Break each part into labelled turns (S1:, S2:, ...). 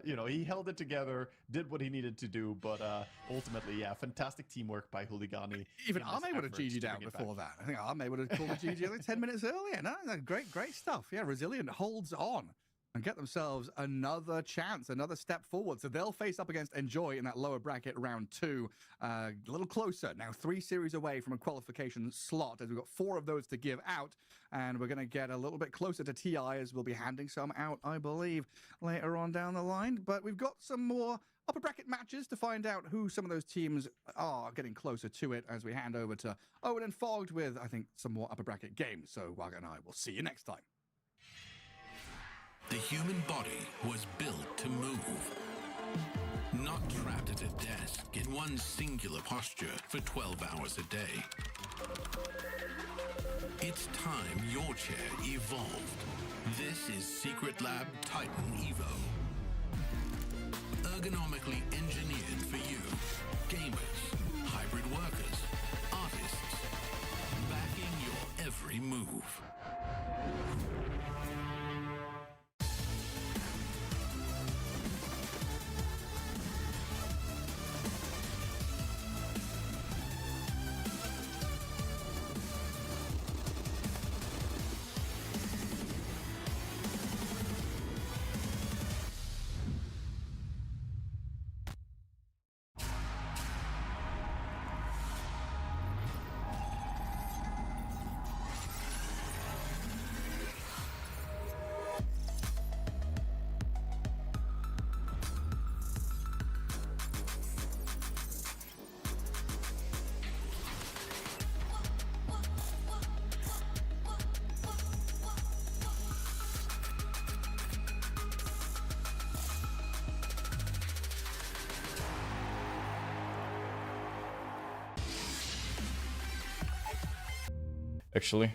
S1: You know, he held it together, did what he needed to do, but ultimately, yeah, fantastic teamwork by Huligani.
S2: Even Arme would have GG'd out before that. I think Arme would have called a GG like 10 minutes earlier. No, great stuff. Yeah, Resilient holds on and get themselves another chance, another step forward. So they'll face up against Enjoy in that lower bracket round 2. A little closer. Now 3 series away from a qualification slot, as we've got 4 of those to give out. And we're going to get a little bit closer to TI, as we'll be handing some out, I believe, later on down the line. But we've got some more upper bracket matches to find out who some of those teams are, getting closer to it as we hand over to Owen and Fogged with, I think, some more upper bracket games. So Wag and I will see you next time.
S3: The human body was built to move. Not trapped at a desk in one singular posture for 12 hours a day. It's time your chair evolved. This is Secret Lab Titan Evo. Ergonomically engineered for you. Gamers, hybrid workers, artists. Backing your every move.
S4: Actually,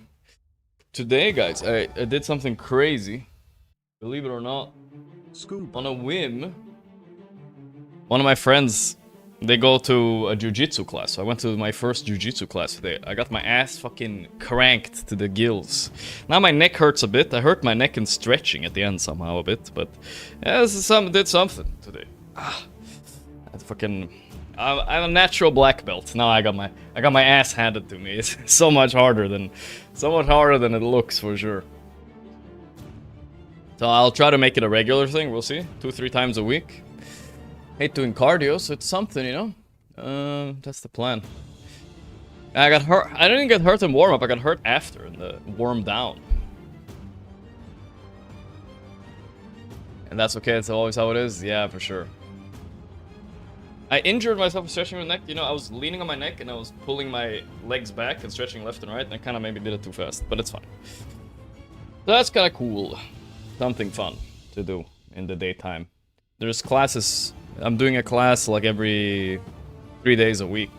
S4: today, guys, I did something crazy. Believe it or not,
S5: Scoop.
S4: On a whim, one of my friends, they go to a jiu-jitsu class. So I went to my first jiu-jitsu class today. I got my ass fucking cranked to the gills. Now my neck hurts a bit. I hurt my neck in stretching at the end somehow a bit, but yeah, did something today. I have a natural black belt. Now I got my ass handed to me. It's so much harder than it looks, for sure. So I'll try to make it a regular thing. We'll see, 2-3 times a week. Hate doing cardio, so it's something, you know. That's the plan. I got hurt. I didn't get hurt in warm up. I got hurt after in the warm down. And that's okay. It's always how it is. Yeah, for sure. I injured myself stretching my neck. You know, I was leaning on my neck and I was pulling my legs back and stretching left and right, and I kind of maybe did it too fast, but it's fine. So that's kind of cool. Something fun to do in the daytime. There's classes. I'm doing a class like every 3 days a week.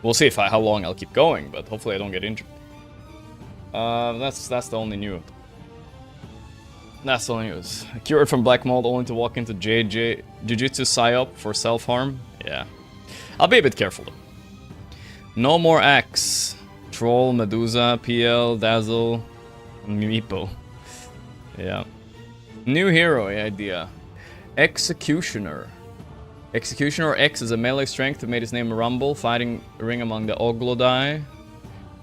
S4: We'll see how long I'll keep going, but hopefully I don't get injured. That's the only news. That's the only news. Cured from black mold only to walk into JJ Jiu-Jitsu psyop for self-harm. Yeah. I'll be a bit careful though. No more Axe. Troll, Medusa, PL, Dazzle, Meepo. Yeah. New hero idea. Executioner. Executioner X is a melee strength that made his name Rumble, fighting ring among the Oglodai.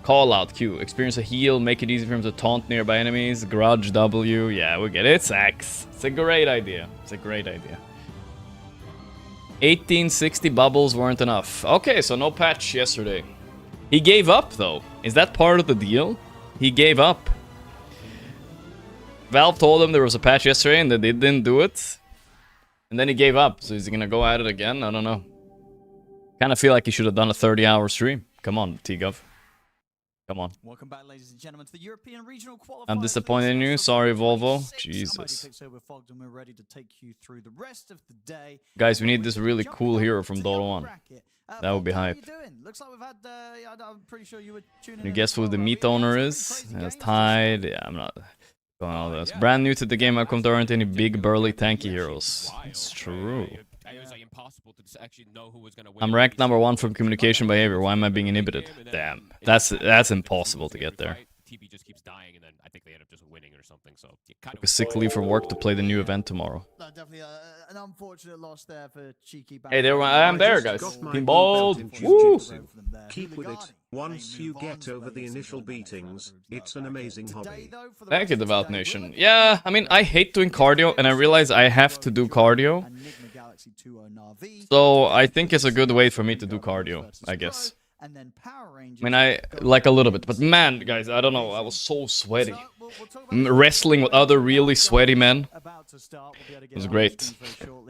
S4: Call out Q. Experience a heal, make it easy for him to taunt nearby enemies. Grudge W. Yeah, we get it. It's X. It's a great idea. It's a great idea. 1860 bubbles weren't enough. Okay, so no patch yesterday. He gave up, though. Is that part of the deal? He gave up. Valve told him there was a patch yesterday and that they didn't do it. And then he gave up. So is he gonna go at it again? I don't know. Kind of feel like he should have done a 30-hour stream. Come on, T-Gov. Come on.
S5: Welcome back, ladies and gentlemen, to the European Regional Qualifiers.
S4: I'm disappointed in you. Sorry, Volvo. Jesus.
S5: We're ready to take you through the rest of the day.
S4: Guys, we need this really cool hero from Dota 1. That would be hype.
S5: Looks like we've had, I'm pretty sure you were tuning in.
S4: You guess who the meat owner is? It's Tide. Yeah, I'm not going all this. Brand new to the game, how come there aren't any big, burly, tanky heroes? It's true. I'm ranked #1 from communication behavior. Why am I being inhibited? Damn, that's impossible to get there.
S6: TB just keeps dying, and then I think they end up just winning or something. So kind
S4: A sick leave from work to play the new event tomorrow.
S5: Definitely an unfortunate loss there for cheeky.
S4: Hey, there I am there, guys. Team Bold. Woo!
S7: Keep with it. Once you get over the initial beatings, it's an amazing hobby.
S4: Thank you, Devout Nation. Yeah, I mean, I hate doing cardio, and I realize I have to do cardio. So I think it's a good way for me to do cardio, I guess. I mean, I like a little bit, but man, guys, I don't know. I was so sweaty. Wrestling with other really sweaty men. It was great.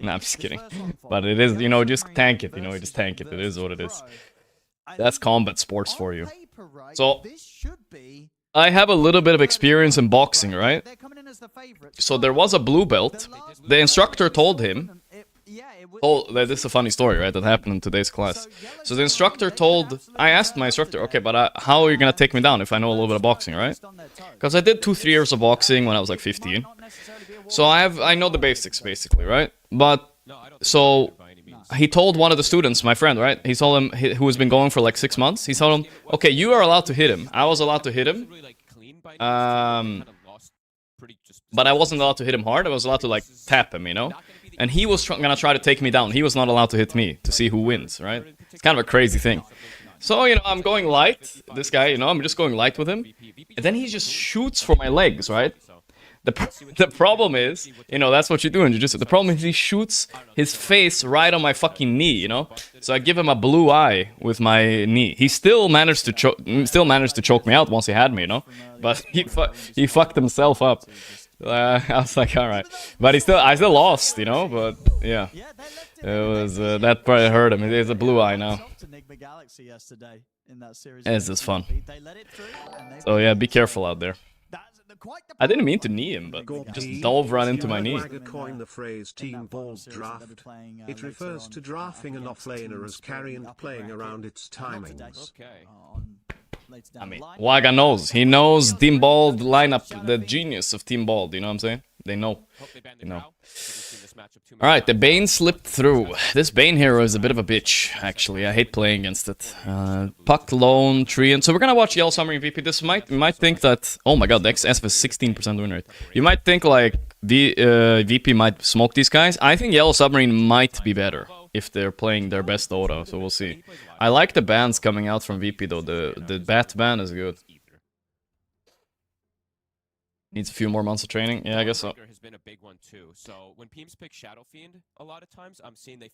S4: Nah, I'm just kidding. But it is, you know, just tank it, you know, just tank it. It is what it is. That's combat sports for you. So, I have a little bit of experience in boxing, right? So there was a blue belt. The instructor told him... Oh, this is a funny story, right? That happened in today's class. So the instructor told... I asked my instructor, okay, but how are you going to take me down if I know a little bit of boxing, right? Because I did 2-3 years of boxing when I was like 15. So I know the basics, basically, right? But, so... He told one of the students, my friend, right? He told him, who has been going for like 6 months. He told him, okay, you are allowed to hit him. I was allowed to hit him. But I wasn't allowed to hit him hard. I was allowed to like tap him, you know? And he was gonna try to take me down. He was not allowed to hit me to see who wins, right? It's kind of a crazy thing. So, you know, I'm going light. This guy, you know, I'm just going light with him. And then he just shoots for my legs, right? The problem is, you know, that's what you do in jiu-jitsu. The problem is he shoots his face right on my fucking knee, you know? So I give him a blue eye with my knee. He still managed to choke me out once he had me, you know? But he fucked himself up. I was like, all right. But I still lost, you know? But yeah. It was that probably hurt him. It is a blue eye now. It's just fun. So yeah, be careful out there. I didn't mean to knee him, but just dove right into my knee.
S7: Coined the phrase team ball draft. It refers to drafting an offlaner as carry and playing around its timings.
S4: I mean, Waga knows. He knows Team Bald lineup, the genius of Team Bald, you know what I'm saying? They know. You know. Alright, the Bane slipped through. This Bane hero is a bit of a bitch, actually. I hate playing against it. Puck, lone, tree, and so we're gonna watch Yellow Submarine VP. This you might think that... Oh my god, the XS has 16% win rate. You might think, like, VP might smoke these guys. I think Yellow Submarine might be better if they're playing their best Dota, so we'll see. I like the bans coming out from VP, though. The Bat ban is good. Needs a few more months of training. Yeah, I guess so.
S6: Has been a big one too. So when teams pick Shadow Fiend, a lot of times I'm seeing they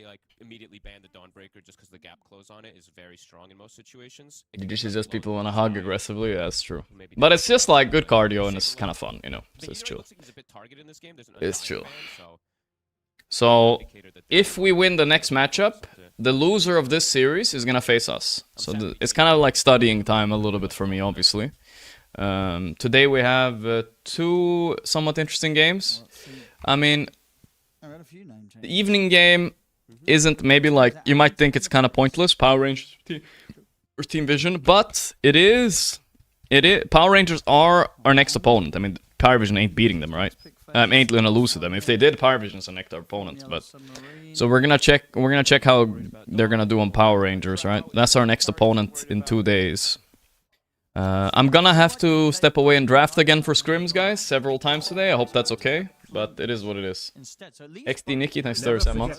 S6: like immediately ban the Dawnbreaker just because the gap close on it is very strong in most situations.
S4: This is just people want to hug aggressively. Yeah, that's true. But it's just like good cardio and it's kind of fun, you know. So it's chill. It's chill. So if we win the next matchup, the loser of this series is gonna face us. So it's kind of like studying time a little bit for me, obviously. Today we have 2 somewhat interesting games. I mean, the evening game isn't maybe like, you might think it's kind of pointless, Power Rangers or Team Vision, but it is, Power Rangers are our next opponent. I mean, Power Vision ain't beating them, right? Ain't gonna lose to them. If they did, Power Vision's our next opponent, but... So we're gonna check how they're gonna do on Power Rangers, right? That's our next opponent in 2 days. I'm gonna have to step away and draft again for scrims, guys, several times today. I hope that's okay, but it is what it is. XD Nikki, thanks to Emma.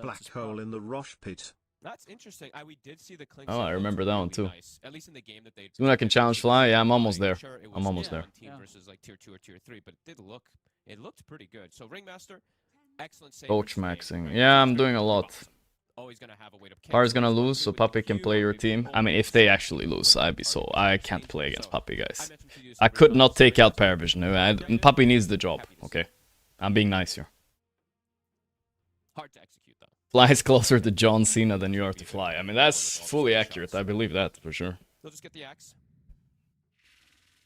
S7: Black hole in the Rosh pit.
S6: That's interesting. We did see the
S4: oh, I remember that one too. At least in the game that they soon I can challenge fly. Yeah, I'm almost there. I'm almost there.
S6: Versus like tier 2 or tier 3, but it looked pretty good. So Ringmaster, excellent save.
S4: Coach maxing. Yeah, I'm doing a lot. Par's gonna lose, so Puppy can play your team. I mean, if they actually lose, I can't play against Puppy, guys. I could not take out Paravision. Puppy needs the job. Okay, I'm being nice here.
S6: Hard to execute though.
S4: Fly is closer to John Cena than you are to Fly. I mean, that's fully accurate. I believe that for sure.
S6: They'll just get the axe.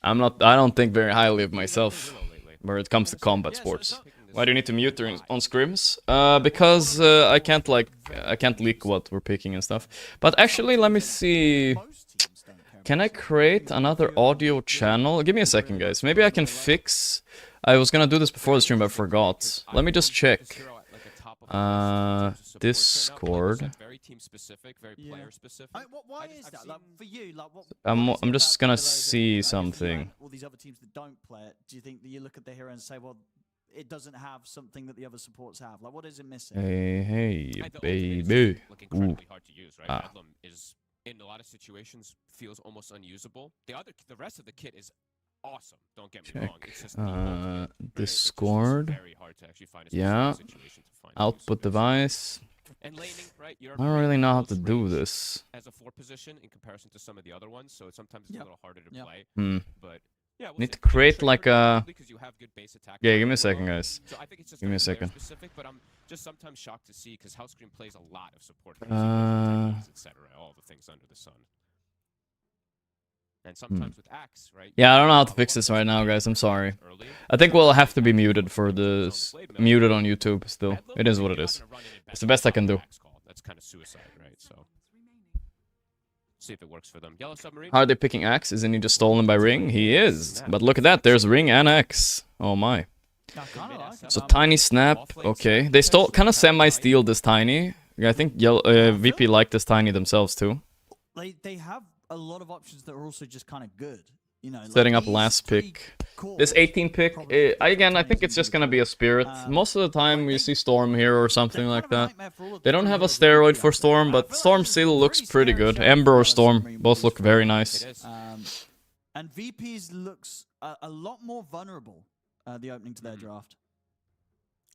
S4: I don't think very highly of myself when it comes to combat sports. Why do you need to mute on scrims? Because I can't leak what we're picking and stuff. But actually, let me see. Can I create another audio channel? Give me a second, guys. Maybe I can fix. I was gonna do this before the stream, but I forgot. Let me just check.
S6: couple of
S4: Discord.
S6: Very team specific, very
S5: Yeah.
S6: player specific.
S5: Why is that? Like, for you, like, what?
S4: I'm
S5: what is it
S4: just
S5: about
S4: gonna
S5: the hero that,
S4: see
S5: like, if you
S4: something.
S5: and all these other teams that don't play it, do you think that you look at the hero and say, well, it doesn't have something that the other supports have? Like, what is it missing?
S4: Hey,
S6: And the ultimate is
S4: baby.
S6: just, like, incredibly
S4: Ooh.
S6: hard to use, right?
S4: Ah.
S6: Bedlam is in a lot of situations feels almost unusable. The rest of the kit is awesome. Don't get me
S4: Check.
S6: wrong. It's just the ultimate, right? It's just
S4: Discord.
S6: very hard to actually find a
S4: Yeah.
S6: specific situation to find
S4: Output
S6: use of it.
S4: device.
S6: And laning, right?
S4: I don't really know how to do this.
S6: As a 4 position in comparison to some of the other ones, so sometimes it's
S5: Yep.
S6: a little harder to
S5: Yep.
S6: play.
S4: Hmm.
S6: But yeah, we'll
S4: Need
S6: see.
S4: to create
S6: Trade
S4: like
S6: pretty
S4: a.
S6: quickly 'cause you have good base attack
S4: Yeah,
S6: power
S4: give me a
S6: as
S4: second,
S6: well.
S4: guys.
S6: So I think it's just
S4: Give me a
S6: player
S4: second.
S6: specific, but I'm just sometimes shocked to see because Hellscream plays a lot of support, etc. All the things under the sun. And sometimes with Axe, right?
S4: Yeah, I don't know how to fix this right now, guys. I'm sorry. I think we'll have to be muted for this. Muted on YouTube still. It is what it is. It's the best I can do.
S6: That's kind of suicide, right? So see if it works for them. Yellow Submarine.
S4: How are they picking Axe? Isn't he just stolen by Ring? He is. But look at that. There's Ring and Axe. Oh my.
S5: I kind of like it.
S4: So Tiny Snap. Okay. They stole kind of semi-steal this Tiny. Yeah, I think VP liked this Tiny themselves too.
S5: They have a lot of options that are also just kind of good. You know,
S4: Setting
S5: like
S4: up
S5: these
S4: last
S5: three
S4: pick.
S5: cores
S4: This 18 pick,
S5: probably
S4: again, I
S5: Tony's
S4: think it's just gonna be a Spirit. Most of the time you see Storm here or something like that. They don't have a steroid for Storm, but Storm still looks pretty good. Ember or Storm both look very nice.
S6: It is.
S5: And VP's looks a lot more vulnerable the opening to their draft.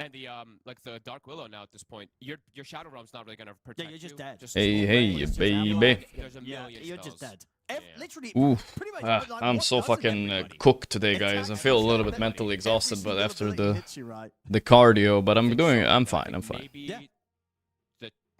S6: And the like the Dark Willow now at this point, your Shadow Realm's not really gonna protect
S5: you're just
S6: you.
S5: dead.
S6: Just
S4: Hey,
S6: slow
S4: hey,
S6: down. It's just
S4: baby.
S6: ammo. There's a
S5: Yeah,
S6: million
S5: you're just
S6: spells.
S5: dead.
S6: Yeah.
S5: Literally,
S4: Ooh.
S5: pretty much. like,
S4: I'm
S5: what
S4: so
S5: doesn't
S4: fucking
S5: everybody?
S4: cooked today, guys. I
S5: Attack,
S4: feel a little bit
S5: every
S4: mentally exhausted, but
S5: single
S4: after
S5: ability
S4: the
S5: hits you right.
S4: cardio, but I'm doing it. I'm
S6: I
S4: fine.
S6: think
S4: I'm fine.
S6: maybe
S5: Yeah.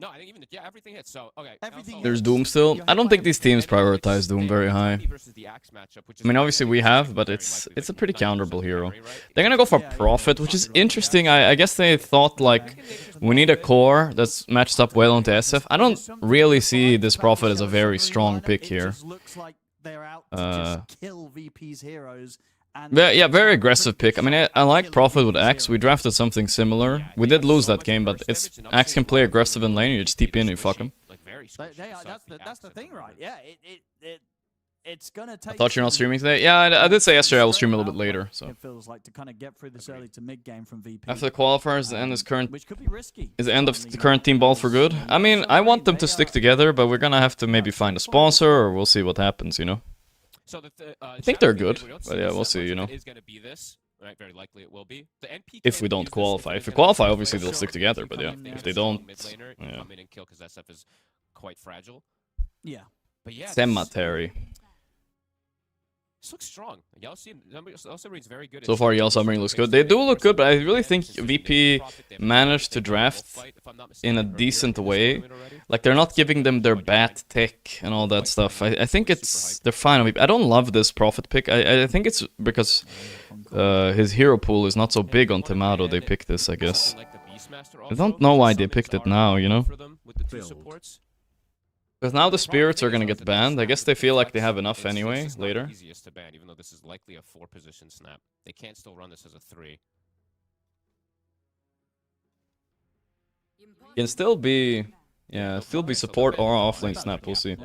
S6: No, I think even everything hits. So okay.
S5: Everything
S6: also-
S4: There's Doom still. I don't think these teams prioritize Doom very high.
S6: versus the Axe matchup, which is
S4: I mean, obviously we have, but
S6: very
S4: it's
S6: likely
S4: a
S6: that
S4: pretty
S6: Knight goes
S4: counterable
S6: up
S4: hero.
S6: carry, right?
S4: They're gonna go for
S5: Yeah, yeah,
S4: Prophet, which is interesting. I guess they thought like we need a core that's matched up well onto SF. I don't really see this Prophet as a very strong pick here.
S5: It just looks like they're out to just kill VP's heroes. And
S4: Yeah, very aggressive pick. I mean, I like Prophet with Axe. We drafted something similar. We did lose that game, but it's Axe can play aggressive in lane. You just TP in and you fuck him.
S6: Like very
S5: They are, that's the thing, right? Yeah, it's gonna take.
S4: I thought you're not
S5: some
S4: streaming today. Yeah, I did say yesterday I will stream a little bit later. So
S5: it feels like to kind of get through this early to mid game from VP.
S4: after the qualifiers, the end is current.
S5: Which could be risky.
S4: Is the end of the current team ball for good? I mean, I want them to stick together, but we're gonna have to maybe find a sponsor, or we'll see what happens. You know.
S6: So
S4: I think they're good, but yeah, we'll see. You know.
S6: It is gonna be this. Right, very likely it will be. The NP
S4: If we don't qualify. If we qualify, obviously they'll stick together. But yeah, if they don't, yeah.
S6: come in and kill because SF is quite fragile.
S5: Yeah.
S6: But yeah,
S4: Cemetery.
S6: this looks strong. Yellow Submarine's very good.
S4: So far, Yellow Submarine looks good. They do look good, but I really think VP managed to draft in a decent way. Like, they're not giving them their bad tech and all that stuff. I think they're fine on VP. I don't love this Prophet pick. I think it's because his hero pool is not so big on Tomato. They picked this, I guess. I don't know why they picked it now, you know? Because now the spirits are gonna get banned. I guess they feel like they have enough anyway later.
S6: Easiest to ban, even though this is likely a 4-position snap. They can't still run this as a 3.
S4: Can still be, yeah, still be support or offlane snap. We'll see.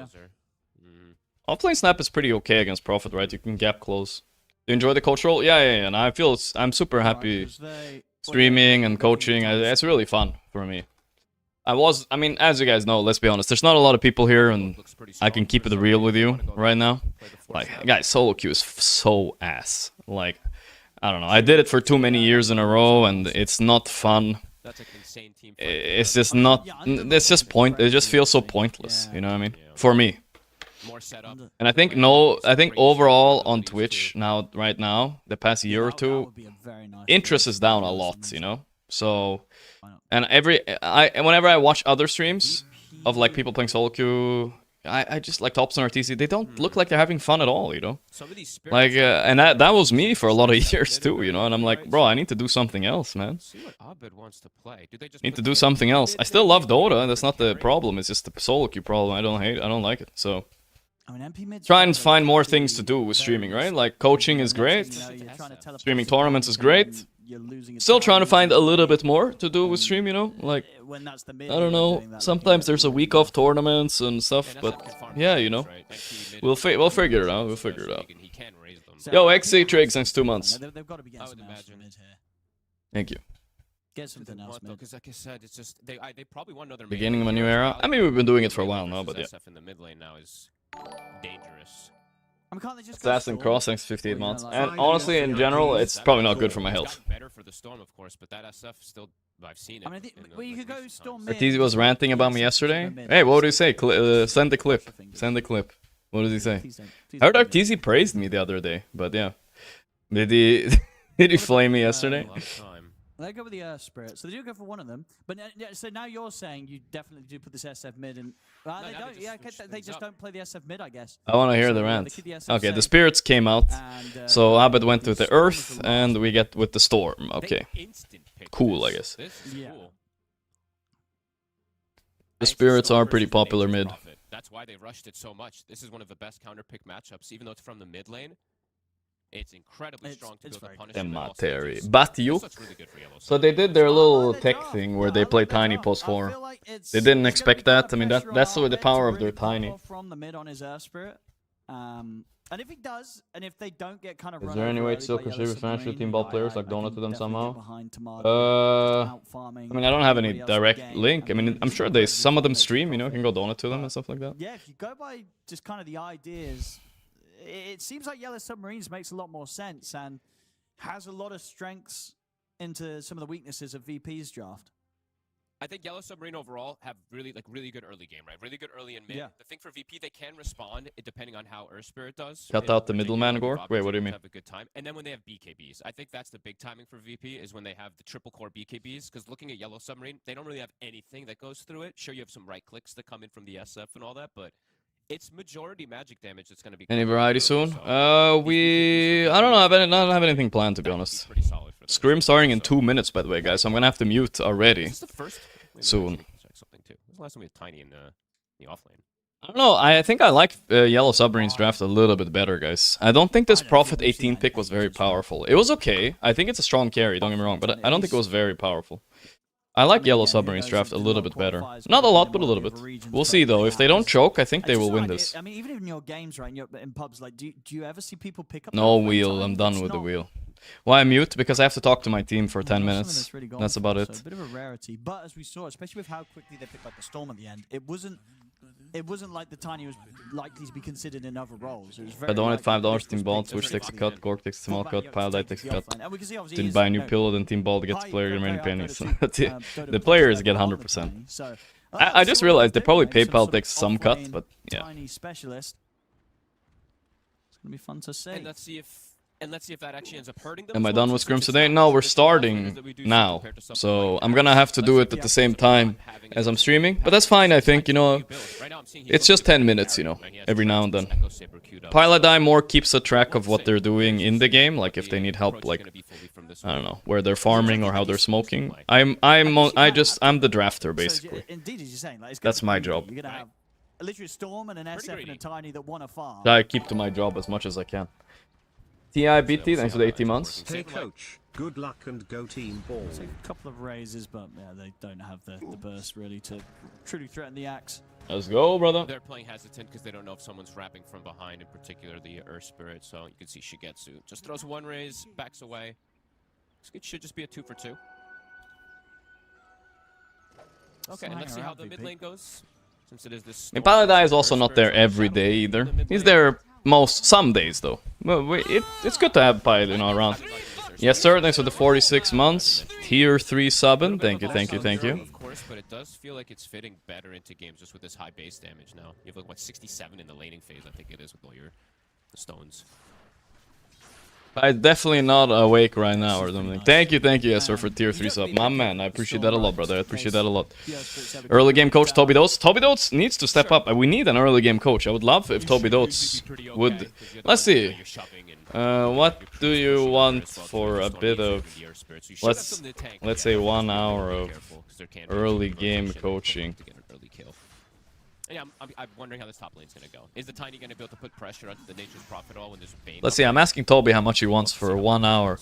S4: Offlane snap is pretty okay against Prophet, right? You can gap close. Do you enjoy the coach role? Yeah. And I feel I'm super happy streaming and coaching. It's really fun for me. I mean, as you guys know, let's be honest, there's not a lot of people here, and I can keep it real with you right now. Like, guys, solo queue is so ass. Like, I don't know. I did it for too many years in a row, and it's not fun. It's just not. It's just It just feels so pointless. You know what I mean? For me. And I think overall on Twitch right now, the past year or two, interest is down a lot. You know, so. And whenever I watch other streams of like people playing solo queue, I just like Topson or TC, they don't look like they're having fun at all, you know? Like, and that was me for a lot of years too, you know? And I'm like, bro, I need to do something else, man. Need to do something else. I still love Dota, that's not the problem, it's just the solo queue problem. I don't like it, so.
S5: I mean, MP mid's
S4: try and
S5: fine,
S4: find more
S5: but
S4: things to do with streaming, right? Like coaching is great.
S5: you're trying to teleport
S4: Streaming
S5: someone
S4: tournaments is
S5: and then
S4: great.
S5: you're losing a
S4: Still trying to
S5: time
S4: find a
S5: and
S4: little bit more to do with stream, you know? Like,
S5: when that's the mid,
S4: I don't
S5: you're
S4: know.
S5: doing that,
S4: Sometimes
S5: like,
S4: there's a week off tournaments and stuff,
S6: And
S4: but
S6: SF can farm
S4: yeah,
S6: players,
S4: you know.
S6: right? MP mid
S4: We'll
S6: is
S4: figure it out. We'll figure it out.
S6: He can raise them.
S5: So
S4: Yo,
S5: I think
S4: XC
S5: it
S4: Triggs
S5: has
S4: next
S5: to
S4: 2
S5: be
S4: months.
S5: fine. They've got to be getting
S6: I would
S5: some else
S6: imagine.
S5: mid here.
S4: Thank you.
S5: Get something else mid.
S6: Because like I said, it's just they probably want another
S4: Beginning of a
S6: main
S4: new
S6: hero.
S4: era. I mean, we've been doing it for a while now,
S6: versus
S4: but yeah.
S6: SF in the mid lane now is dangerous.
S5: I mean, can't they just go
S4: Assassin
S5: Storm?
S4: Cross next
S5: Or,
S4: 58
S5: you know,
S4: months.
S5: like-
S4: And honestly, in general, it's probably not good for my
S6: It's
S4: health.
S6: gotten better for the Storm, of course, but that SF still, I've seen it.
S5: I mean,
S6: in the,
S5: well, you
S6: like,
S5: could go
S6: recent
S5: Storm
S6: times.
S5: mid.
S4: Arteezy was ranting about me yesterday. Hey, what do you say? Send the clip. Send the clip. What does he say?
S5: Please
S4: I heard
S5: don't.
S4: Arteezy praised me the other day, but yeah. Did he did he flame me yesterday?
S6: A lot of time.
S5: They go with the Earth Spirit, so they do go for one of them. But so now you're saying you definitely do put this SF mid, and
S6: No,
S5: they
S6: now
S5: don't.
S6: they
S5: Yeah,
S6: just switch
S5: they
S6: things
S5: just
S6: up.
S5: don't play the SF mid, I guess.
S4: I want to hear
S5: So,
S4: the
S5: yeah,
S4: rant.
S5: they keep the SF
S4: Okay, the
S5: safe,
S4: spirits came out.
S5: and,
S4: So Abed went
S5: the
S4: with the
S5: Storm is
S4: earth,
S5: the
S4: and
S5: last
S4: we get with the storm.
S6: They
S4: Okay.
S6: instant picked
S4: Cool, I
S6: this.
S4: guess.
S6: This is
S5: Yeah.
S6: cool.
S4: The
S6: I think
S4: spirits
S6: Storm
S4: are pretty
S6: versus
S4: popular
S6: Nature's
S4: mid.
S6: Prophet. That's why they rushed it so much. This is one of the best counter pick matchups, even though it's from the mid lane. It's incredibly strong to
S5: it's
S6: build a
S5: very
S6: punish. and
S4: Emma
S6: also
S4: Terry.
S6: it's-
S4: But you.
S6: that's really good for Yellow
S4: So they did their
S5: I
S4: little
S5: like their
S4: tech
S5: job.
S4: thing where
S5: Yeah,
S4: they
S5: I
S4: play
S5: like their
S4: tiny
S5: job.
S4: post
S5: I
S4: 4.
S5: feel like
S4: They
S5: it's
S4: didn't
S5: gonna be
S4: expect
S5: kind of
S4: that. I mean,
S5: pressure
S4: that's
S5: on
S4: the
S5: Abed
S4: power
S5: to
S4: of their
S5: really pull
S4: tiny.
S5: off from the mid on his Earth Spirit. And if he does, and if they don't get kind of
S4: Is
S5: run
S4: there any
S5: over
S4: way
S5: early
S4: to still
S5: by Yellow
S4: contribute financially to
S5: Submarine,
S4: team ball
S5: I-
S4: players,
S5: I-
S4: like
S5: I
S4: donate
S5: can
S4: to them
S5: definitely
S4: somehow?
S5: get behind Tamar,
S4: I mean, I don't have any
S5: everybody else in the
S4: direct
S5: game.
S4: link. I mean, I'm sure they
S5: incredibly
S4: some of them
S5: fun, it's
S4: stream, you know,
S5: profit.
S4: can go donate to them and
S5: But-
S4: stuff like that.
S5: Yeah, if you go by just kind of the ideas, it seems like Yellow Submarines makes a lot more sense and has a lot of strengths into some of the weaknesses of VP's draft.
S6: I think Yellow Submarine overall have really good early game, right? Really good early and mid.
S5: Yeah.
S6: The thing for VP, they can respond depending on how Earth Spirit does.
S4: Cut
S6: In
S4: out the
S6: particular,
S4: middleman,
S6: with
S4: Gork?
S6: Robin
S4: Wait, what do you
S6: James
S4: mean?
S6: Have a good time. And then when they have BKBs, I think that's the big timing for VP is when they have the triple core BKBs. Because looking at Yellow Submarine, they don't really have anything that goes through it. Sure, you have some right clicks that come in from the SF and all that, but it's majority magic damage that's going to be.
S4: Any
S6: coming
S4: variety
S6: through,
S4: soon?
S6: so these BKBs
S4: I don't know. I don't have anything planned, to be
S6: that would
S4: honest.
S6: pretty solid for them.
S4: Scrim starting in
S6: So-
S4: 2 minutes, by the way, guys. So I'm gonna have to mute already.
S6: Is this the first? Wait,
S4: Soon.
S6: actually, check something too. When's the last time we had Tiny in the offlane?
S4: I don't know. I think I like Yellow Submarine's draft a little bit better, guys. I don't think this
S5: I don't
S4: Prophet
S5: think we've seen
S4: 18 pick
S5: anything
S4: was very
S5: that's wrong.
S4: powerful. It was okay. I think it's a strong carry, don't get me wrong, but I don't think it was very powerful. I like
S5: mean,
S4: Yellow
S5: yeah, who
S4: Submarine's
S5: knows
S4: draft
S5: if
S4: a
S5: the
S4: little
S5: lot
S4: bit
S5: of
S4: better.
S5: qualifiers
S4: Not a
S5: could
S4: lot,
S5: be
S4: but a
S5: in
S4: little
S5: one
S4: bit.
S5: of the regions,
S4: We'll
S5: but
S4: see, though.
S5: they
S4: If they don't
S5: have-
S4: choke, I think they
S5: It's
S4: will
S5: just
S4: win
S5: like
S4: this.
S5: I mean, even in your games, right, in pubs, like, do you ever see people pick up?
S4: No
S5: that
S4: wheel.
S5: time?
S4: I'm done
S5: It's
S4: with the
S5: not-
S4: wheel. Why I mute? Because I have to talk to my team for
S5: Well,
S4: 10
S5: not something
S4: minutes.
S5: that's really gone
S4: That's
S5: for,
S4: about
S5: so
S4: it.
S5: a bit of a rarity, but as we saw, especially with how quickly they picked up the Storm at the end, it wasn't like the Tiny was likely to be considered in other roles. It was very
S4: I donated
S5: likely
S4: $5
S5: this
S4: Team
S5: was
S4: Ball,
S5: picked
S4: Switch
S5: as
S4: takes a
S5: the
S4: cut,
S5: end.
S4: Gork takes a small
S5: Thought
S4: cut,
S5: about
S4: Pile
S5: Yellow
S4: takes a
S5: taking
S4: cut.
S5: the offline. And we can see obviously
S4: Didn't
S5: he's,
S4: buy a new
S5: you know,
S4: pillow, then Team Ball gets
S5: high-
S4: player
S5: very
S4: remaining
S5: high
S4: pennies.
S5: ability,
S4: The
S5: Dota
S4: players
S5: players
S4: get
S5: on the
S4: 100%.
S5: Tiny. So,
S4: I
S5: let's
S4: just
S5: see what
S4: realized they
S5: do.
S4: probably
S5: Maybe
S4: PayPal
S5: sort of
S4: takes some cut,
S5: offlane
S4: but yeah.
S5: Tiny specialist. It's gonna be fun to see.
S6: And let's see if that actually ends up hurting them.
S4: Am
S6: as
S4: I
S6: well,
S4: done with
S6: since
S4: scrims
S6: it's
S4: today?
S6: not
S4: No, we're
S6: just the offlane
S4: starting
S6: that we do see
S4: now.
S6: compared to something
S4: So
S6: like
S4: I'm gonna have to
S6: let's
S4: do
S6: see
S4: it
S6: if
S4: at the
S6: the
S4: same
S6: offlane not
S4: time
S6: having
S4: as
S6: it
S4: I'm
S6: as
S4: streaming.
S6: big
S4: But that's fine, I think, you know.
S6: Right now I'm seeing he's
S4: It's
S6: looking
S4: just
S6: to
S4: 10
S6: be
S4: minutes, you
S6: carried,
S4: know,
S6: right? He has
S4: every
S6: his
S4: now and then.
S6: Echo Saber queued up.
S4: Pilot more keeps a track
S6: I
S4: of
S6: won't
S4: what
S6: say
S4: they're doing in the game,
S6: but
S4: like if they
S6: the
S4: need help,
S6: approach is
S4: like
S6: gonna be fully from this
S4: I don't
S6: way.
S4: know, where they're farming or how they're smoking.
S6: Like-
S4: I'm the drafter
S5: So,
S4: basically.
S5: indeed, as you're saying, like, it's
S4: That's
S5: gonna
S4: my
S5: be-
S4: job.
S5: You're gonna have literally a Storm and an SF and a
S6: greedy.
S5: Tiny that want to farm.
S4: I keep to my job as much as I can. TIBT, thanks for the 18 months.
S7: Hey coach, good luck and go team ball.
S5: Take a couple of raises, but yeah, they don't have the burst really to truly threaten the axe.
S4: Let's go, brother.
S6: They're playing hesitant because they don't know if someone's wrapping from behind, in particular the Earth Spirit. So you can see Shigetsu just throws one raise, backs away. It should just be a 2 for 2. Okay, and
S5: hang
S6: let's see how
S5: around,
S6: the mid
S5: VP.
S6: lane goes. Since it is this.
S4: I mean, Paladai is also not there every day either. He's there some days though. Well, it's good to have Pilot, you know, around. Yes, sir. Thanks for the 46 months. Tier 3 subbing. Thank you, thank you, thank you.
S6: Of course, but it does feel like it's fitting better into games just with this high base damage now. You have like what 67 in the laning phase, I think it is with all your stones.
S4: I'm definitely not awake right now or something. Thank you, yes, sir, for tier 3 sub. My man, I appreciate that a lot, brother. I appreciate that a lot. Early game coach Toby Dotes. Toby Dotes needs to step up. We need an early game coach. I would love if Toby Dotes would. Let's see. What do you want for a bit of, let's say 1 hour of early game coaching?
S6: Yeah, I'm wondering how this top lane's going to go. Is the Tiny going to be able to put pressure onto the Nature's Prophet all when there's Bane?
S4: Let's see, I'm asking Toby how much he wants for 1 hour.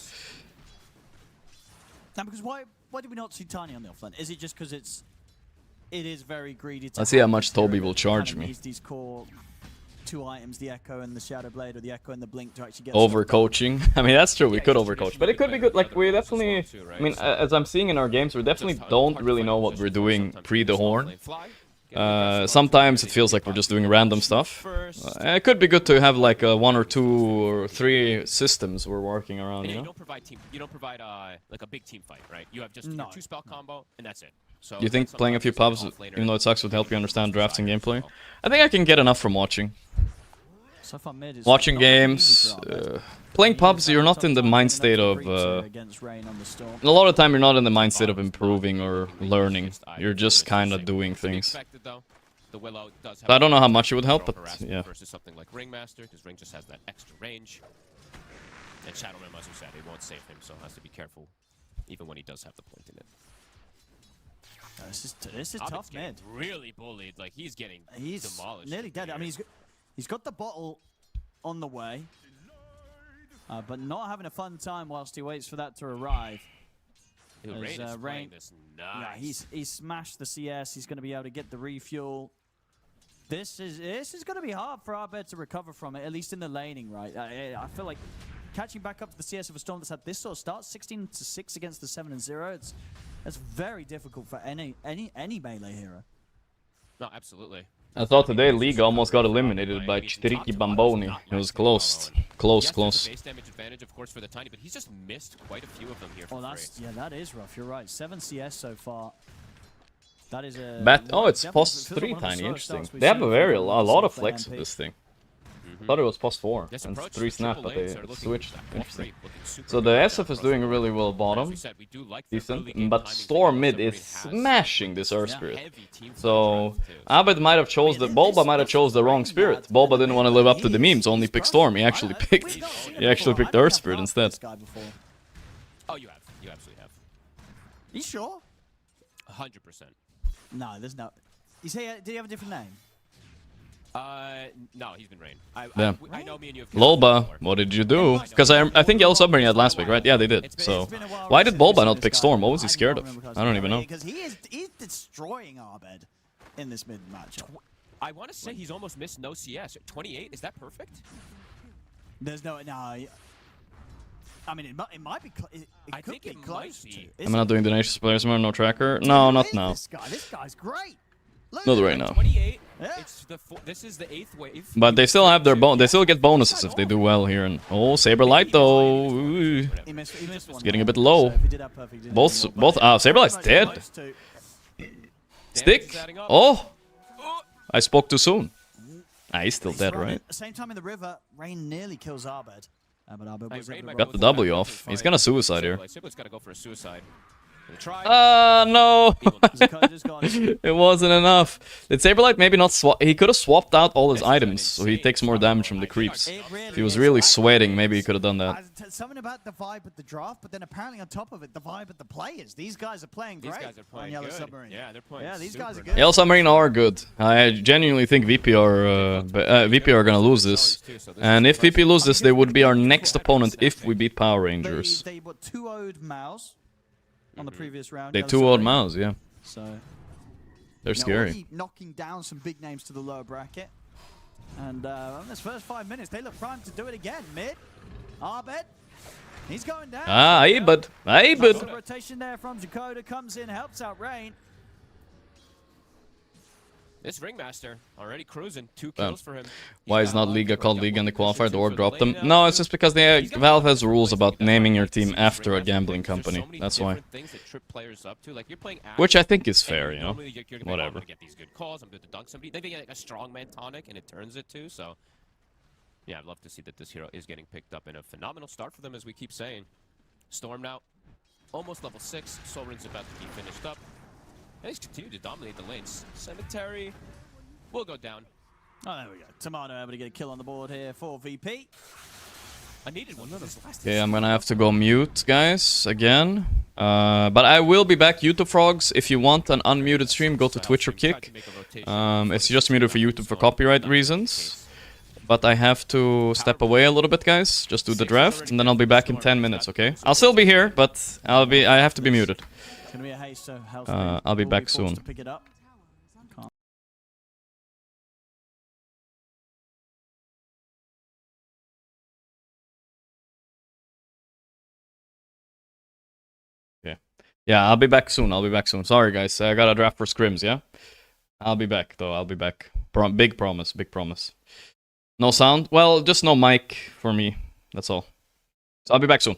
S5: Now, because why did we not see Tiny on the offlane? Is it just because it is very greedy?
S4: Let's see how much Toby will charge me.
S5: These core 2 items, the Echo and the Shadow Blade, or the Echo and the Blink to actually get
S4: overcoaching. I mean, that's true. We could overcoach, but it could be good. Like we definitely. I mean, as I'm seeing in our games, we definitely don't really know what we're doing pre the horn. Sometimes it feels like we're just doing random stuff. It could be good to have like 1 or 2 or 3 systems we're working around.
S6: And
S4: you
S6: you
S4: know?
S6: don't provide team. You don't provide like a big team fight, right? You have just your 2-spell combo, and that's it. So
S4: Do you think playing a few pubs, even though it sucks, would help you understand drafts and gameplay? I think I can get enough from watching.
S5: So far mid is
S4: Watching
S5: not
S4: games,
S5: easy for Arbed.
S4: playing pubs, you're not in the mind state of.
S5: Against Rain on the Storm.
S4: A lot of the time, you're not in the mind state of improving or learning. You're just kind of doing things. But I don't know how much it would help, but yeah.
S6: Versus something like Ringmaster, because Ring just has that extra range. And Shadow Rim, as we said, it won't save him, so has to be careful, even when he does have the point in it.
S5: This is tough mid.
S6: Really bullied, like he's getting demolished.
S5: Nearly dead. I mean, he's got the bottle on the way, but not having a fun time whilst he waits for that to arrive.
S6: Dude, Rain is playing this nice.
S5: Yeah, he's smashed the CS. He's going to be able to get the refuel. This is going to be hard for Arbed to recover from it, at least in the laning, right? I feel like catching back up to the CS of a Storm that's had this sort of start, 16-6 against the 7-0. That's very difficult for any melee hero.
S6: No, absolutely.
S4: I thought today League almost got eliminated by Chiriki Bamboni. It was close. Close.
S6: Base damage advantage, of course, for the Tiny, but he's just missed quite a few of them here.
S5: That is rough. You're right. 7 CS so far. That is a.
S4: It's post 3 Tiny. Interesting. They have a lot of flex with this thing. I thought it was post 4 and 3 snap, but they switched. Interesting. So the SF is doing really well bottom, decent, but Storm mid is smashing this Earth Spirit. So Abed might have chose Bulba might have chose the wrong spirit. Bulba didn't want to live up to the memes, only pick Storm. He actually picked the Earth Spirit instead.
S6: Oh, you have. You absolutely have.
S5: You sure?
S6: 100%.
S5: No, there's no. Did he have a different name?
S6: No, he's been Rain. I know me and you have.
S4: Lolba, what did you do? Because I think Yellow Submarine had last week, right? Yeah, they did. So why did Bulba not pick Storm? What was he scared of? I don't even know.
S5: Because he's destroying Arbed in this mid matchup.
S6: I want to say he's almost missed no CS. 28, is that perfect?
S5: There's no. I mean, it might be. It could be close to.
S4: I'm not doing the Nations Players more, no tracker. No, not now.
S5: This guy's great.
S4: Not right now.
S6: 28.
S5: Yeah.
S6: This is the 8th wave.
S4: But they still have their they still get bonuses if they do well here. And Saberlight though, ooh,
S5: He missed one.
S4: getting a bit low.
S5: So if he did that perfect, he didn't
S4: Both
S5: do one.
S4: Saberlight's dead. Stick. Oh, I spoke too soon. He's still dead, right?
S5: At the same time in the river, Rain nearly kills Arbed. But Arbed was able to
S4: Got the W off. He's gonna suicide here.
S6: Sible's got to go for a suicide.
S4: No! It wasn't enough. Did Saberlight maybe not swap? He could have swapped out all his items, so he takes more damage from the creeps. If he was really sweating, maybe he could have done that.
S5: Something about the vibe at the draft, but then apparently on top of it, the vibe at the players. These guys are playing great.
S6: These guys are playing
S5: Yellow
S6: good.
S5: Submarine.
S6: Yeah, they're playing.
S5: Yeah, these guys are
S6: super
S5: good.
S4: Yellow Submarine are good. I genuinely think VP are gonna lose this. And if VP lose this, they would be our next opponent if we beat Power Rangers.
S5: They were 2-0'd Mouse on the previous round.
S4: They 2-0'd Mouse, yeah.
S5: So
S4: they're scary.
S5: Knocking down some big names to the lower bracket. And in this first 5 minutes, they look primed to do it again. Mid, Arbed, he's going down.
S4: But
S5: rotation there from Dakota comes in, helps out Rain.
S6: This Ringmaster already cruising. 2 kills for him.
S4: Why is not Liga called Liga in the qualifier? The org dropped them. No, it's just because Valve has rules about naming your team after a gambling company. That's why. Which I think is fair, you know. Whatever.
S6: I'm get these good calls. I'm going to dunk somebody. They get like a strongman tonic, and it turns it too. So, yeah, I'd love to see that this hero is getting picked up in a phenomenal start for them, as we keep saying. Storm now, almost level 6. Soul Ring's about to be finished up. And he's continued to dominate the lanes. Cemetery will go down.
S5: Oh, there we go. Tomato able to get a kill on the board here for VP.
S6: I needed one.
S4: Okay, I'm gonna have to go mute, guys, again. But I will be back. YouTube frogs, if you want an unmuted stream, go to Twitch or Kick. It's just muted for YouTube for copyright reasons. But I have to step away a little bit, guys. Just do the draft, and then I'll be back in 10 minutes, okay? I'll still be here, but I have to be muted.
S5: It's gonna be a haste, so
S4: I'll be back soon.
S5: To pick it up.
S4: Yeah, I'll be back soon. I'll be back soon. Sorry, guys. I got a draft for scrims, yeah? I'll be back, though. I'll be back. Big promise. Big promise. No sound? Well, just no mic for me. That's all. So I'll be back soon.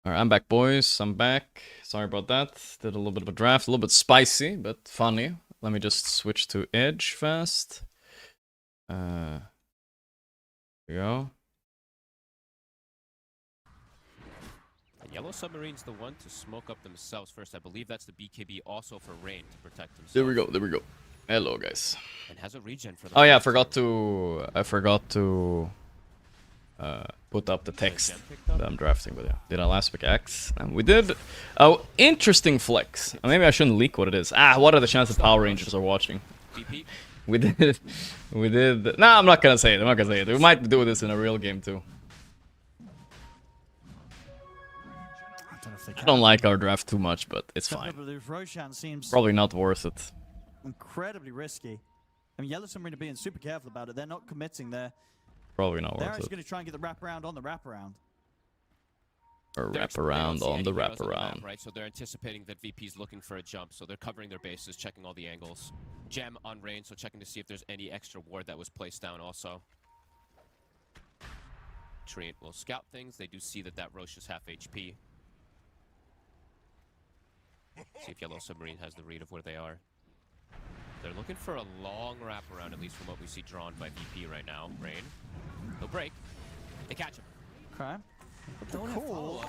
S4: Alright, I'm back, boys. I'm back. Sorry about that. Did a little bit of a draft. A little bit spicy, but funny. Let me just switch to Edge fast. There we go.
S6: And Yellow Submarine's the one to smoke up themselves first. I believe that's the BKB also for Rain to protect themselves.
S4: There we go, there we go. Hello, guys.
S6: And has a regen for them.
S4: Oh yeah, I forgot to put up the text that I'm drafting, but yeah. Did I last pick X? And we did. Oh, interesting flex. Maybe I shouldn't leak what it is. What are the chances Power Rangers are watching? We did. Nah, I'm not gonna say it. I'm not gonna say it. We might do this in a real game too. I don't like our draft too much, but it's fine. Probably not worth it.
S5: Incredibly risky. I mean, Yellow Submarine are being super careful about it. They're not committing there.
S4: Probably not
S5: They're
S4: worth
S5: actually
S4: it.
S5: going to try and get the wraparound on the wraparound.
S4: Or wraparound on the wraparound.
S6: Right, so they're anticipating that VP's looking for a jump, so they're covering their bases, checking all the angles. Gem on Rain, so checking to see if there's any extra ward that was placed down also. Treant will scout things. They do see that Roche is half HP. See if Yellow Submarine has the read of where they are. They're looking for a long wraparound, at least from what we see drawn by VP right now. Rain. He'll break. They catch him.
S5: Okay.
S6: Cool.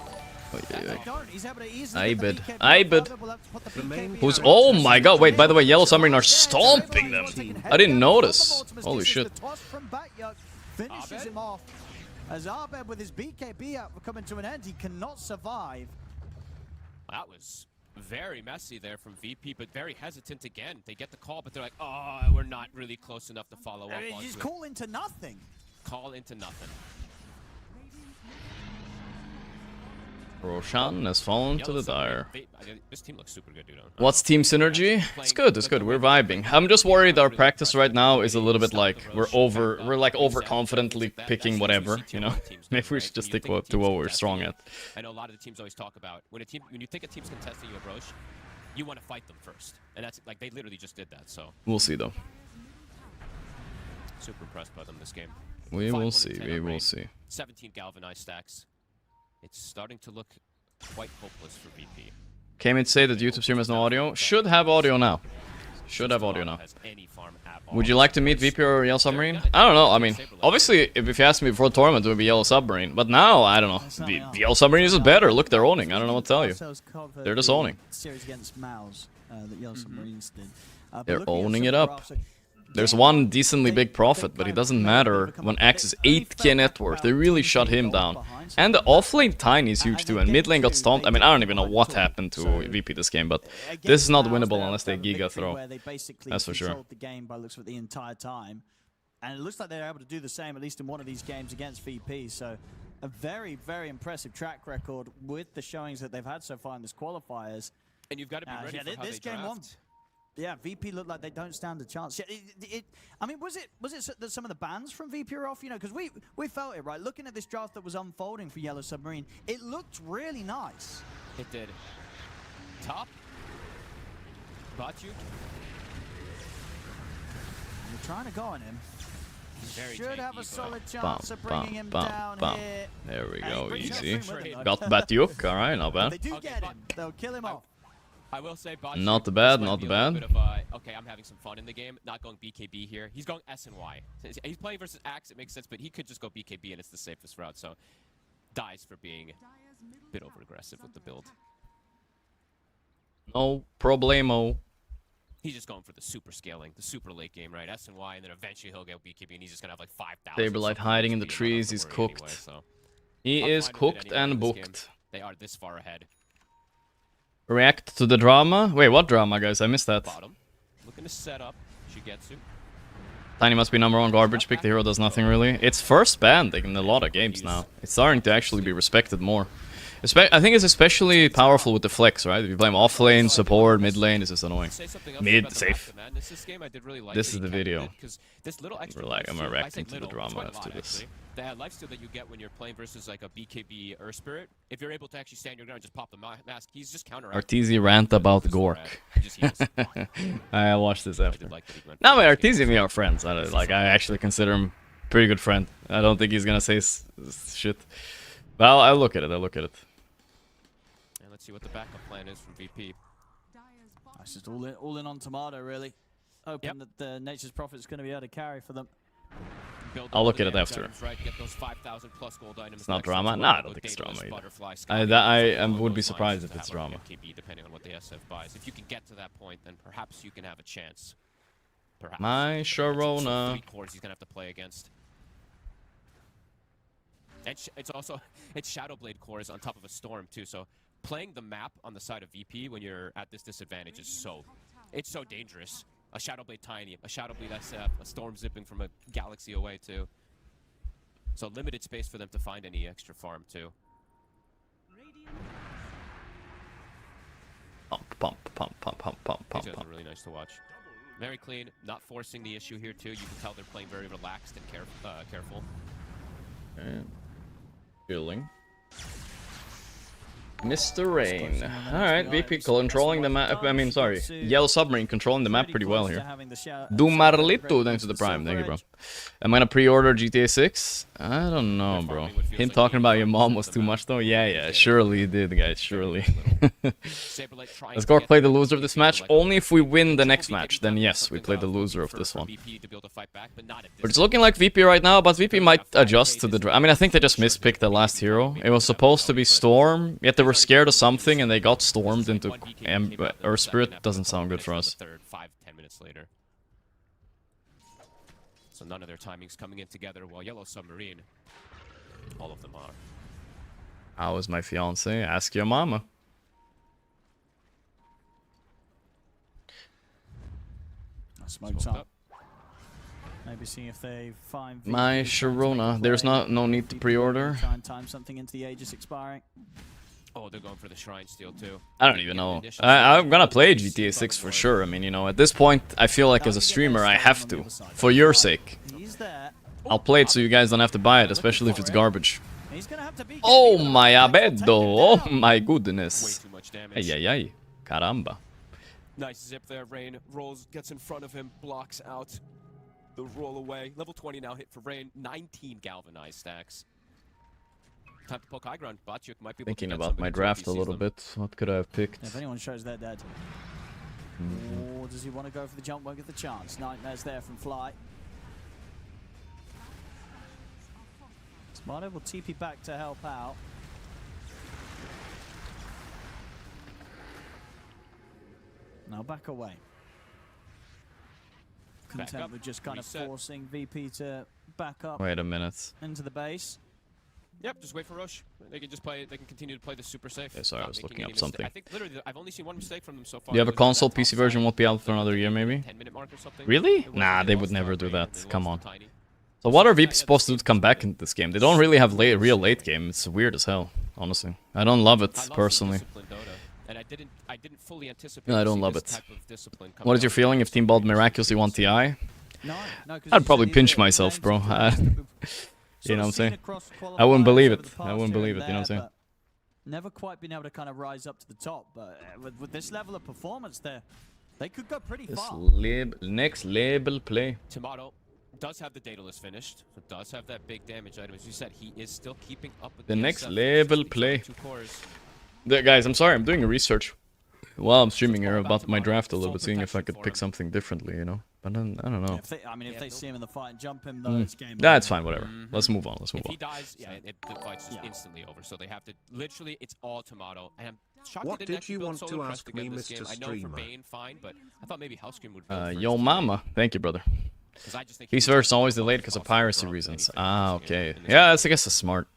S4: Who's? Oh my god! Wait. By the way, Yellow Submarine are stomping them. I didn't notice. Holy shit!
S5: Finishes him off. As Abed with his BKB out coming to an end, he cannot survive.
S6: That was very messy there from VP, but very hesitant again. They get the call, but they're like, oh, we're not really close enough to follow up on it.
S5: Just call into nothing.
S6: Call into nothing.
S4: Roshan has fallen to the dire.
S6: This team looks super good, dude.
S4: What's team synergy? It's good, it's good. We're vibing. I'm just worried our practice right now is a little bit like we're like overconfidently picking whatever, you know? Maybe we should just stick to what we're strong at.
S6: I know a lot of the teams always talk about when you think a team's contesting you a Roche, you want to fight them first. And that's like they literally just did that, so.
S4: We'll see though.
S6: Super impressed by them this game.
S4: We will see, we will see.
S6: 17 galvanized stacks. It's starting to look quite hopeless for VP.
S4: Came in to say that YouTube stream has no audio. Should have audio now. Should have audio now. Would you like to meet VP or Yellow Submarine? I don't know. I mean, obviously, if you asked me before the tournament, it would be Yellow Submarine. But now, I don't know. The Yellow Submarine is better. Look, they're owning. I don't know what to tell you. They're just owning.
S5: Series against Mouse that Yellow Submarines did.
S4: They're owning it up. There's one decently big profit, but it doesn't matter when Axe is 8k net worth. They really shut him down. And the offlane Tiny is huge too, and mid lane got stomped. I mean, I don't even know what happened to VP this game, but this is not winnable unless they Giga throw. That's for sure.
S5: The game by looks of it the entire time, and it looks like they're able to do the same at least in one of these games against VP. So a very, very impressive track record with the showings that they've had so far in this qualifiers.
S6: And you've got to be ready for how
S5: this
S6: they
S5: game
S6: draft.
S5: Yeah, VP looked like they don't stand a chance. Yeah, I mean, was it that some of the bans from VP are off? You know, because we felt it, right? Looking at this draft that was unfolding for Yellow Submarine, it looked really nice.
S6: It did. Top. Got you.
S5: You're trying to go on him. Should have a solid chance
S4: Bump,
S5: of bringing him
S4: bump,
S5: down
S4: bump.
S5: here.
S4: There we
S5: And he
S4: go,
S5: brings
S4: easy.
S5: him with him, though.
S4: Got Batyuk, alright, not bad.
S5: They do get him. They'll kill him off.
S6: I will say, Bot
S4: Not the bad, not the bad.
S6: Okay, I'm having some fun in the game. Not going BKB here. He's going S and Y. He's playing versus Axe. It makes sense, but he could just go BKB, and it's the safest route. So, dies for being a bit over-aggressive with the build.
S4: No problemo.
S6: He's just going for the super scaling, the super late game, right? S and Y, and then eventually he'll get BKB, and he's just gonna have like 5,000.
S4: Saberlight hiding in the trees. He's cooked.
S6: Anyway, so.
S4: He is cooked and booked.
S6: They are this far ahead.
S4: React to the drama? Wait, what drama, guys? I missed that.
S6: Bottom. Looking to set up Shigetsu.
S4: Tiny must be number one garbage pick. The hero does nothing really. It's first banned in a lot of games now. It's starting to actually be respected more. I think it's especially powerful with the flex, right? If you play him off lane, support, mid lane, it's just annoying. Mid, safe. This is the video. I'm reacting to the drama after this.
S6: The lifesteal that you get when you're playing versus like a BKB Earth Spirit, if you're able to actually stand your ground and just pop the mask, he's just counteracting.
S4: Arteezy rant about Gorgc. I watched this after. No, but Arteezy and me are friends. I actually consider him a pretty good friend. I don't think he's gonna say shit. Well, I'll look at it.
S6: let's see what the backup plan is from VP.
S5: It's just all in on Tomato, really. Hoping that the Nature's Prophet is going to be able to carry for them.
S4: I'll look at it after.
S6: Items, right? Get those 5,000 plus gold items.
S4: It's not drama? No, I don't think it's drama either. I would be surprised if it's drama.
S6: KB, depending on what the SF buys. If you can get to that point, then perhaps you can have a chance. Perhaps.
S4: My Sharona.
S6: 3 cores he's going to have to play against. It's also Shadowblade cores on top of a Storm, too. So playing the map on the side of VP when you're at this disadvantage is so dangerous. A Shadowblade Tiny, a Shadowblade SF, a Storm zipping from a galaxy away, too. So limited space for them to find any extra farm, too.
S4: Pump.
S6: These guys are really nice to watch. Very clean, not forcing the issue here, too. You can tell they're playing very relaxed and careful.
S4: Okay. Feeling. Mr. Rain. Alright, VP controlling the map. I mean, sorry. Yellow Submarine controlling the map pretty well here. Dumarlito, thanks to the Prime. Thank you, bro. Am I gonna pre-order GTA 6? I don't know, bro. Him talking about your mom was too much, though? Yeah, surely he did, guys. Surely. Let's go play the loser of this match. Only if we win the next match, then yes, we play the loser of this one. But it's looking like VP right now, but VP might adjust to the... I mean, I think they just mispicked the last hero. It was supposed to be Storm, yet they were scared of something and they got stormed into Earth Spirit. Doesn't sound good for us.
S6: 5-10 minutes later. So none of their timings coming in together, while Yellow Submarine, all of them are.
S4: How is my fiance? Ask your mama.
S5: Smoke's up. Maybe see if they find
S4: my Sharona. There's no need to pre-order.
S5: Try and time something into the Aegis expiring.
S6: Oh, they're going for the Shrine Steal too.
S4: I don't even know. I'm gonna play GTA 6 for sure. I mean, you know, at this point, I feel like as a streamer, I have to. For your sake. I'll play it so you guys don't have to buy it, especially if it's garbage. Oh my abedo! Oh my goodness! Ay. Caramba.
S6: Nice zip there, Rain. Rolls, gets in front of him, blocks out the roll away. Level 20 now hit for Rain. 19 galvanized stacks. Time to poke high ground. Batyuk might be
S4: thinking about my draft a little bit. What could I have picked?
S5: If anyone shows their dad. Or does he want to go for the jump? Won't get the chance. Nightmare's there from Fly. Smarto will TP back to help out. Now back away. Content with just kind of forcing VP to back up.
S4: Wait a minute.
S5: Into the base.
S6: Yep, just wait for Roche. They can just play. They can continue to play this super safe.
S4: Okay, sorry, I was looking up something.
S6: I think literally, I've only seen one mistake from them so far.
S4: Do you have a console? PC version won't be out for another year, maybe?
S6: 10-minute mark or something.
S4: Really? Nah, they would never do that. Come on. So what are VP supposed to do to come back into this game? They don't really have real late game. It's weird as hell, honestly. I don't love it personally.
S6: And I didn't fully anticipate.
S4: No, I don't love it. What is your feeling if Team Bald miraculously won TI?
S5: No,
S4: I'd probably pinch myself, bro. You know what I'm saying? I wouldn't believe it. I wouldn't believe it, you know what I'm saying?
S5: Never quite been able to kind of rise up to the top, but with this level of performance there, they could go pretty far.
S4: Next label play.
S6: Tomato does have the Daedalus finished, so does have that big damage item. As you said, he is still keeping up with
S4: the next level play. Guys, I'm sorry, I'm doing research while I'm streaming here about my draft a little bit, seeing if I could pick something differently, you know? But I don't know.
S5: If they see him in the fight and jump him, though, it's game over.
S4: That's fine, whatever. Let's move on,
S6: If he dies, the fight's just instantly over. So they have to, literally, it's all Tomato. And I'm shocked
S7: what did you want to ask me, Mr. Streamer?
S6: I know for Bane, fine, but I thought maybe Hellscream would go
S4: Yo mama. Thank you, brother. Peace version always delayed because of piracy reasons. Ah, okay. Yeah, I guess that's smart.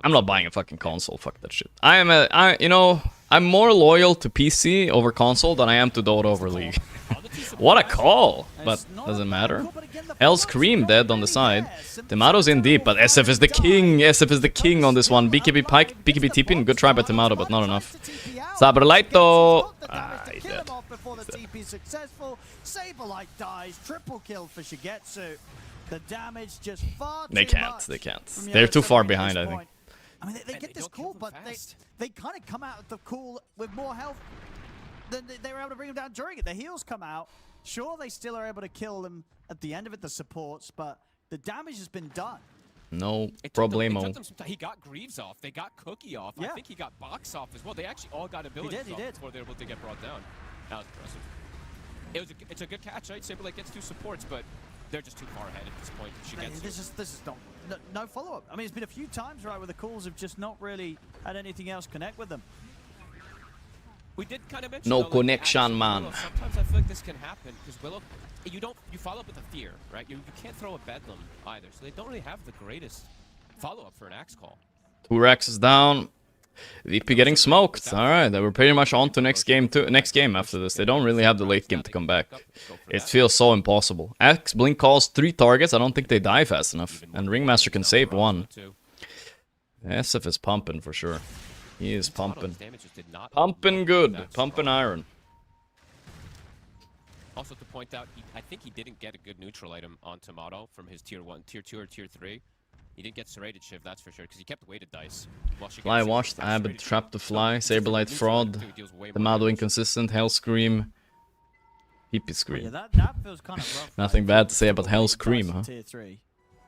S4: I'm not buying a fucking console. Fuck that shit. I'm more loyal to PC over console than I am to Dota over League. What a call! But doesn't matter. Hellscream dead on the side. Tomato's in deep, but SF is the king. SF is the king on this one. BKB Pike, BKB TP. Good try by Tomato, but not enough. Saberlito. Ah, he's dead.
S5: Saberlight dies. Triple kill for Shigetsu. The damage just far too
S4: They can't.
S5: much.
S4: They can't. They're too far behind, I think.
S5: I mean, they get this call, but they kind of come out of the call with more health than they were able to bring them down during it. The heals come out. Sure, they still are able to kill them at the end of it, the supports, but the damage has been done.
S4: No
S6: It
S4: problemo.
S6: took them some time. He got Greaves off. They got Cookie off. I think he got Box off as well. They actually all got abilities off before they were able to get brought down. That was impressive. It's a good catch, right? Saberlight gets 2 supports, but they're just too far ahead at this point. She gets
S5: this is no follow-up. I mean, it's been a few times, right, where the calls have just not really had anything else connect with them.
S6: We did kind of mention
S4: No
S6: though,
S4: connection, man.
S6: Willow, sometimes I feel like this can happen because Willow, you follow up with a fear, right? You can't throw a bedlam either, so they don't really have the greatest follow-up for an axe call.
S4: 2 racks is down. VP getting smoked. All right, they were pretty much on to next game after this. They don't really have the late game to come back. It feels so impossible. Axe Blink calls 3 targets. I don't think they die fast enough. And Ringmaster can save 1. SF is pumping for sure. He is pumping. Pumping good. Pumping iron.
S6: Also to point out, I think he didn't get a good neutral item on Tomato from his tier 1, tier 2, or tier 3. He didn't get serrated shiv, that's for sure, because he kept weighted dice.
S4: Fly washed, Abbott trapped the fly, Saberlight fraud, Tomato inconsistent, Hell Scream, Hippie Scream.
S5: Yeah, that feels kind of rough.
S4: Nothing bad to say about Hell Scream, huh?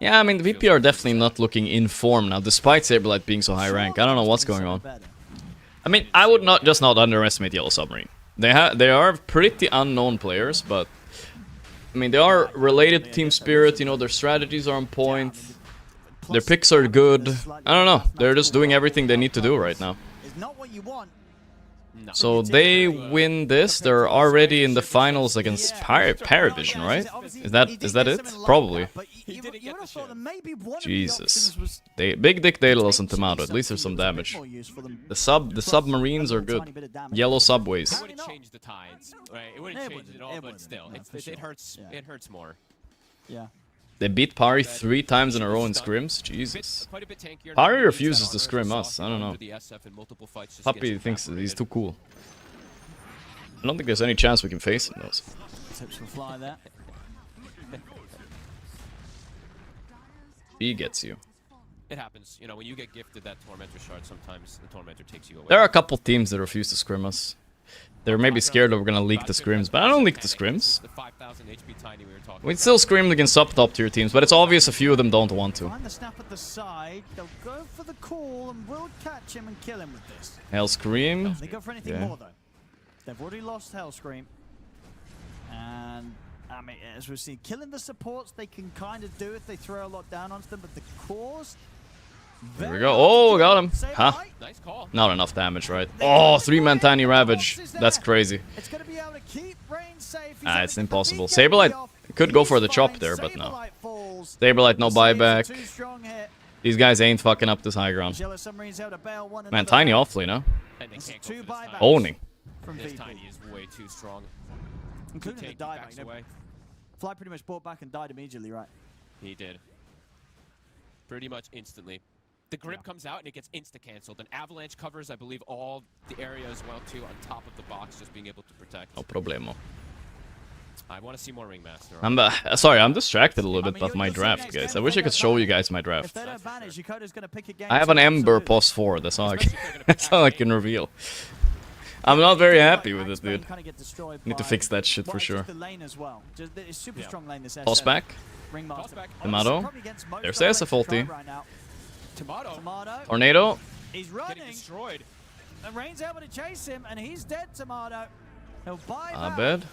S4: Yeah, I mean, the VP are definitely not looking in form now, despite Saberlight being so high rank. I don't know what's going on. I mean, I would not underestimate Yellow Submarine. They are pretty unknown players, but I mean, they are related to Team Spirit. You know, their strategies are on point. Their picks are good. I don't know. They're just doing everything they need to do right now. So they win this. They're already in the finals against Paravision, right? Is that it? Probably. Jesus. Big Dick Daedalus and Tomato. At least there's some damage. The submarines are good. Yellow subways.
S6: It wouldn't change the tides, right? It wouldn't change it at all, but still, it hurts. It hurts more.
S5: Yeah.
S4: They beat Pari 3 times in a row in scrims? Jesus. Pari refuses to scrim us. I don't know. Puppy thinks he's too cool. I don't think there's any chance we can face him, though.
S5: Tips will fly there.
S4: He gets you.
S6: It happens. You know, when you get gifted that Tormentor shard, sometimes the Tormentor takes you away.
S4: There are a couple teams that refuse to scrim us. They're maybe scared that we're gonna leak the scrims, but I don't leak the scrims. We still scrimmed against sub-top tier teams, but it's obvious a few of them don't want to.
S5: Find the snap at the side. They'll go for the call and we'll catch him and kill him with this.
S4: Hell Scream.
S5: They go for anything more though. They've already lost Hell Scream. And I mean, as we see, killing the supports they can kind of do if they throw a lot down onto them, but the cores.
S4: There we go. Oh, got him. Huh?
S6: Nice call.
S4: Not enough damage, right? Oh, 3-man Tiny Ravage. That's crazy. It's impossible. Saberlight could go for the chop there, but no. Saberlight, no buyback. These guys ain't fucking up this high ground. Man, Tiny awfully, no? Owning.
S6: This Tiny is way too strong.
S5: Including the dieback. Fly pretty much bought back and died immediately, right?
S6: He did. Pretty much instantly. The grip comes out and it gets insta-cancelled. And Avalanche covers, I believe, all the area as well, too, on top of the box, just being able to protect.
S4: No problemo.
S6: I want to see more Ringmaster.
S4: Sorry, I'm distracted a little bit by my draft, guys. I wish I could show you guys my draft. I have an Ember post 4, that's all I can reveal. I'm not very happy with it, dude. Need to fix that shit for sure. Toss back. Tomato. There's the SF ulti. Tornado.
S5: He's running.
S6: Destroyed.
S5: And Rain's able to chase him, and he's dead, Tomato. He'll buy
S4: Abed.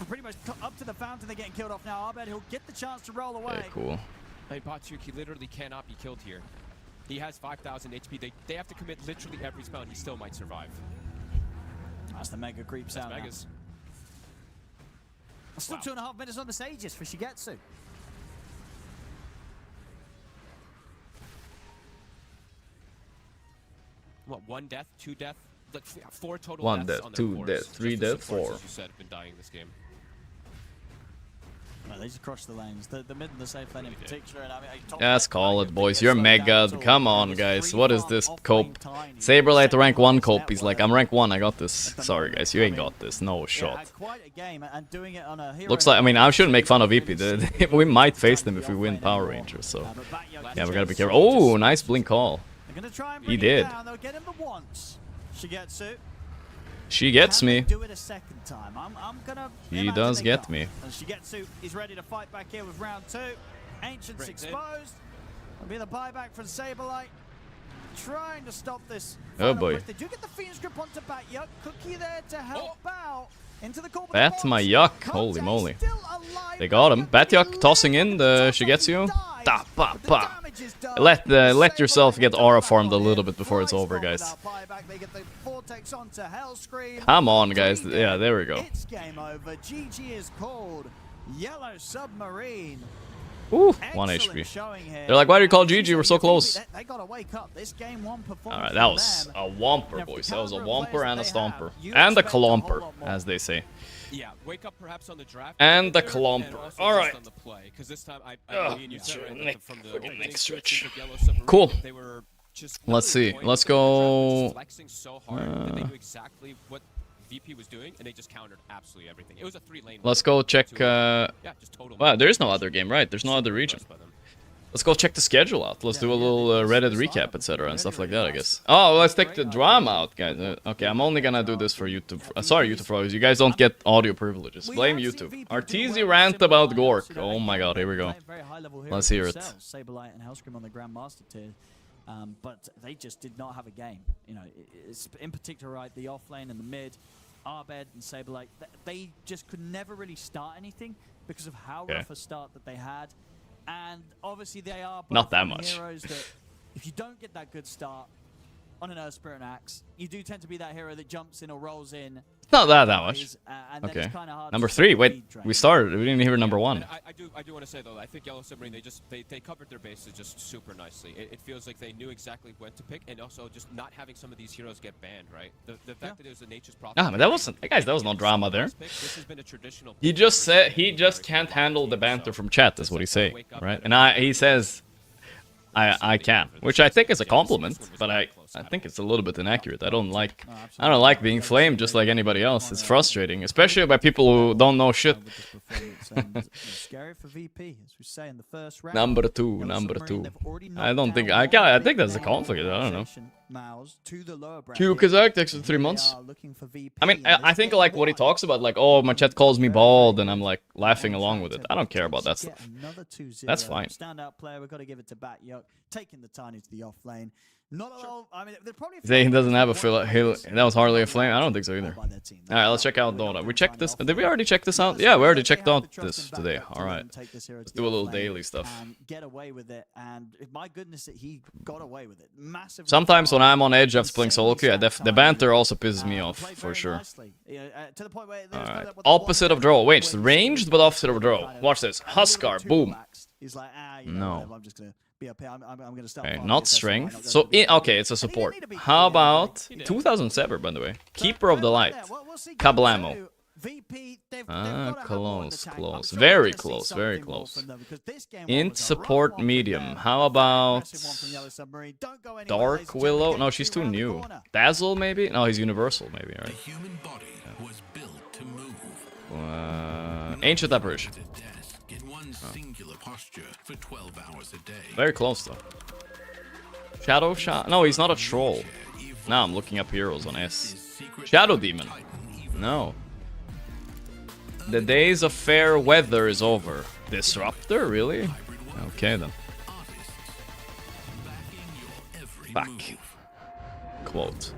S5: Pretty much up to the fountain, they're getting killed off now. Abed, he'll get the chance to roll away.
S4: Okay, cool.
S6: Hey, Batsuk, he literally cannot be killed here. He has 5,000 HP. They have to commit literally every spell, and he still might survive.
S5: That's the mega creep sound.
S6: Megas.
S5: Still 2.5 minutes on the Sages for Shigetsu.
S6: What, 1 death, 2 death? Like 4 total
S4: 1
S6: deaths
S4: death,
S6: on
S4: 2
S6: their
S4: death,
S6: cores.
S4: 3
S6: Just the
S4: death,
S6: supports,
S4: 4.
S6: as you said, have been dying this game.
S5: No, they just crushed the lanes. The mid and the safe lane in particular. And I mean,
S4: Yes, call it, boys. You're mega. Come on, guys. What is this cope? Saberlight rank 1 cope. He's like, I'm rank 1. I got this. Sorry, guys. You ain't got this. No shot. Looks like, I mean, I shouldn't make fun of EP. We might face them if we win Power Rangers. So, yeah, we gotta be careful. Oh, nice blink call. He did. She gets me.
S5: Do it a second time. I'm gonna
S4: he does get me.
S5: And Shigetsu is ready to fight back here with round 2. Ancients exposed. It'll be the buyback from Saberlight. Trying to stop this.
S4: Oh boy.
S5: They do get the Phoenix grip onto Bat-Yuck. Cookie there to help out. Into the corner.
S4: Bat my yuck. Holy moly. They got him. Bat-Yuck tossing in the Shigetsu. Da, ba, ba. Let yourself get aura farmed a little bit before it's over, guys. Come on, guys. Yeah, there we go.
S5: It's game over. GG is called. Yellow Submarine.
S4: Ooh, 1 HP. They're like, why do you call GG? We're so close.
S5: They gotta wake up. This game one performance.
S4: Alright, that was a whomper, boys. That was a whomper and a stomper. And a clomper, as they say.
S6: Yeah, wake up perhaps on the draft.
S4: And the clomper. Alright.
S6: Because this time
S4: Cool. Let's see. Let's go.
S6: Flexing so hard that they knew exactly what VP was doing, and they just countered absolutely everything. It was a 3-lane.
S4: Let's go check.
S6: Yeah, just total.
S4: Wow, there is no other game, right? There's no other region. Let's go check the schedule out. Let's do a little Reddit recap, etc. and stuff like that, I guess. Oh, let's take the drama out, guys. Okay, I'm only gonna do this for YouTube. Sorry, YouTube followers. You guys don't get audio privileges. Blame YouTube. Arteezy rant about Gorgc. Oh my god, here we go. Let's hear it.
S5: Saberlight and Hellscream on the Grandmaster tier. But they just did not have a game. You know, it's in particular, right, the offlane and the mid, Arbed and Saberlight, they just could never really start anything because of how rough a start that they had. And obviously they are
S4: not that much
S5: heroes that if you don't get that good start on an Earth Spirit and Axe, you do tend to be that hero that jumps in or rolls in.
S4: Not that much. Okay. Number 3. Wait, we started. We didn't hear number 1.
S6: I do want to say though, I think Yellow Submarine they covered their bases just super nicely. It feels like they knew exactly when to pick, and also just not having some of these heroes get banned, right? The fact that it was a nature's prophet.
S4: Ah, but that wasn't, guys. That was no drama there.
S6: This has been a traditional.
S4: He just said he just can't handle the banter from chat. Is what he's saying, right? And he says, I can, which I think is a compliment, but I think it's a little bit inaccurate. I don't like being flamed just like anybody else. It's frustrating, especially by people who don't know shit.
S5: Scary for VP, as we say in the first round.
S4: Number two. I don't think I think that's a conflict. I don't know. Q Kazakh texted 3 months. I mean, I think like what he talks about, like, oh, my chat calls me bald, and I'm like laughing along with it. I don't care about that stuff. That's fine.
S5: Standout player, we've got to give it to Bat-Yuck, taking the Tiny to the off lane. Not at all. I mean, they're probably.
S4: He doesn't have a fill. That was hardly a flame. I don't think so either. All right, let's check out Dota. We checked this. Did we already check this out? Yeah, we already checked out this today. All right. Let's do a little daily stuff.
S5: Get away with it, and my goodness, that he got away with it. Massive.
S4: Sometimes when I'm on edge after playing solo queue, the banter also pisses me off for sure. All right. Opposite of draw. Wait, it's ranged but opposite of draw. Watch this. Huskar. Boom. No. Okay, not strength. So, okay, it's a support. How about 2007, by the way? Keeper of the Light. Kablamo. Close. Very close. Int support medium. How about Dark Willow? No, she's too new. Dazzle, maybe? No, he's universal, maybe, right? Ancient Apparition.
S3: Singular posture for 12 hours a day.
S4: Very close though. Shadow Shot? No, he's not a troll. Now I'm looking up heroes on S. Shadow Demon. No. The days of fair weather is over. Disruptor, really? Okay then. Back. Quote.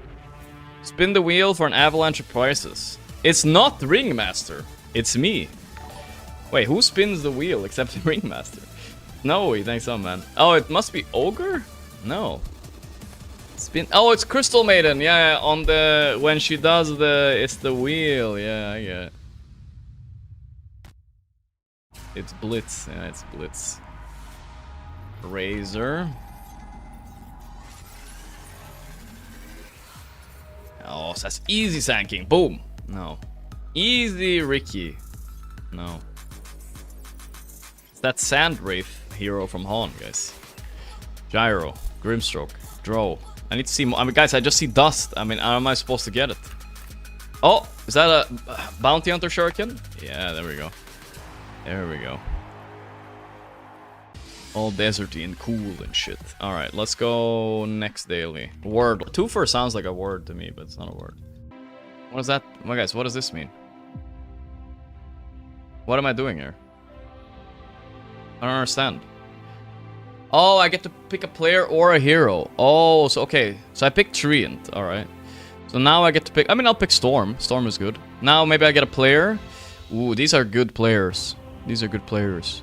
S4: Spin the wheel for an avalanche of prices. It's not Ringmaster. It's me. Wait, who spins the wheel except the Ringmaster? No, he thinks so, man. Oh, it must be Ogre? No. Spin. Oh, it's Crystal Maiden. Yeah, on the when she does the, it's the wheel. Yeah, I get it. It's Blitz. Yeah, it's Blitz. Razor. Oh, so that's easy Sand King. Boom. No. Easy Ricky. No. That Sand Wraith hero from Han, guys. Gyro, Grimstroke, Drow. I need to see more. I mean, guys, I just see dust. I mean, how am I supposed to get it? Oh, is that a Bounty Hunter Shuriken? Yeah, there we go. There we go. All deserty and cool and shit. Alright, let's go next daily. Word. Twofer sounds like a word to me, but it's not a word. What is that? Oh my guys, what does this mean? What am I doing here? I don't understand. Oh, I get to pick a player or a hero. Oh, so okay. So I picked Treant. All right. So now I get to pick... I mean, I'll pick Storm. Storm is good. Now maybe I get a player. Ooh, these are good players. These are good players.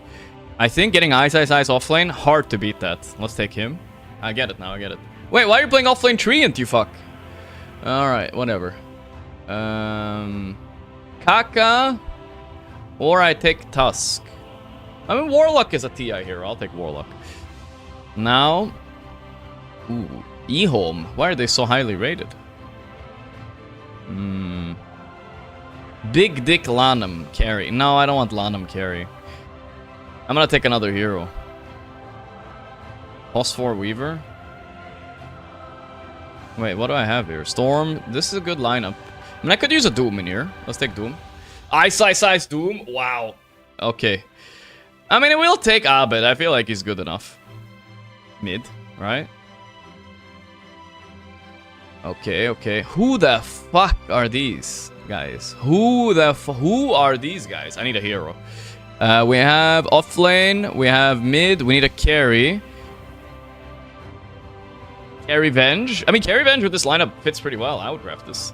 S4: I think getting Ice offlane, hard to beat that. Let's take him. I get it now, I get it. Wait, why are you playing offlane Treant, you fuck? Alright, whatever. Kaka. Or I take Tusk. I mean, Warlock is a TI hero. I'll take Warlock. Now... Ooh, Ehome. Why are they so highly rated? Big Dick Lanham carry. No, I don't want Lanham carry. I'm gonna take another hero. Phosphor Weaver. Wait, what do I have here? Storm. This is a good lineup. I mean, I could use a Doom in here. Let's take Doom. Ice Doom. Wow. Okay. I mean, we'll take Abed. I feel like he's good enough. Mid, right? Okay, okay. Who the fuck are these guys? Who are these guys? I need a hero. We have offlane. We have mid. We need a carry. Carry Venge. I mean, Carry Venge with this lineup fits pretty well. I would draft this.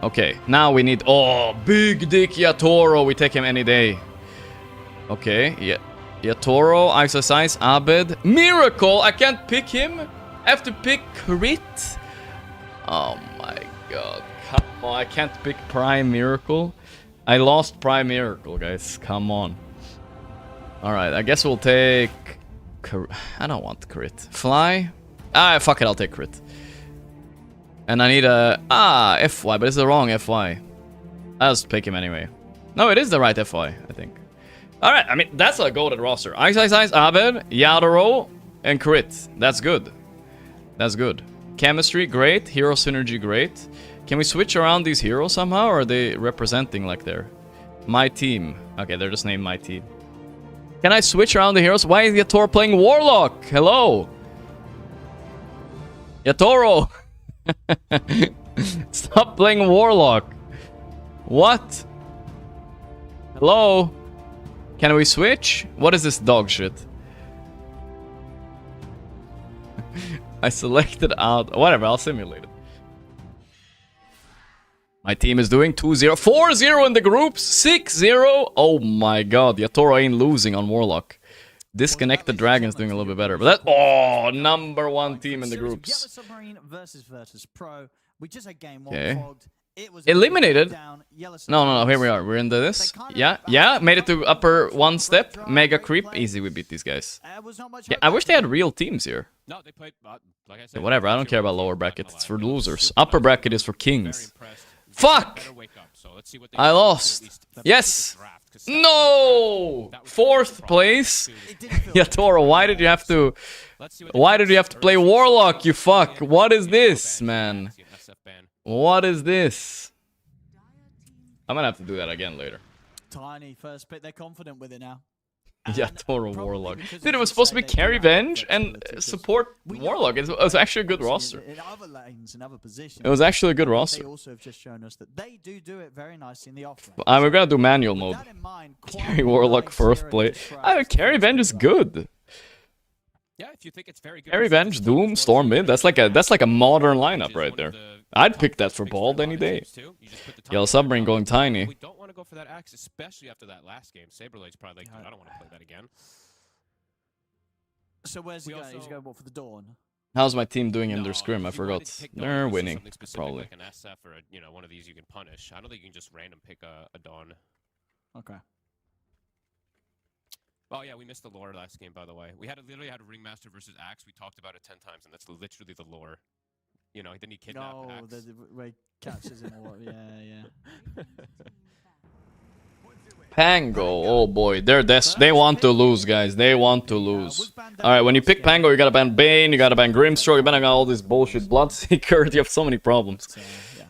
S4: Okay, now we need... Oh, Big Dick Yatoro. We take him any day. Okay, yeah. Yatoro, Ice, Abed. Miracle! I can't pick him. I have to pick Crit. Oh my god. Come on, I can't pick Prime Miracle. I lost Prime Miracle, guys. Come on. Alright, I guess we'll take... I don't want Crit. Fly? Ah, fuck it, I'll take Crit. And I need a... Ah, FY, but it's the wrong FY. I'll just pick him anyway. No, it is the right FY, I think. Alright, I mean, that's a golden roster. Ice, Abed, Yadoro, and Crit. That's good. That's good. Chemistry, great. Hero synergy, great. Can we switch around these heroes somehow, or are they representing like they're... My team. Okay, they're just named My Team. Can I switch around the heroes? Why is Yatoro playing Warlock? Hello? Yatoro! Stop playing Warlock. What? Hello? Can we switch? What is this dog shit? I selected out... Whatever, I'll simulate it. My team is doing 2-0. 4-0 in the groups. 6-0. Oh my god. Yatoro ain't losing on Warlock. Disconnected Dragon's doing a little bit better. But that... Oh, #1 team in the groups.
S5: Submarine versus Pro. We just had game 1
S4: Okay.
S5: fogged. It was
S4: Eliminated? No. Here we are. We're into this. Yeah. Made it to upper 1 step. Mega creep. Easy, we beat these guys. Yeah, I wish they had real teams here.
S6: No, they played, like I said,
S4: Yeah, whatever, I don't care about lower bracket. It's for losers. Upper bracket is for kings. Fuck! I lost. Yes! No! 4th place? Yatoro, why did you have to... Why did you have to play Warlock, you fuck? What is this, man? What is this? I'm gonna have to do that again later.
S5: Tiny first pick. They're confident with it now.
S4: Yatoro Warlock. Dude, it was supposed to be Carry Venge and support Warlock. It was actually a good roster.
S5: In other lanes, in other positions.
S4: It was actually a good roster.
S5: They also have just shown us that they do it very nicely in the offlane.
S4: We're gonna do manual mode. Carry Warlock 4th play. Carry Venge is good.
S6: Yeah, if you think it's very good.
S4: Carry Venge, Doom, Storm mid. That's like a modern lineup right there. I'd pick that for Bald any day. Yellow Submarine going tiny.
S6: We don't want to go for that axe, especially after that last game. Saberlade's probably like, dude, I don't want to play that again.
S5: So where's he going? He's going what, for the Dawn?
S4: How's my team doing in their scrim? I forgot. They're winning, probably.
S6: Like an SF or one of these you can punish. I don't think you can just random pick a Dawn.
S5: Okay.
S6: Oh yeah, we missed the lore last game, by the way. We literally had a Ringmaster versus Axe. We talked about it 10 times, and that's literally the lore. You know, didn't he kidnap Axe?
S5: The way catches him or what? Yeah.
S4: Pango, oh boy, they want to lose, guys. They want to lose. All right, when you pick Pango, you gotta ban Bane, you gotta ban Grimstroke, you gotta ban all this bullshit Bloodseeker. You have so many problems.
S5: So, yeah.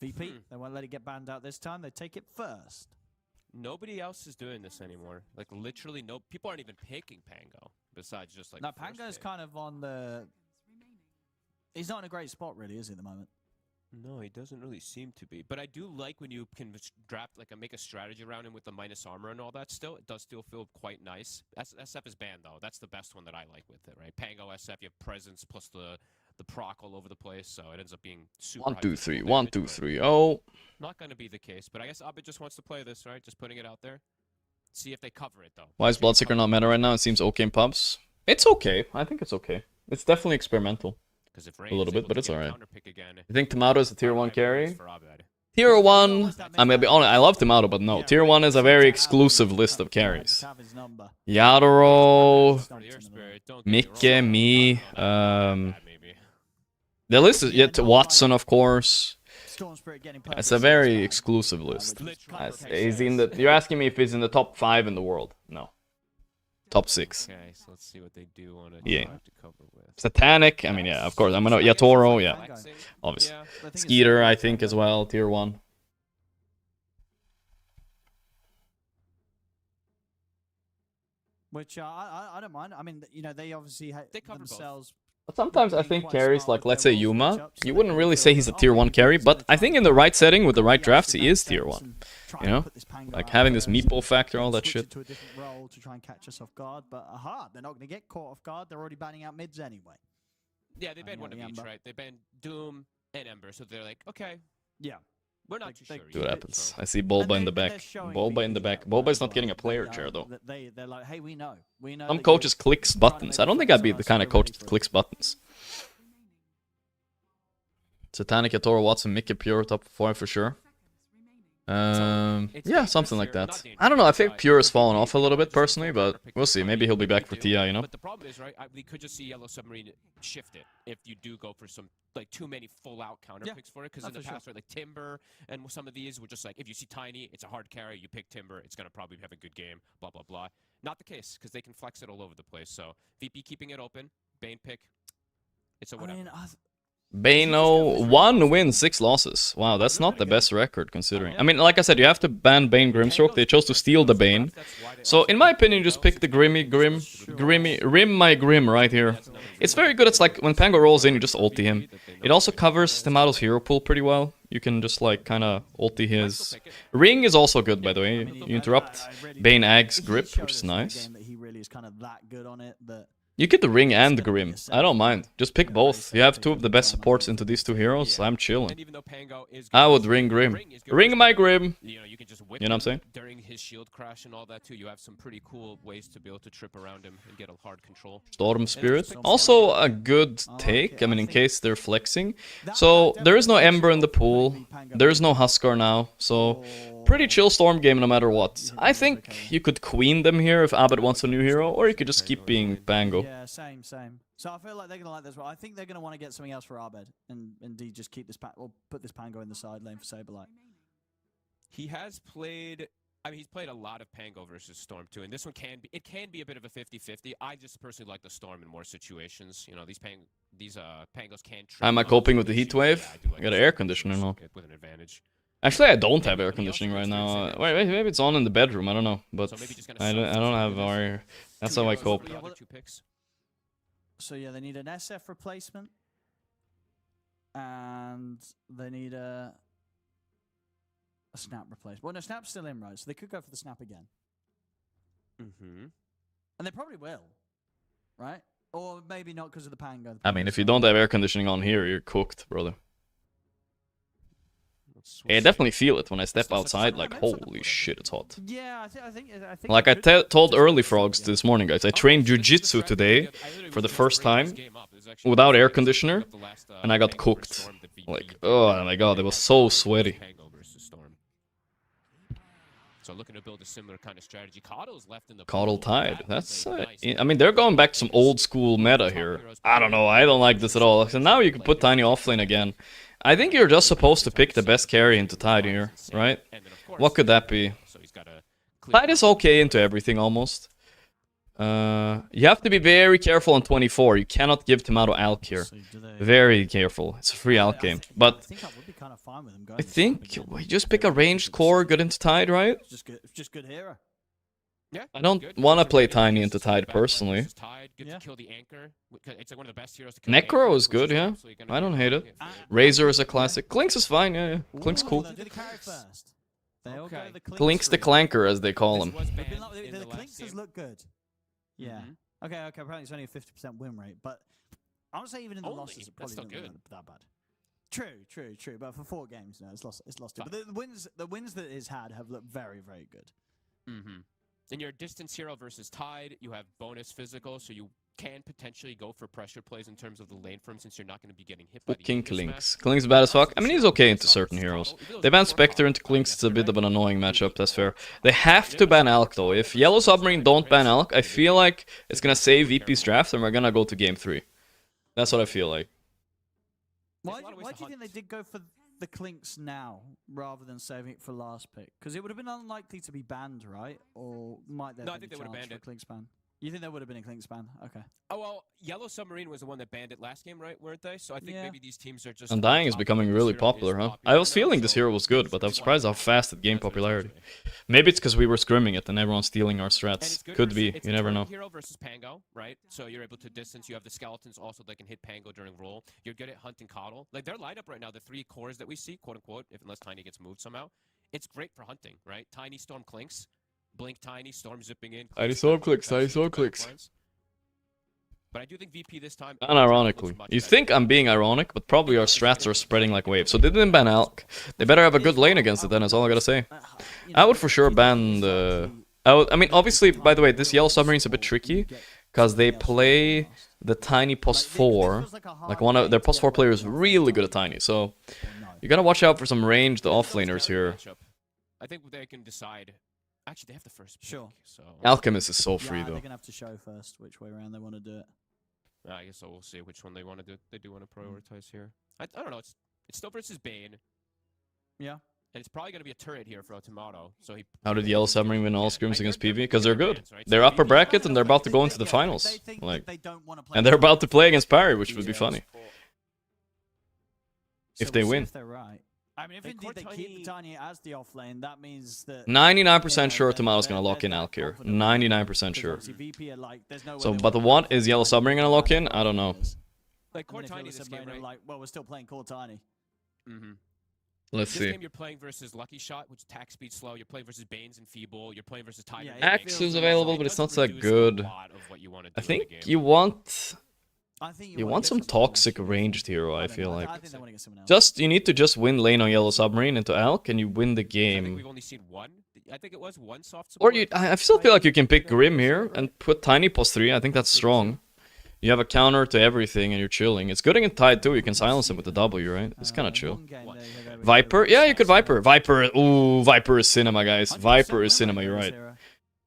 S5: VP, they won't let it get banned out this time. They take it first.
S6: Nobody else is doing this anymore. Like literally, no people aren't even picking Pango. Besides just like.
S5: No, Pango's kind of on the. He's not in a great spot, really, is he, at the moment?
S6: No, he doesn't really seem to be. But I do like when you can draft, like, make a strategy around him with the minus armor and all that still. It does still feel quite nice. SF is banned, though. That's the best one that I like with it, right? Pango SF, you have presence plus the proc all over the place, so it ends up being super
S4: 1, 2,
S6: high
S4: 3,
S6: physical
S4: 1,
S6: damage,
S4: 2,
S6: but
S4: 3. Oh,
S6: not going to be the case. But I guess Abed just wants to play this, right? Just putting it out there. See if they cover it, though.
S4: why is Bloodseeker not meta right now? It seems okay in pubs. It's okay. I think it's okay. It's definitely experimental. A little bit, but it's alright. You think Tomato is a tier 1 carry? Tier 1, I mean, I love Tomato, but no. Tier 1 is a very exclusive list of carries. Yadoro, Mikke, me, the list is yet Watson, of course. It's a very exclusive list. Is in the, you're asking me if he's in the top 5 in the world? No. Top 6.
S6: Okay, so let's see what they do on a
S4: Yeah.
S6: drive to cover with.
S4: Satanic, I mean, yeah, of course. I'm gonna Yatoro, yeah, obviously.
S6: Yeah,
S4: Skeeter, I think, as well, tier 1.
S5: Which I don't mind. I mean, you know, they obviously
S6: They cover both.
S5: themselves.
S4: But sometimes I think carries like, let's say, Yuma, you wouldn't really say he's a tier 1 carry, but I think in the right setting, with the right drafts, he is tier 1. You know? Like having this meeple factor, all that shit.
S5: To a different role to try and catch us off guard, but they're not going to get caught off guard. They're already banning out mids anyway.
S6: Yeah, they banned one of each, right? They banned Doom and Ember, so they're like, okay,
S5: Yeah.
S6: we're not too sure.
S4: See what
S6: yet,
S4: happens.
S6: so-
S4: I see Bulba in the
S5: They're
S4: back.
S5: showing
S4: Bulba in the
S5: VP
S4: back.
S5: that
S4: Bulba's
S5: as
S4: not getting a
S5: well.
S4: player
S5: They
S4: chair,
S5: are-
S4: though.
S5: They're like, hey, we know. We know.
S4: Some
S5: that
S4: coaches
S5: you're
S4: clicks
S5: trying to
S4: buttons.
S5: make
S4: I don't think
S5: fun
S4: I'd
S5: of
S4: be
S5: us,
S4: the kind of
S5: we're
S4: coach
S5: ready
S4: that
S5: for it.
S4: clicks buttons. Satanic, Yatoro, Watson, Mikke, Pure, top 4 for sure. Yeah, something like that. I don't know, I think Pure has fallen off a little bit personally, but we'll see. Maybe he'll be back for TI, you know?
S6: But the problem is, right, we could just see Yellow Submarine shift it if you do go for some, like, too many full-out counter
S5: Yeah,
S6: picks for it. Because in the
S5: for sure.
S6: past, right, like Timber and some of these were just like, if you see Tiny, it's a hard carry, you pick Timber, it's going to probably have a good game, blah, blah, blah. Not the case, because they can flex it all over the place. So VP keeping it open, Bane pick, it's a
S5: I
S6: whatever.
S5: mean,
S4: Bane, 1 win, 6 losses. Wow, that's not the best record considering. I mean, like I said, you have to ban Bane Grimstroke. They chose to steal the Bane. So, in my opinion, just pick the Rim my Grim right here. It's very good. It's like when Pango rolls in, you just ulti him. It also covers Tomato's hero pool pretty well. You can just like kind of ulti his. Ring is also good, by the way. You interrupt Bane Ag's grip, which is nice.
S5: That he really is kind of that good on it that.
S4: You get the Ring and the Grim. I don't mind. Just pick both. You have 2 of the best supports into these 2 heroes. I'm chilling.
S6: And even though Pango is
S4: I
S6: good,
S4: would ring Grim.
S6: is good
S4: Ring
S6: for
S4: my
S6: Submarine.
S4: Grim.
S6: You can just whip
S4: You know what I'm
S6: him
S4: saying?
S6: during his shield crash and all that too. You have some pretty cool ways to be able to trip around him and get a hard control.
S4: Storm Spirit. Also a good take, I mean, in case they're flexing. So, there is no Ember in the pool. There is no Huskar now. So, pretty chill Storm game no matter what. I think you could queen them here if Abed wants a new hero, or you could just keep being Pango.
S5: Yeah, same. So I feel like they're gonna like this. Well, I think they're gonna want to get something else for Abed and indeed just keep this or put this Pango in the side lane for Saberlight.
S6: He has played. I mean, he's played a lot of Pango versus Storm too, and this one can be a bit of a 50-50. I just personally like the Storm in more situations. You know, these Pangos can.
S4: Am I coping with the heat wave? I got an air conditioner now.
S6: With an advantage.
S4: Actually, I don't have air conditioning right now. Wait, maybe it's on in the bedroom. I don't know, but I don't have our. That's how I cope.
S5: So yeah, they need an SF replacement, and they need a snap replacement. Well, no, snap's still in, right? So they could go for the snap again,
S6: Mm-hmm.
S5: and they probably will, right? Or maybe not because of the Pango.
S4: I mean, if you don't have air conditioning on here, you're cooked, brother. I definitely feel it when I step outside, like, holy shit, it's hot.
S5: Yeah, I think.
S4: Like I told Early Frogs this morning, guys, I trained Jiu-Jitsu today for the first time without air conditioner, and I got cooked. Like, oh my god, it was so sweaty.
S6: So looking to build a similar kind of strategy. Coddle's left in the
S4: Coddle
S6: pool.
S4: Tide,
S6: That
S4: that's...
S6: was a nice
S4: I mean, they're going back to some old school meta here. I don't know, I don't like this at all. So now you can put Tiny offlane again. I think you're just supposed to pick the best carry into Tide here, right? What could that be? Tide is okay into everything almost. You have to be very careful on 24. You cannot give Tomato Alk here. Very careful. It's a free Alk game. But
S5: I think I would be kind of fine with them going.
S4: I think we just pick a ranged core, good into Tide, right?
S5: Just good hero.
S6: Yeah,
S4: I don't
S6: good.
S4: want to play
S6: Submarine
S4: Tiny
S6: is
S4: into
S6: just like
S4: Tide
S6: bad play
S4: personally.
S6: versus Tide. Good
S5: Yeah.
S6: to kill the anchor. It's like one of the best heroes to kill the
S4: Necro
S6: anchor,
S4: is
S6: which
S4: good, yeah.
S6: absolutely gonna
S4: I
S6: be
S4: don't hate it.
S6: annoying if
S4: Razor is a classic. Clinks is fine, yeah. Clinks
S5: Ooh,
S4: cool.
S5: they'll do the carry first. They'll
S6: Okay.
S5: go the
S4: Clinks the
S5: route.
S4: Clanker, as they call
S6: This
S4: him.
S6: was
S5: They've been
S6: banned
S5: like-
S6: in
S5: the
S6: the last
S5: Clinks
S6: game.
S5: look good. Yeah.
S6: Mhm.
S5: Okay, apparently it's only a 50% win rate, but I would say even in the
S6: Only?
S5: losses, it
S6: That's
S5: probably
S6: still
S5: didn't look that bad. True. But for 4 games, no, it's lost too. But the wins that it's had have looked very, very good.
S6: Mm-hmm. In your distance hero versus Tide, you have bonus physical, so you can potentially go for pressure plays in terms of the lane for him, since you're not going to be getting hit by the
S4: King
S6: Aegis
S4: Clinks.
S6: Mask.
S4: Clinks bad as fuck. I mean, he's okay into
S6: Solid
S4: certain heroes.
S6: throttle.
S4: They ban Spectre into Clinks, it's a bit of an annoying matchup, that's fair. They have to ban Alk though. If Yellow Submarine don't ban Alk, I feel like it's gonna save VP's draft and we're gonna go to game 3. That's what I feel like.
S6: There's
S5: Why
S6: a lot of ways
S5: do
S6: to
S5: you think they
S6: hunt.
S5: did go for the Clinks now rather than saving it for last pick? Because it would have been unlikely to be banned, right? Or might there
S6: No, I
S5: have been
S6: think they
S5: a
S6: would have
S5: chance
S6: banned
S5: for a
S6: it.
S5: Clinks ban? You think there would have been a Clinks ban? Okay.
S6: Oh, well, Yellow Submarine was the one that banned it last game, right? Weren't they? So I think
S5: Yeah.
S6: maybe these teams are just...
S4: Undying is
S6: on top of
S4: becoming
S6: it. This
S4: really
S6: hero is
S4: popular, huh?
S6: popular
S4: I was
S6: now,
S4: feeling this
S6: so
S4: hero was good, but I'm
S6: it's
S4: surprised how
S6: one.
S4: fast it gained
S6: That's what it tells
S4: popularity.
S6: me.
S4: Maybe it's because we were scrimming it and everyone's stealing our
S6: And
S4: strats.
S6: it's good
S4: Could
S6: versus-
S4: be,
S6: it's
S4: you
S6: a
S4: never
S6: turret
S4: know.
S6: Hero versus Pango, right? So you're able to distance. You have the skeletons also that can hit Pango during roll. You're good at hunting Coddle. Like their lineup right now, the 3 cores that we see, quote unquote, unless Tiny gets moved somehow, it's great for hunting, right? Tiny, Storm, Clinks, Blink, Tiny, Storm zipping in.
S4: Tiny
S6: Clinks,
S4: Storm
S6: back
S4: Clinks,
S6: line,
S4: Tiny
S6: back
S4: Storm
S6: line,
S4: Clinks.
S6: back lines. But I do think VP this time.
S4: Unironically.
S6: looks much
S4: You
S6: better.
S4: think I'm being ironic, but probably our strats are spreading like waves. So they didn't ban Alk. They better have a good lane against it then, that's all I gotta say. I would for sure ban the... I mean, obviously, by the way, this Yellow Submarine's a bit tricky, because they play the Tiny post 4. Like, one of their post 4 players is really good at Tiny, so... You gotta watch out for some ranged offlaners here.
S6: I think they can decide. Actually, they have the first pick,
S5: Sure.
S6: so
S4: Alchemist is so free,
S5: Yeah,
S4: though.
S5: they're gonna have to show first which way around they want to do it.
S6: I guess we'll see which one they want to do. They do want to prioritize here. I don't know. It's still versus Bane,
S5: Yeah.
S6: and it's probably going to be a turret here for Tomato. So he.
S4: How did Yellow Submarine win all scrims against PV?
S6: They're
S4: Because they're good.
S6: fans, right?
S4: They're
S6: So
S4: upper
S6: VP
S4: bracket and they're about to go into the finals.
S5: They think
S4: Like,
S5: they don't want to play.
S4: and they're about to play against Parry, which would be
S5: PGLs.
S4: funny.
S5: So
S4: if they
S5: we'll see
S4: win.
S5: if they're right. I mean, if
S6: They
S5: indeed
S6: court
S5: they keep
S6: Tiny-
S5: Tiny as the offlane, that means that
S4: 99% sure
S5: they're-
S4: Tomato's gonna
S5: they're-
S4: lock in
S5: they're
S4: Alk here.
S5: confident.
S4: 99%
S5: Because
S4: sure.
S5: obviously VP are like, there's no way
S4: So,
S5: they
S4: but
S5: wanna
S4: what
S5: play
S4: is Yellow
S5: Tiny
S4: Submarine gonna lock in?
S5: and
S4: I don't know.
S6: Like
S5: And
S6: core
S5: then if
S6: Tiny
S5: Yellow
S6: this game,
S5: Submarine are
S6: right?
S5: like, well, we're still playing core Tiny.
S6: Mm-hmm.
S4: Let's
S6: This
S4: see.
S6: game you're playing versus Lucky Shot, which attack speed slow. You're playing versus Banes and Feeble. You're playing versus Tiger.
S5: Yeah,
S4: Axe is available, but it's not that good. I think you want
S5: I think
S4: you want some
S5: get someone else.
S4: toxic ranged hero, I
S5: don't
S4: feel
S5: know.
S4: like.
S5: I think they want to get someone else.
S4: Just you need to just win lane on Yellow Submarine into Alk and you win the
S6: I think
S4: game.
S6: we've only seen one. I think it was one soft
S4: Or
S6: support.
S4: you I still feel like you can pick Grim here and put Tiny post 3. I think that's strong. You have a counter to everything and you're chilling. It's good against Tide too, you can silence him with the W, right? It's kinda chill.
S5: One game there, you go,
S4: Viper? Yeah, you could Viper. Viper is cinema, guys.
S5: 100%
S4: Viper is
S5: win
S4: cinema,
S5: rate
S4: you're
S5: for
S4: right.
S5: this hero.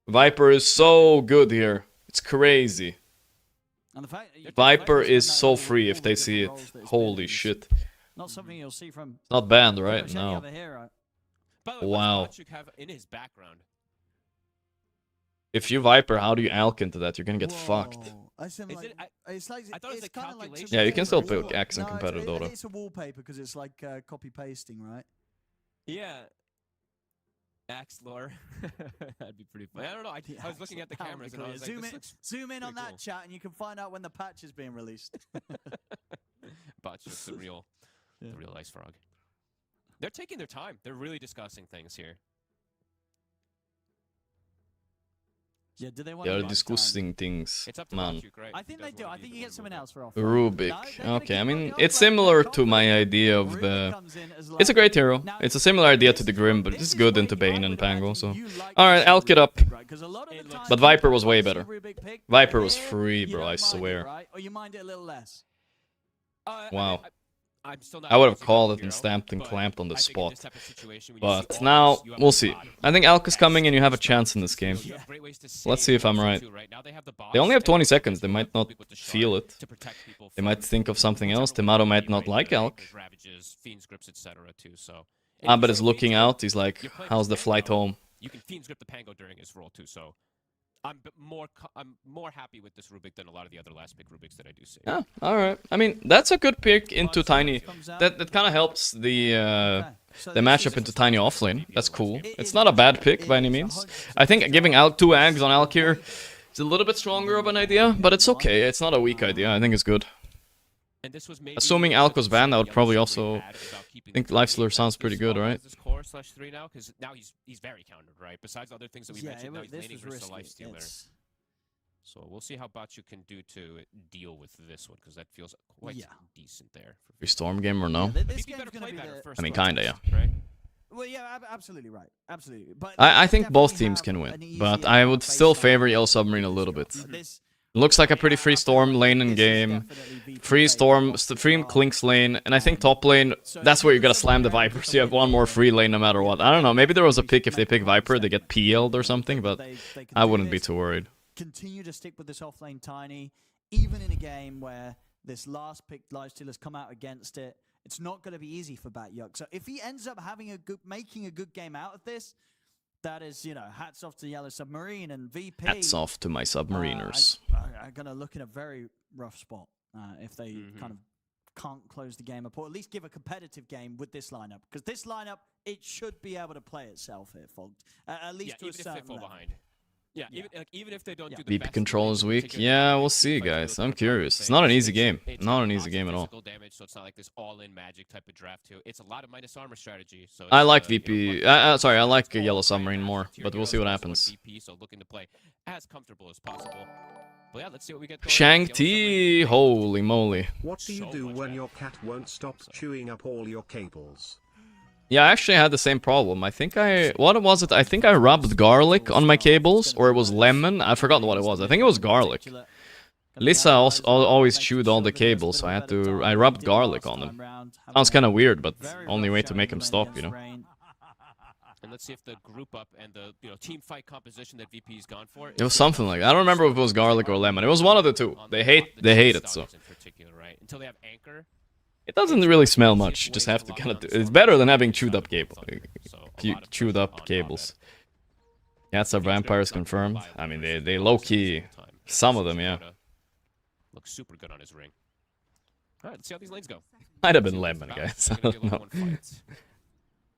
S4: Viper is so good here. It's crazy.
S5: And the fact that you can
S4: Viper
S5: spend
S4: is
S5: that
S4: so
S5: over
S4: free
S5: all
S4: if
S5: the
S4: they
S5: different
S4: see it.
S5: roles that it's been
S4: Holy
S5: in.
S4: shit.
S5: Not something you'll see from
S4: It's not banned,
S5: pretty
S4: right?
S5: much any
S4: No.
S5: other hero.
S6: By the way,
S4: Wow.
S6: What's Gorgc have in his background?
S4: If you Viper, how do you Alk into that? You're gonna get
S5: Whoa.
S4: fucked.
S5: It's
S6: Is it-
S5: it's like
S6: I thought it was
S5: it's
S6: a
S5: kinda like
S6: calculation.
S4: Yeah, you can still
S5: wallpaper.
S4: put Axe in
S5: No,
S4: competitive though.
S5: it's a wallpaper because it's like copy pasting, right?
S6: Yeah. Axe lore. That'd be pretty funny. I don't know. I was looking at the
S5: That would
S6: cameras
S5: be
S6: and I
S5: cool.
S6: was like, this looks
S5: Zoom in on
S6: pretty
S5: that
S6: cool.
S5: chat, and you can find out when the patch is being released.
S6: Bot's the real ice frog. They're taking their time. They're really discussing things here.
S5: Yeah, do they want?
S4: They
S5: to
S4: are
S5: buy
S4: discussing
S5: time?
S4: things,
S6: It's up to
S4: man.
S6: Botchuk, right?
S5: I
S6: if
S5: think
S6: he
S5: they
S6: does
S5: do.
S6: wanna
S5: I
S6: be
S5: think
S6: the
S5: you get
S6: one
S5: someone
S6: moving.
S5: else for off.
S4: Rubik.
S5: No, they're gonna
S4: Okay, I
S5: keep
S4: mean,
S5: going up,
S4: it's
S5: right?
S4: similar
S5: They're
S4: to my
S5: confident.
S4: idea of
S5: Rubik
S4: the...
S5: comes in as
S4: It's a
S5: like-
S4: great hero.
S5: Now,
S4: It's a similar idea
S5: this
S4: to the
S5: is
S4: Grim,
S5: what-
S4: but
S5: this
S4: it's
S5: is
S4: good
S5: where
S4: into
S5: I
S4: Bane
S5: would
S4: and Pango,
S5: imagine
S4: so...
S5: you like
S4: Alright,
S5: to see
S4: Alk it up.
S5: Rubik, right? 'Cause a lot of the
S6: It looks
S5: time
S4: But
S5: you
S4: Viper
S5: don't
S4: was way
S5: see
S4: better.
S5: Rubik pick,
S4: Viper
S5: but
S4: was
S5: here,
S4: free,
S5: you
S4: bro,
S5: don't
S4: I
S5: mind it,
S4: swear.
S5: right? Or you mind it a little less.
S4: Wow.
S6: I'm still not
S4: I would have
S6: using
S4: called
S6: the
S4: it and
S6: hero,
S4: stamped and
S6: but
S4: clamped on the
S6: I think in
S4: spot.
S6: this type of situation, when you
S4: But
S6: see all
S4: now,
S6: this, you have
S4: we'll
S6: a
S4: see.
S6: lot of
S4: I think Alk is
S6: best
S4: coming and you have a
S6: stuff
S4: chance in
S6: to
S4: this
S6: do.
S4: game.
S6: You have great ways to
S4: Let's
S6: save
S4: see if I'm
S6: also
S4: right.
S6: too, right? Now they have the
S4: They only
S6: boss
S4: have
S6: and
S4: 20
S6: they
S4: seconds, they
S6: can
S4: might not
S6: Rubik with the shard
S4: feel it.
S6: to protect people
S4: They
S6: from
S4: might think of something
S6: whichever
S4: else.
S6: one
S4: Tomato
S6: would
S4: might
S6: be
S4: not
S6: right
S4: like
S6: there,
S4: Alk.
S6: Anchors, Ravages, Fiend's Grips, etc. too. So. And
S4: Ah,
S6: if
S4: but
S6: you
S4: is
S6: throw
S4: looking
S6: Fiend's
S4: out,
S6: Grip,
S4: he's like,
S6: you're playing
S4: how's the
S6: Pango.
S4: flight home?
S6: You can Fiend's Grip the Pango during his roll too. So I'm more happy with this Rubik than a lot of the other last pick Rubiks that I do see.
S4: Yeah, all right. I mean, that's a good pick into Tiny. That kind of helps the matchup into Tiny offlane. That's cool. It's not a bad pick by any means. I think giving out 2 Ags on Alk here is a little bit stronger of an idea, but it's okay. It's not a weak idea. I think it's good.
S6: And this was
S4: Assuming Alk was banned, I would probably also think Lifestealer sounds pretty good, right?
S6: This core /3 now, because now he's very countered, right? Besides other things that we mentioned, now he's laning versus the Lifestealer. So we'll see how Bachu can do to deal with this one, because that feels quite decent there.
S4: Free Storm game or no? I mean, kinda, yeah.
S6: Right?
S5: Well, yeah, absolutely right. Absolutely. But
S4: I think both teams can win, but I would still favor Yellow Submarine a little bit. Looks like a pretty free Storm lane in game. Free Storm, free Clink's lane, and I think top lane, that's where you gotta slam the Viper, so you have one more free lane no matter what. I don't know, maybe there was a pick if they pick Viper, they get PL'd or something, but I wouldn't be too worried.
S5: Continue to stick with this offlane Tiny, even in a game where this last pick Lifestealer's come out against it. It's not going to be easy for Batyuk. So if he ends up having making a good game out of this, that is, hats off to Yellow Submarine and VP.
S4: Hats off to my Submariners.
S5: Are going to look in a very rough spot if they kind of can't close the game up, or at least give a competitive game with this lineup. Because this lineup, it should be able to play itself here, Fogged. At least to a certain
S6: if they fall
S5: level.
S6: behind. Yeah, even if they don't do the
S4: VP
S6: best
S4: control is
S6: in
S4: weak.
S6: particular,
S4: Yeah, we'll see, guys. I'm curious. It's not an easy game. Not an easy game at all.
S6: Damage, so it's not like this all-in magic type of draft too. It's a lot of minus armor strategy. So
S4: I like VP. Sorry, I like Yellow Submarine more, but we'll see what happens.
S6: VP, so looking to play as comfortable as possible. But yeah, let's see what we get going.
S4: Shang-Ti, holy moly.
S7: What do you do when your cat won't stop chewing up all your cables?
S4: Yeah, I actually had the same problem. What was it? I think I rubbed garlic on my cables, or it was lemon. I forgot what it was. I think it was garlic. Lisa also always chewed all the cables, so I rubbed garlic on them. Sounds kind of weird, but only way to make him stop,
S6: And let's see if the group up and the team fight composition that VP's gone for.
S4: It was something like that. I don't remember if it was garlic or lemon. It was one of the two. They hate it, so.
S6: Until they have anchor.
S4: It doesn't really smell much. You just have to kind of. It's better than having chewed up cables. Chewed up cables. Cats are vampires confirmed. I mean, they low key. Some of them, yeah.
S6: Looks super good on his ring. All right, let's see how these lanes go.
S4: Might have been lemon, guys. I don't know.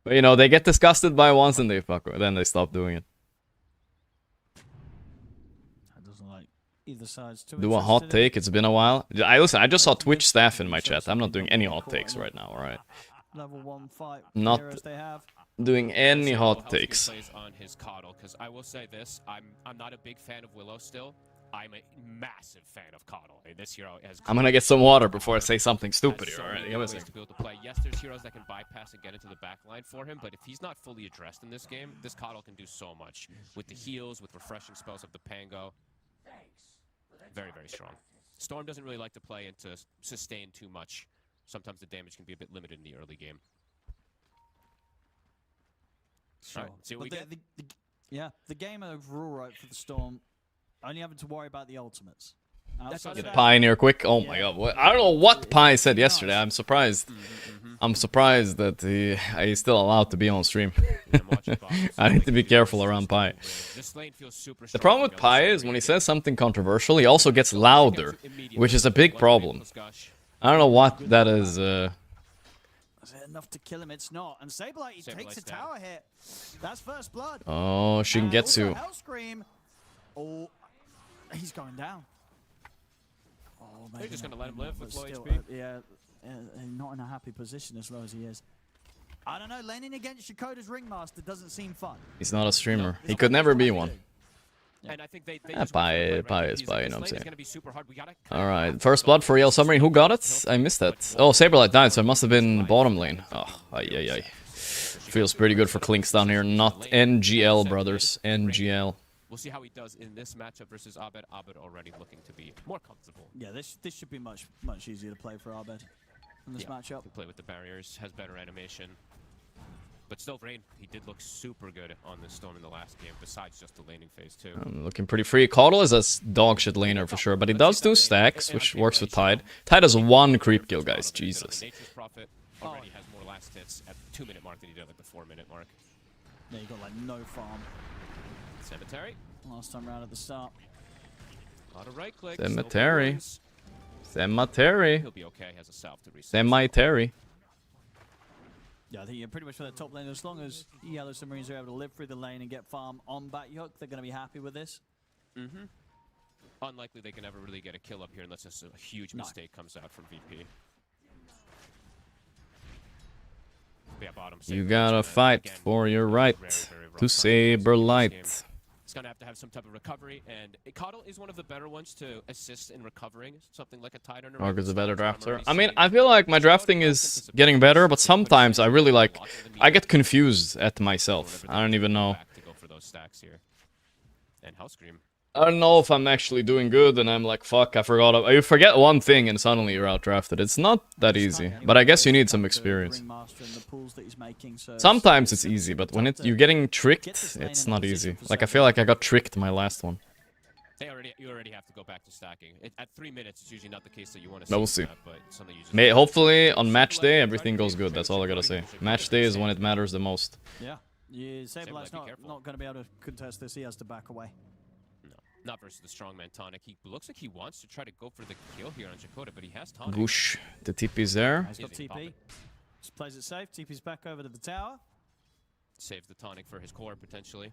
S4: But they get disgusted by once and they then they stop doing it.
S5: Either side's too
S4: Do a hot take. It's been a while. Listen, I just saw Twitch staff in my chat. I'm not doing any hot takes right now, alright?
S5: Level 1 fight.
S4: Not doing any hot takes.
S6: On his coddle, because I will say this, I'm not a big fan of Willow still. I'm a massive fan of Coddle. This hero has.
S4: I'm gonna get some water before I say something stupid here, alright?
S6: To be able to play. Yes, there's heroes that can bypass and get into the back line for him, but if he's not fully addressed in this game, this Coddle can do so much with the heals, with refreshing spells of the Pango. Very, very strong. Storm doesn't really like to play and to sustain too much. Sometimes the damage can be a bit limited in the early game.
S5: Sure.
S6: All right, see what we get.
S5: The game overall, right, for the Storm, only having to worry about the ultimates.
S4: Get Pioneer quick. Oh my god. I don't know what Pi said yesterday. I'm surprised. I'm surprised that he's still allowed to be on stream. I need to be careful around Pi. The problem with Pi is when he says something controversial, he also gets louder, which is a big problem. I don't know what that is.
S5: Is it enough to kill him? It's not. And Sableye, he takes a tower hit. That's first blood.
S4: Oh, Shingetsu.
S5: Oh, he's going down. Oh,
S6: they're just going to let him live with low HP.
S5: Not in a happy position as low as he is. I don't know, laning against Shakoda's Ringmaster doesn't seem fun.
S4: He's not a streamer. He could never be one.
S6: And I think they
S4: Pi is Pi, you know what I'm saying. Alright, first blood for Yellow Submarine. Who got it? I missed that. Oh, Saberlight died, so it must have been bottom lane. Oh, ay. Feels pretty good for Clinks down here. Not NGL, brothers. NGL.
S6: We'll see how he does in this matchup versus Abed. Abed already looking to be more comfortable.
S5: Yeah, this should be much easier to play for Abed in this matchup.
S6: Can play with the barriers, has better animation. But still, Rain, he did look super good on this Storm in the last game, besides just the laning phase too.
S4: Looking pretty free. Caudle is a dog shit laner for sure, but he does do stacks, which works with Tide. Tide has one creep kill, guys. Jesus.
S6: Nature's Prophet already has more last hits at the 2-minute mark than he did at the 4-minute mark.
S5: Yeah, you got like no farm.
S6: Cemetery.
S5: last time around at the start.
S6: A lot of right clicks.
S4: Cemetery. Cemetery.
S6: He'll be okay. Has a salve to reset.
S4: Cemetery.
S5: Yeah, I think you're pretty much for the top lane. As long as Yellow Submarines are able to live through the lane and get farm on back hook, they're going to be happy with this.
S6: Mm-hmm. Unlikely they can ever really get a kill up here unless just a huge mistake comes out from VP. Yeah, bottom.
S4: You gotta fight for your right to Saberlight.
S6: It's gonna have to have some type of recovery, and Coddle is one of the better ones to assist in recovering something like a Tide under.
S4: Gorgc's a better drafter. I mean, I feel like my drafting is getting better, but sometimes I really like, I get confused at myself. I don't even know.
S6: And Hellscream.
S4: I don't know if I'm actually doing good, and I'm like, fuck, I forgot. You forget one thing, and suddenly you're outdrafted. It's not that easy, but I guess you need some experience. Sometimes it's easy, but when you're getting tricked, it's not easy. Like, I feel like I got tricked my last one.
S6: You already have to go back to stacking. At 3 minutes, it's usually not the case that you want to see.
S4: We'll see.
S6: That, but something you just
S4: Hopefully, on match day, everything goes good. That's all I gotta say. Match day is when it matters the most.
S5: Yeah. Saberlight's not going to be able to contest this. He has to back away.
S6: Not versus the strongman Tonic. He looks like he wants to try to go for the kill here on Dakota, but he has Tonic.
S4: Goosh. The TP's there.
S5: He's got TP. Just plays it safe. TP's back over to the tower.
S6: Saves the Tonic for his core, potentially.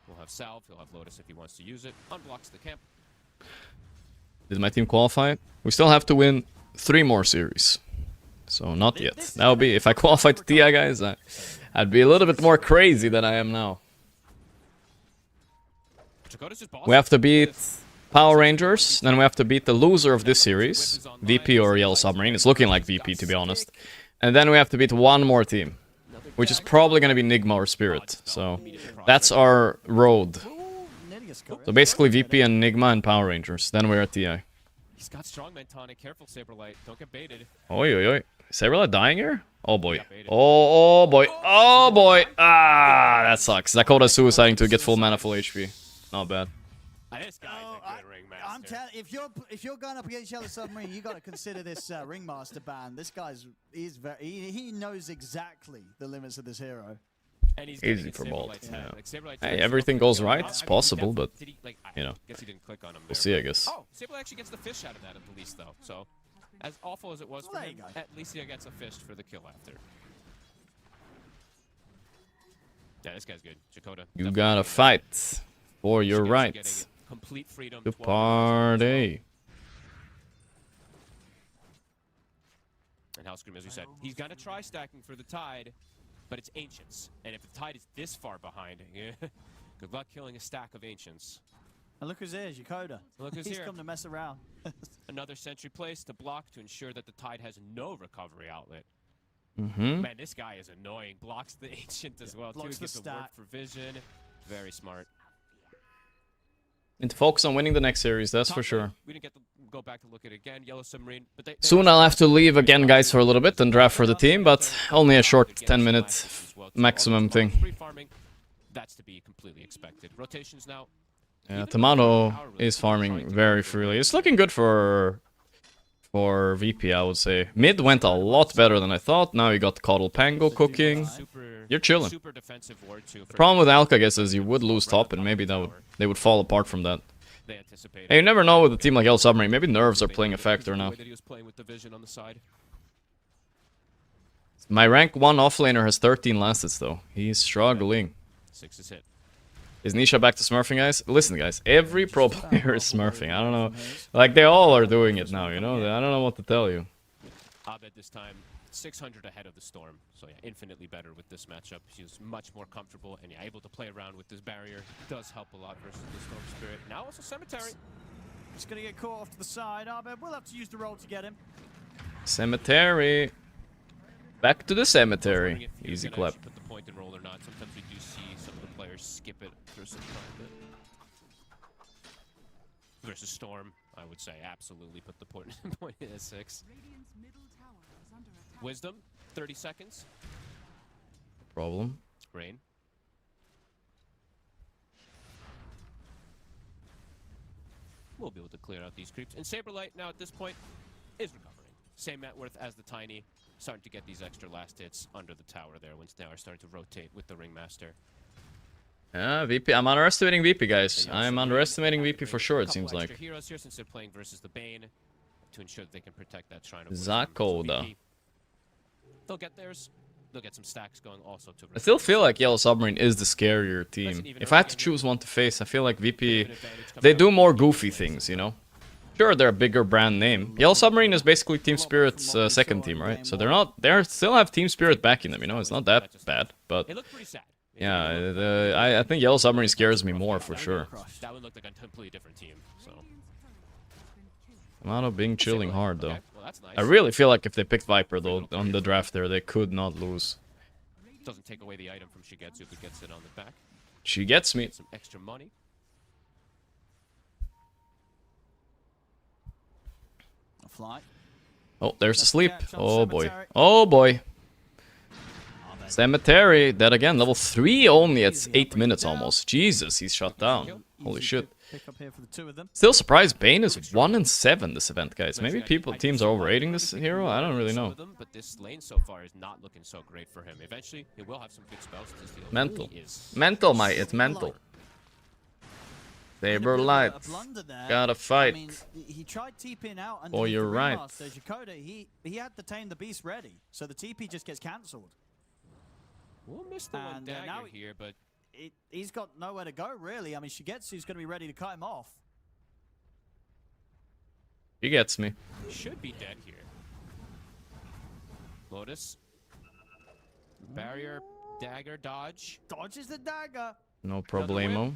S6: We'll have Salve. He'll have Lotus if he wants to use it. Unblocks the camp.
S4: Did my team qualify? We still have to win 3 more series. So, not yet. That would be, if I qualify to TI, guys, I'd be a little bit more crazy than I am now. We have to beat Power Rangers, then we have to beat the loser of this series, VP or Yellow Submarine. It's looking like VP, to be honest. And then we have to beat one more team, which is probably going to be Nigma or Spirit. So that's our road. So basically VP and Nigma and Power Rangers. Then we're at TI.
S6: He's got strongman Tonic. Careful, Saberlight. Don't get baited.
S4: Oi, oi, oi. Saberlight dying here? Oh boy. Oh boy. Oh boy. Ah, that sucks. Dakota suiciding to get full mana, full HP. Not bad.
S6: This guy's a good ringmaster.
S5: I'm telling, if you're going up against Yellow Submarine, you got to consider this ringmaster ban. This guy's he knows exactly the limits of this hero.
S6: And he's
S4: easy for Bolt.
S6: Yeah. Like,
S4: hey, everything goes right. It's possible, but you know,
S6: guess he didn't click on him there,
S4: we'll see. I guess.
S6: Oh, Saberlight actually gets the fish out of that at the least, though. So, as awful as it was for him, at least he gets a fish for the kill after. Yeah, this guy's good. Dakota.
S4: You gotta fight for your rights
S6: complete freedom
S4: to party.
S6: And Hellscream, as we said, he's gonna try stacking for the Tide, but it's Ancients. And if the Tide is this far behind, good luck killing a stack of Ancients.
S5: And look who's here, Dakota.
S6: Look who's
S5: He's
S6: here.
S5: come to mess around.
S6: Another sentry place to block to ensure that the Tide has no recovery outlet.
S4: Mm-hmm.
S6: Man, this guy is annoying. Blocks the Ancient as well, too. Gives the work for vision. Very smart.
S4: And to focus on winning the next series, that's for sure.
S6: We didn't get to go back to look at it again. Yellow Submarine. But
S4: soon I'll have to leave again, guys, for a little bit and draft for the team, but only a short 10-minute maximum thing.
S6: That's to be completely expected. Rotations now.
S4: Yeah, Tomato is farming very freely. It's looking good for VP, I would say. Mid went a lot better than I thought. Now you got Coddle Pango cooking. You're chilling. The problem with Alka, I guess, is you would lose top, and maybe they would fall apart from that. Hey, you never know with a team like Yellow Submarine. Maybe nerves are playing a factor now. My rank 1 offlaner has 13 last hits, though. He's struggling.
S6: 6 is hit.
S4: Is Nisha back to smurfing, guys? Listen, guys, every pro player is smurfing. I don't know. Like, they all are doing it now, you know? I don't know what to tell you.
S6: Abed this time 600 ahead of the Storm. So, yeah, infinitely better with this matchup. She's much more comfortable and able to play around with this barrier. Does help a lot versus the Storm Spirit. Now also Cemetery.
S5: He's going to get caught off to the side. Abed will have to use the roll to get him.
S4: Cemetery. Back to the cemetery. Easy clap.
S6: Put the point and roll or not. Sometimes we do see some of the players skip it versus private. Versus Storm, I would say absolutely put the point in at 6. Wisdom, 30 seconds.
S4: Problem.
S6: Rain. We'll be able to clear out these creeps. And Saberlight now at this point is recovering. Same net worth as the Tiny. Starting to get these extra last hits under the tower there once they are starting to rotate with the Ringmaster.
S4: VP. I'm underestimating VP, guys. I'm underestimating VP for sure, it seems like.
S6: Heroes here since they're playing versus the Bane to ensure that they can protect that Shrine of Wisdom.
S4: Zakoda.
S6: They'll get theirs. They'll get some stacks going also to.
S4: I still feel like Yellow Submarine is the scarier team. If I had to choose one to face, I feel like VP, they do more goofy things, you know? Sure, they're a bigger brand name. Yellow Submarine is basically Team Spirit's second team, right? So they still have Team Spirit backing them, you know? It's not that bad, but yeah, I think Yellow Submarine scares me more for sure.
S6: That would look like a completely different team. So.
S4: Amano being chilling hard though.
S6: Okay, well, that's nice.
S4: I really feel like if they picked Viper though on the draft there, they could not lose.
S6: Doesn't take away the item from Shigetsu, but gets it on the back.
S4: She gets me.
S6: Some extra money.
S5: A fly.
S4: Oh, there's a sleep. Oh boy. Oh boy. Cemetery, dead again. Level 3 only at 8 minutes almost. Jesus, he's shut down. Holy shit. Still surprised Bane is 1-7 this event, guys. Maybe teams are overrating this hero? I don't really know.
S6: But this lane so far is not looking so great for him. Eventually, he will have some good spells to steal.
S4: Mental. Mental, mate. It's mental. Saber Light. Gotta fight.
S5: I mean, he tried TPing out and
S4: oh, you're right.
S5: So Jakoda, he had the Tame the Beast ready. So the TP just gets cancelled.
S6: We'll miss the one dagger here, but
S5: he's got nowhere to go, really. I mean, Shigetsu's going to be ready to cut him off.
S4: He gets me.
S6: He should be dead here. Lotus. Barrier, dagger, dodge.
S5: Dodges the dagger.
S4: No problemo.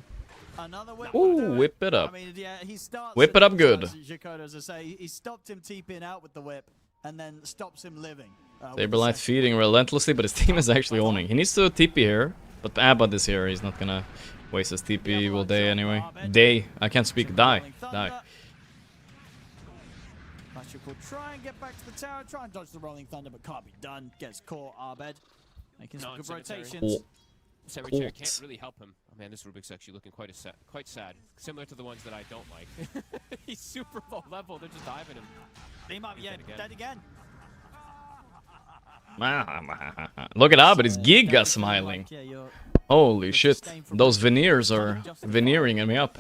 S5: Another whip.
S4: Ooh, whip it up.
S5: I mean, yeah, he starts
S4: whip it up good.
S5: Jakoda, as I say, he stopped him TPing out with the whip and then stops him living.
S4: Saberlight feeding relentlessly, but his team is actually owning. He needs to TP here, but Abad is here. He's not gonna waste his TP. Will day anyway. Day. I can't speak. Die. Die.
S5: Will try and get back to the tower. Try and dodge the Rolling Thunder, but can't be done. Gets caught. Abed making some good rotations.
S6: Cemetery can't really help him. Oh man, this Rubik's actually looking quite sad. Similar to the ones that I don't like. He's super low level. They're just diving him.
S5: Team up, yeah, dead again.
S4: Look at Abed, he's giga smiling. Holy shit, those veneers are veneering me up.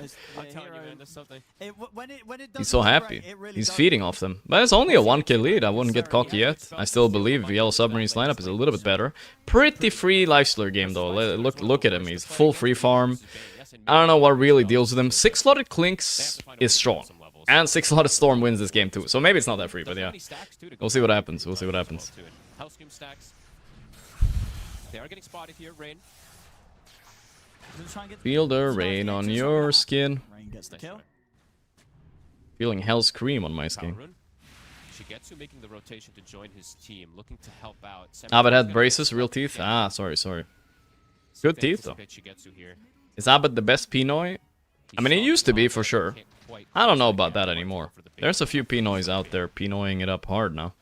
S4: He's so happy. He's feeding off them. But it's only a 1k lead, I wouldn't get cocky yet. I still believe Yellow Submarine's lineup is a little bit better. Pretty free Lifestealer game though, look at him, he's full free farm. I don't know what really deals with him. 6-slotted Clinks is strong. And 6-slotted Storm wins this game too, so maybe it's not that free, but yeah. We'll see what happens, we'll see what happens.
S6: Hellscream stacks. They are getting spotted here, Rain.
S4: Feel the rain on your skin.
S5: Rain gets the kill.
S4: Feeling Hellscream on my skin.
S6: Shigetsu making the rotation to join his team, looking to help out.
S4: Abed had braces, real teeth? Ah, sorry. Good teeth though. Is Abed the best Pinoy? I mean, he used to be for sure. I don't know about that anymore. There's a few Pinoys out there Pinoying it up hard now.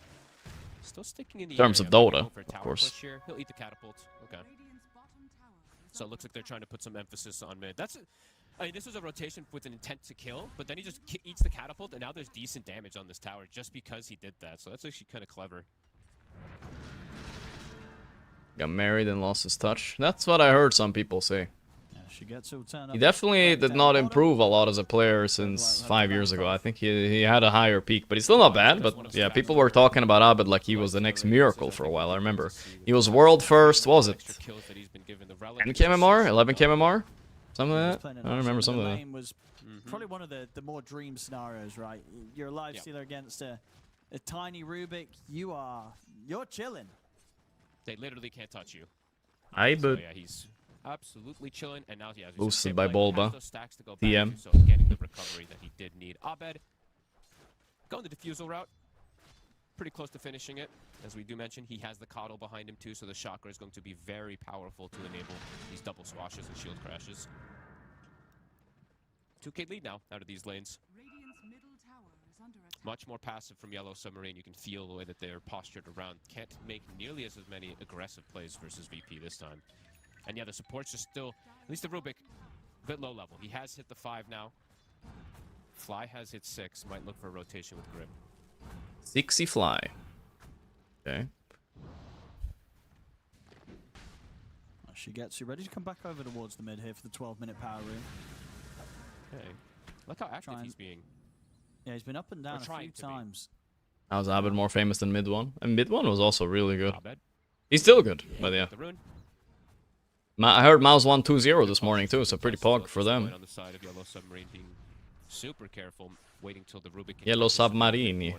S6: Still sticking in the
S4: terms of Dota, of course.
S6: He'll eat the catapult. Okay. So it looks like they're trying to put some emphasis on mid. I mean, this was a rotation with an intent to kill, but then he just eats the catapult, and now there's decent damage on this tower just because he did that. So that's actually kind of clever.
S4: Got married and lost his touch. That's what I heard some people say. He definitely did not improve a lot as a player since 5 years ago. I think he had a higher peak, but he's still not bad. But yeah, people were talking about Abed like he was the next miracle for a while. I remember he was world first. What was it? 10 KMR, 11 KMR, something like that. I don't remember something like that.
S5: Was probably one of the more dream scenarios, right? You're a live stealer against a tiny Rubik. You're chilling.
S6: They literally can't touch you.
S4: But
S6: yeah, he's absolutely chilling, and now he has
S4: boosted by Bulba. TM.
S6: So getting the recovery that he did need. Abed going the defusal route. Pretty close to finishing it. As we do mention, he has the coddle behind him too, so the chakra is going to be very powerful to enable these double swashes and shield crashes. 2k lead now out of these lanes. Much more passive from Yellow Submarine. You can feel the way that they're postured around. Can't make nearly as many aggressive plays versus VP this time. And yeah, the support's just still, at least the Rubik, a bit low level. He has hit the 5 now. Fly has hit 6. Might look for a rotation with Grip.
S4: 6y Fly. Okay.
S5: Shigetsu ready to come back over towards the mid here for the 12-minute power room.
S6: Hey, look how active he's being.
S5: Yeah, he's been up and down a few times.
S4: How's Abed more famous than mid one? And mid one was also really good. He's still good, but yeah. I heard Mouse won 2-0 this morning too, so pretty pog for them.
S6: On the side of Yellow Submarine being super careful, waiting till the Rubik.
S4: Yellow Submarine.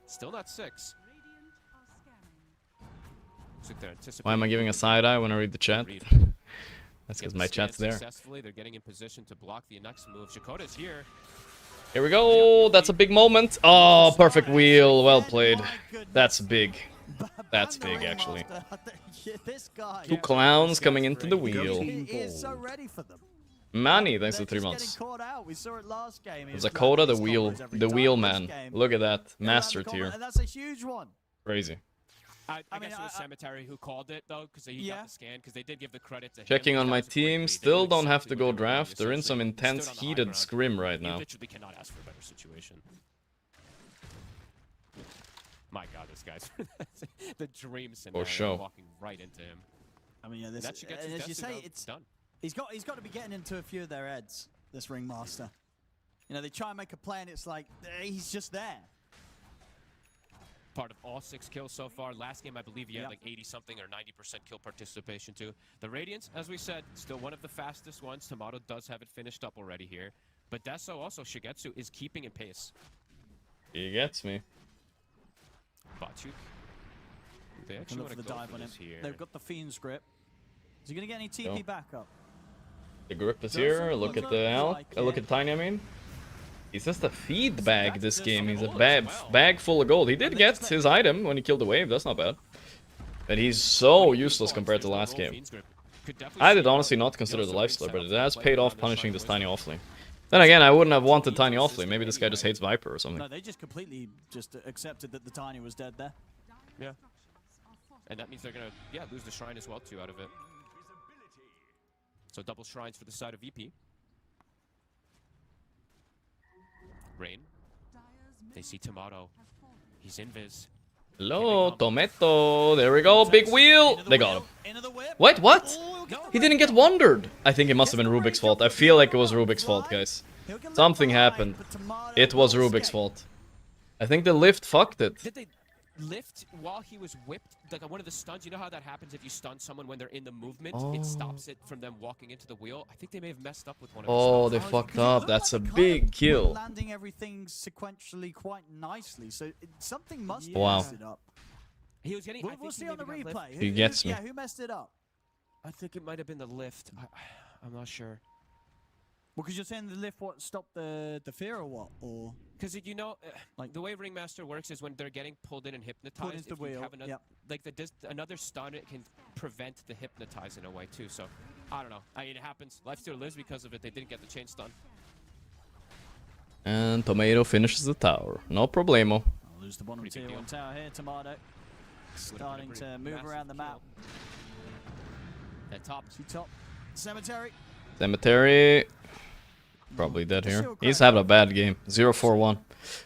S6: Still not 6.
S4: Why am I giving a side eye when I read the chat? That's because my chat's there.
S6: They're getting in position to block the next move. Shakota's here.
S4: Here we go. That's a big moment. Oh, perfect wheel. Well played. That's big. That's big, actually. Two clowns coming into the wheel. Manny, thanks for 3 months. Zakota, the wheel man. Look at that. Master tier.
S5: That's a huge one.
S4: Crazy.
S6: I guess it was Cemetery who called it, though, because he got the scan, because they did give the credit to him.
S4: Checking on my team, still don't have to go draft. They're in some intense, heated scrim right now.
S6: You literally cannot ask for a better situation. My God, this guy's the dream scenario.
S4: For sure.
S6: Walking right into him.
S5: I mean, yeah, this, as you say, it's
S6: done.
S5: He's got to be getting into a few of their heads. This Ringmaster. You know, they try and make a play, and it's like he's just there.
S6: Part of all 6 kills so far. Last game, I believe he had like 80-something or 90% kill participation too. The Radiance, as we said, still one of the fastest ones. Tomato does have it finished up already here. But Deso, also Shigetsu, is keeping in pace.
S4: He gets me.
S6: Bachuk. They actually want to go
S5: dive
S6: for
S5: on him.
S6: Here.
S5: They've got the Fiend's grip. Is he going to get any TP backup?
S4: The grip is here. Look at the Alk. Look at Tiny, I mean. He's just a feed bag this game. He's a bag full of gold. He did get his item when he killed the wave. That's not bad. But he's so useless compared to last game. I did honestly not consider the lifesteal, but it has paid off punishing this Tiny offlane. Then again, I wouldn't have wanted Tiny offlane. Maybe this guy just hates Viper or something.
S5: No, they just completely just accepted that the Tiny was dead there.
S6: Yeah. And that means they're going to, lose the Shrine as well, too, out of it. So double Shrines for the side of VP. Rain. They see Tomato. He's invis.
S4: Hello, Tomato. There we go. Big wheel. They got him. Wait, what? He didn't get wandered. I think it must have been Rubik's fault. I feel like it was Rubik's fault, guys. Something happened. It was Rubik's fault. I think the lift fucked it.
S6: Did they lift while he was whipped? Like one of the stuns, you know how that happens if you stun someone when they're in the movement? It stops it from them walking into the wheel. I think they may have messed up with one of the stuns.
S4: They fucked up. That's a big kill.
S5: Landing everything sequentially quite nicely, so something must have messed it up.
S6: He was getting.
S5: We'll see on the replay.
S4: He gets me.
S5: Yeah, who messed it up?
S6: I think it might have been the lift. I'm not sure.
S5: Well, because you're saying the lift stopped the fear or what? Or
S6: because you know, like the way Ringmaster works is when they're getting pulled in and hypnotized.
S5: The wheel.
S6: Have another, like another stun, it can prevent the hypnotize in a way too. So I don't know. I mean, it happens. Lifesteal lives because of it. They didn't get the chain stun.
S4: And Tomato finishes the tower. No problemo.
S5: I'll lose the bottom tier 1 tower here. Tomato starting to move around the map.
S6: At top.
S5: Top. Cemetery.
S4: Cemetery. Probably dead here. He's having a bad game. 0-4-1.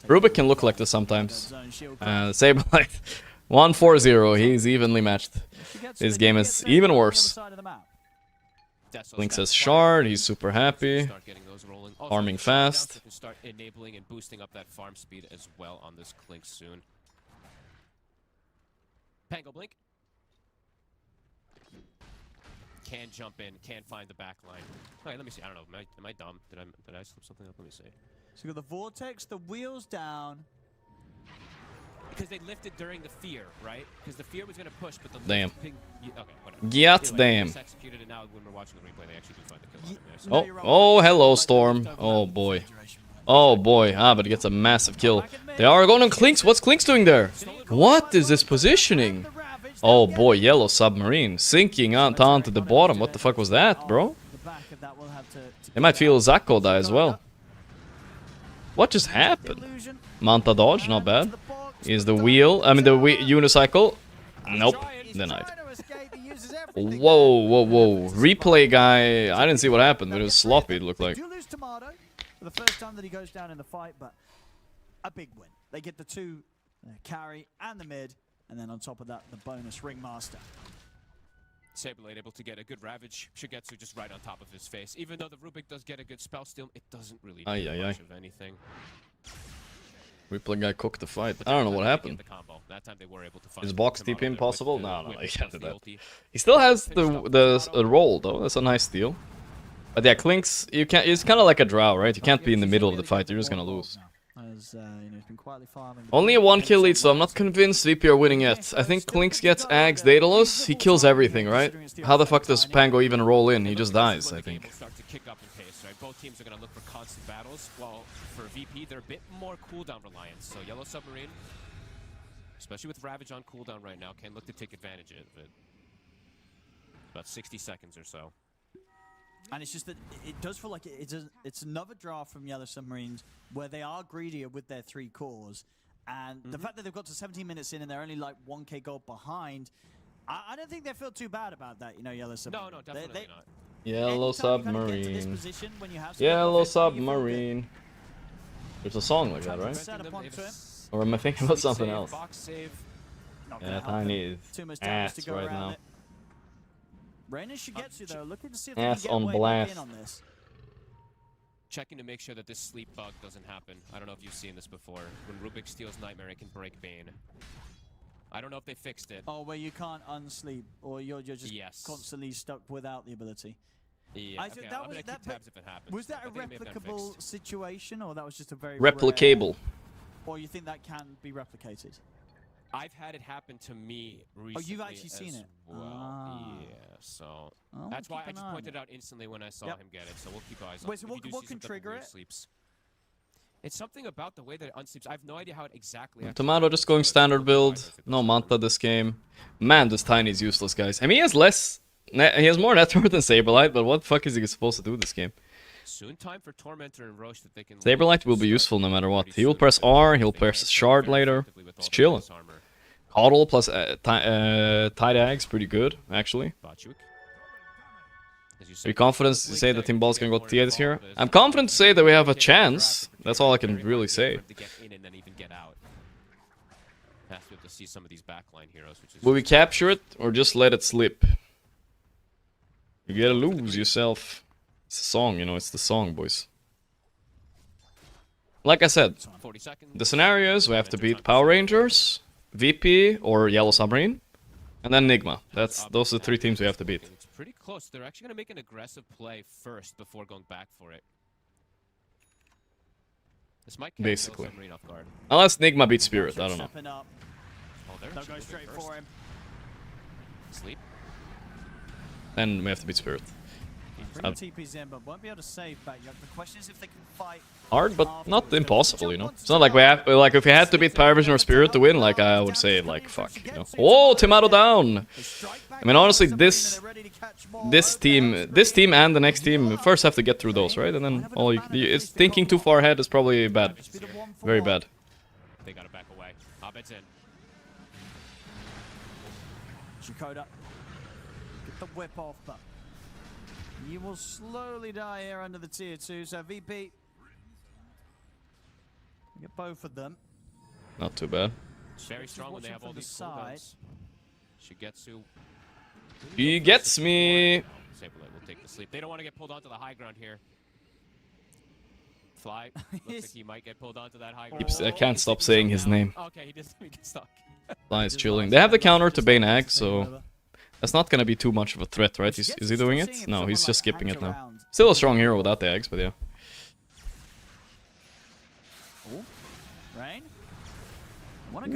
S4: Rubik can look like this sometimes. Saberlight 1-4-0. He's evenly matched. This game is even worse. Link says Shard. He's super happy. Farming fast.
S6: Start enabling and boosting up that farm speed as well on this Clink soon. Pango Blink. Can jump in, can find the back line. Alright, let me see. I don't know. Am I dumb? Did I slip something up? Let me see.
S5: So you got the Vortex, the wheels down.
S6: Because they lifted during the fear, right? Because the fear was going to push, but the
S4: damn.
S6: Okay, whatever.
S4: Yes, damn.
S6: Executed, and now when we're watching the replay, they actually do find the kill
S4: on him there, so. Oh, hello, Storm. Oh, boy. Oh, boy. But it gets a massive kill. They are going on Clinks. What's Clinks doing there? What is this positioning? Oh boy, Yellow Submarine sinking onto the bottom. What the fuck was that, bro? They might feel Zakko die as well. What just happened? Manta dodge, not bad. Is the wheel? I mean the unicycle? Nope, denied. Whoa, whoa, whoa! Replay guy. I didn't see what happened, but it was sloppy. It looked like.
S5: For the first time that he goes down in the fight, but a big win. They get the 2 carry and the mid. And then on top of that, the bonus Ringmaster.
S6: Saberlight able to get a good Ravage. Shigetsu just right on top of his face. Even though the Rubik does get a good spell steal, it doesn't really do much of anything.
S4: Replay guy cooked the fight. I don't know what happened.
S6: That time they were able to find
S4: Is box TP impossible? No, he can't do that. He still has the roll though. That's a nice steal. But yeah, Clink's you can't. It's kind of like a drow, right? You can't be in the middle of the fight. You're just gonna lose. Only a 1 kill lead, so I'm not convinced VP are winning yet. I think Clinks gets Ags, Daedalus. He kills everything, right? How the fuck does Pango even roll in? He just dies, I think.
S6: Both teams are going to look for constant battles, while for VP, they're a bit more cooldown reliant. So Yellow Submarine, especially with Ravage on cooldown right now, can look to take advantage of it. About 60 seconds or so.
S5: And it's just that it does feel like it's another draft from Yellow Submarines where they are greedier with their 3 cores. And the fact that they've got to 17 minutes in and they're only like 1k gold behind, I don't think they feel too bad about that, you know, Yellow Submarine.
S6: No, definitely not.
S4: Yellow Submarine. Yellow Submarine. There's a song like that, right? Or am I thinking about something else? Yeah, Tiny is ass right now.
S5: Reina Shigetsu though, looking to see if
S4: ass
S5: they can
S4: on
S5: get
S4: blast.
S5: in on this.
S6: Checking to make sure that this sleep bug doesn't happen. I don't know if you've seen this before. When Rubik steals Nightmare, it can break Bane. I don't know if they fixed it.
S5: Oh, where you can't unsleep, or you're just constantly stuck without the ability.
S6: Yeah, okay, I'm gonna keep tabs if it happens.
S5: Was that a replicable situation, or that was just a very
S4: replicable?
S5: Or you think that can be replicated?
S6: I've had it happen to me recently.
S5: Oh, you've actually seen it?
S6: Well, yeah, so that's why I just pointed it out instantly when I saw him get it, so we'll keep eyes on it.
S5: Wait, so what can trigger it?
S6: Sleeps. It's something about the way that it unsleeps. I have no idea how it exactly...
S4: Tomato just going standard build. No Manta this game. Man, this Tiny is useless, guys. I mean, he has less... He has more net worth than Saberlight, but what the fuck is he supposed to do this game?
S6: Soon time for Tormentor and Roche that they can...
S4: Saberlight will be useful no matter what. He will press R, he'll press Shard later. He's chilling. Coddle plus Tide Ags, pretty good, actually. Are you confident to say that Team Ball's gonna go to TA this year? I'm confident to say that we have a chance. That's all I can really say. Will we capture it or just let it slip? You gotta lose yourself. It's a song, you know, it's the song, boys. Like I said, the scenario is we have to beat Power Rangers, VP or Yellow Submarine, and then Nigma. Those are the 3 teams we have to beat.
S6: It's pretty close. They're actually going to make an aggressive play first before going back for it. This might catch
S4: basically.
S6: Yellow Submarine off guard.
S4: Unless Nigma beats Spirit, I don't know.
S5: They'll go straight for him.
S6: Sleep.
S4: Then we have to beat Spirit.
S5: TP's in, but won't be able to save back. The question is if they can fight.
S4: Hard, but not impossible, you know. It's not like we have, like, if we had to beat Power Vision or Spirit to win, like, I would say, like, fuck, you know. Whoa, Tomato down! I mean, honestly, this team and the next team first have to get through those, right? And then it's thinking too far ahead is probably bad. Very bad.
S6: They gotta back away. Abed's in.
S5: Chikoda. Get the whip off, but you will slowly die here under the tier 2, so VP. Get both of them.
S4: Not too bad.
S6: Very strong when they have all these cooldowns. Shigetsu.
S4: He gets me.
S6: Saberlight will take the sleep. They don't want to get pulled onto the high ground here. Fly. Looks like he might get pulled onto that high ground.
S4: I can't stop saying his name.
S6: Okay, he just get stuck.
S4: Fly is chilling. They have the counter to Bane Ag, so that's not gonna be too much of a threat, right? Is he doing it? No, he's just skipping it now. Still a strong hero without the eggs, but yeah.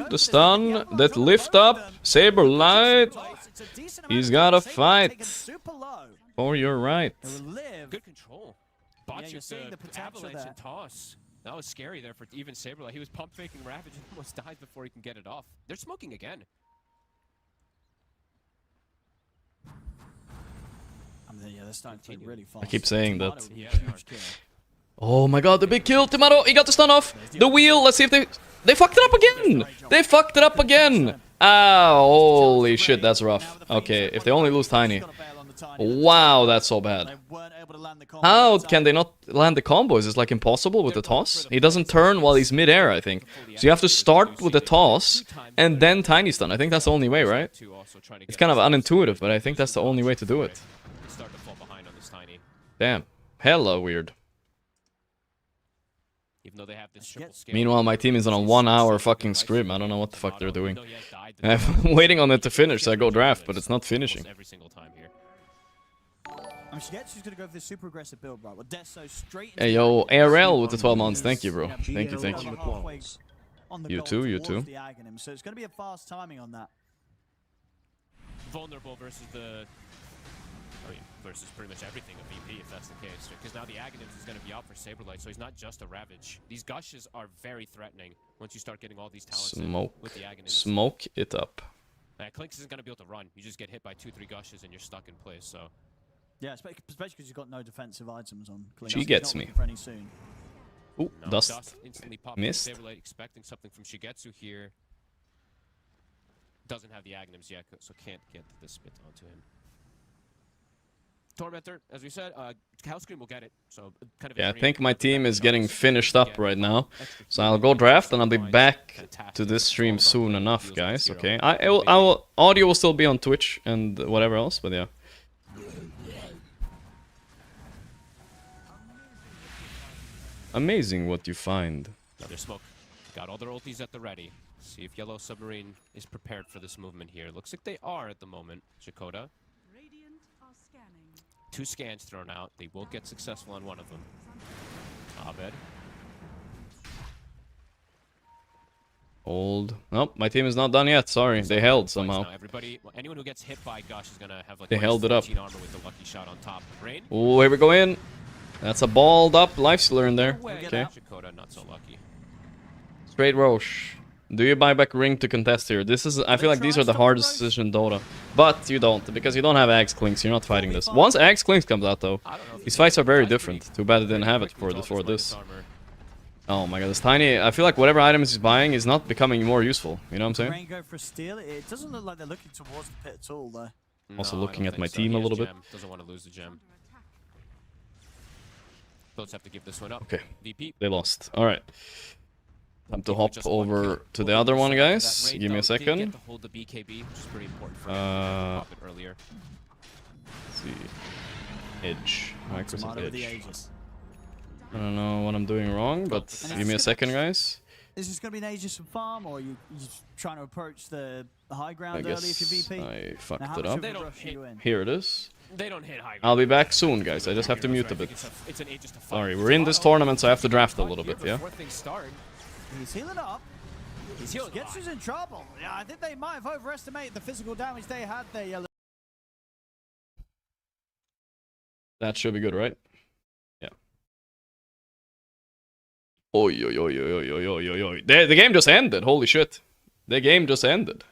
S4: The stun, that lift up, Saberlight. He's gotta fight for your right.
S6: Good control. Botched the avalanche and toss. That was scary there for even Saberlight. He was pump faking Ravage and almost dies before he can get it off. They're smoking again.
S5: Yeah, they're starting to play really fast.
S4: I keep saying that. Oh my god, the big kill, Tomato, he got the stun off. The wheel, let's see if they fucked it up again. They fucked it up again. Ah, holy shit, that's rough. Okay, if they only lose Tiny. Wow, that's so bad. How can they not land the combos? It's like impossible with the toss. He doesn't turn while he's mid-air, I think. So you have to start with the toss and then tiny stun. I think that's the only way, right? It's kind of unintuitive, but I think that's the only way to do it. Damn. Hella weird.
S6: Even though they have this triple scale.
S4: Meanwhile, my team is on a 1 hour fucking scrim. I don't know what the fuck they're doing. I'm waiting on it to finish, so I go draft, but it's not finishing.
S6: Every single time here.
S5: Shigetsu's gonna go for this super aggressive build, right? Well, Deso straight
S4: Hey, yo, ARL with the 12 months. Thank you, bro. Thank you, thank you. You too, you too.
S5: So it's gonna be a fast timing on that.
S6: Vulnerable versus the... I mean, versus pretty much everything of VP, if that's the case. Because now the Aghanims is going to be out for Saberlight, so he's not just a Ravage. These Gushes are very threatening once you start getting all these talents with the Aghanims.
S4: Smoke it up.
S6: Clinks isn't going to be able to run. You just get hit by 2-3 Gushes and you're stuck in place, so...
S5: Yeah, especially because you've got no defensive items on Clinks.
S4: She gets me.
S5: Soon.
S4: Ooh,
S6: no,
S4: dust.
S6: Instantly popped
S4: Missed.
S6: Saberlight, expecting something from Shigetsu here. Doesn't have the Aghanims yet, so can't get the spit onto him. Tormentor, as we said, Hellscream will get it. So kind of.
S4: Yeah, I think my team is getting finished up right now. So I'll go draft and I'll be back to this stream soon enough, guys. Okay, audio will still be on Twitch and whatever else, but yeah. Amazing what you find.
S6: Another smoke. Got all their ultis at the ready. See if Yellow Submarine is prepared for this movement here. Looks like they are at the moment. Chakota. 2 scans thrown out. They will get successful on one of them. Abed.
S4: Hold. Nope, my team is not done yet. Sorry, they held somehow.
S6: Anyone who gets hit by Gosh is gonna have like
S4: they held it up.
S6: Armor with the lucky shot on top. Rain.
S4: Oh, here we go in. That's a balled up lifestealer in there. Okay.
S6: Chakota, not so lucky.
S4: Straight Roche. Do you buy back Ring to contest here? This is, I feel like these are the hardest decisions in Dota. But you don't, because you don't have Axe Clinks, you're not fighting this. Once Axe Clinks comes out though, these fights are very different. Too bad it didn't have it for this. Oh my god, this tiny, I feel like whatever items he's buying is not becoming more useful. You know what I'm saying?
S5: Go for steal. It doesn't look like they're looking towards the pit at all though.
S4: Also looking at my team a little bit.
S6: Doesn't want to lose the gem. Both have to give this one up.
S4: Okay,
S6: VP.
S4: they lost. Alright. Time to hop over to the other one, guys. Give me a second.
S6: Hold the BKB, which is pretty important for earlier.
S4: Let's see. Edge. Microsoft Edge. I don't know what I'm doing wrong, but give me a second, guys.
S5: Is this going to be an Aegis and farm, or are you just trying to approach the high ground early if you're VP?
S4: I fucked it up.
S5: In?
S4: Here it is.
S6: They don't hit high ground.
S4: I'll be back soon, guys. I just have to mute a bit. Sorry, we're in this tournament, so I have to draft a little bit, yeah?
S5: He's healing up. Getsu's in trouble. Yeah, I think they might have overestimated the physical damage they had there, Yellow.
S4: That should be good, right? Yeah. Oi, oi, oi, oi, oi, oi, oi, oi. The game just ended. Holy shit. The game just ended.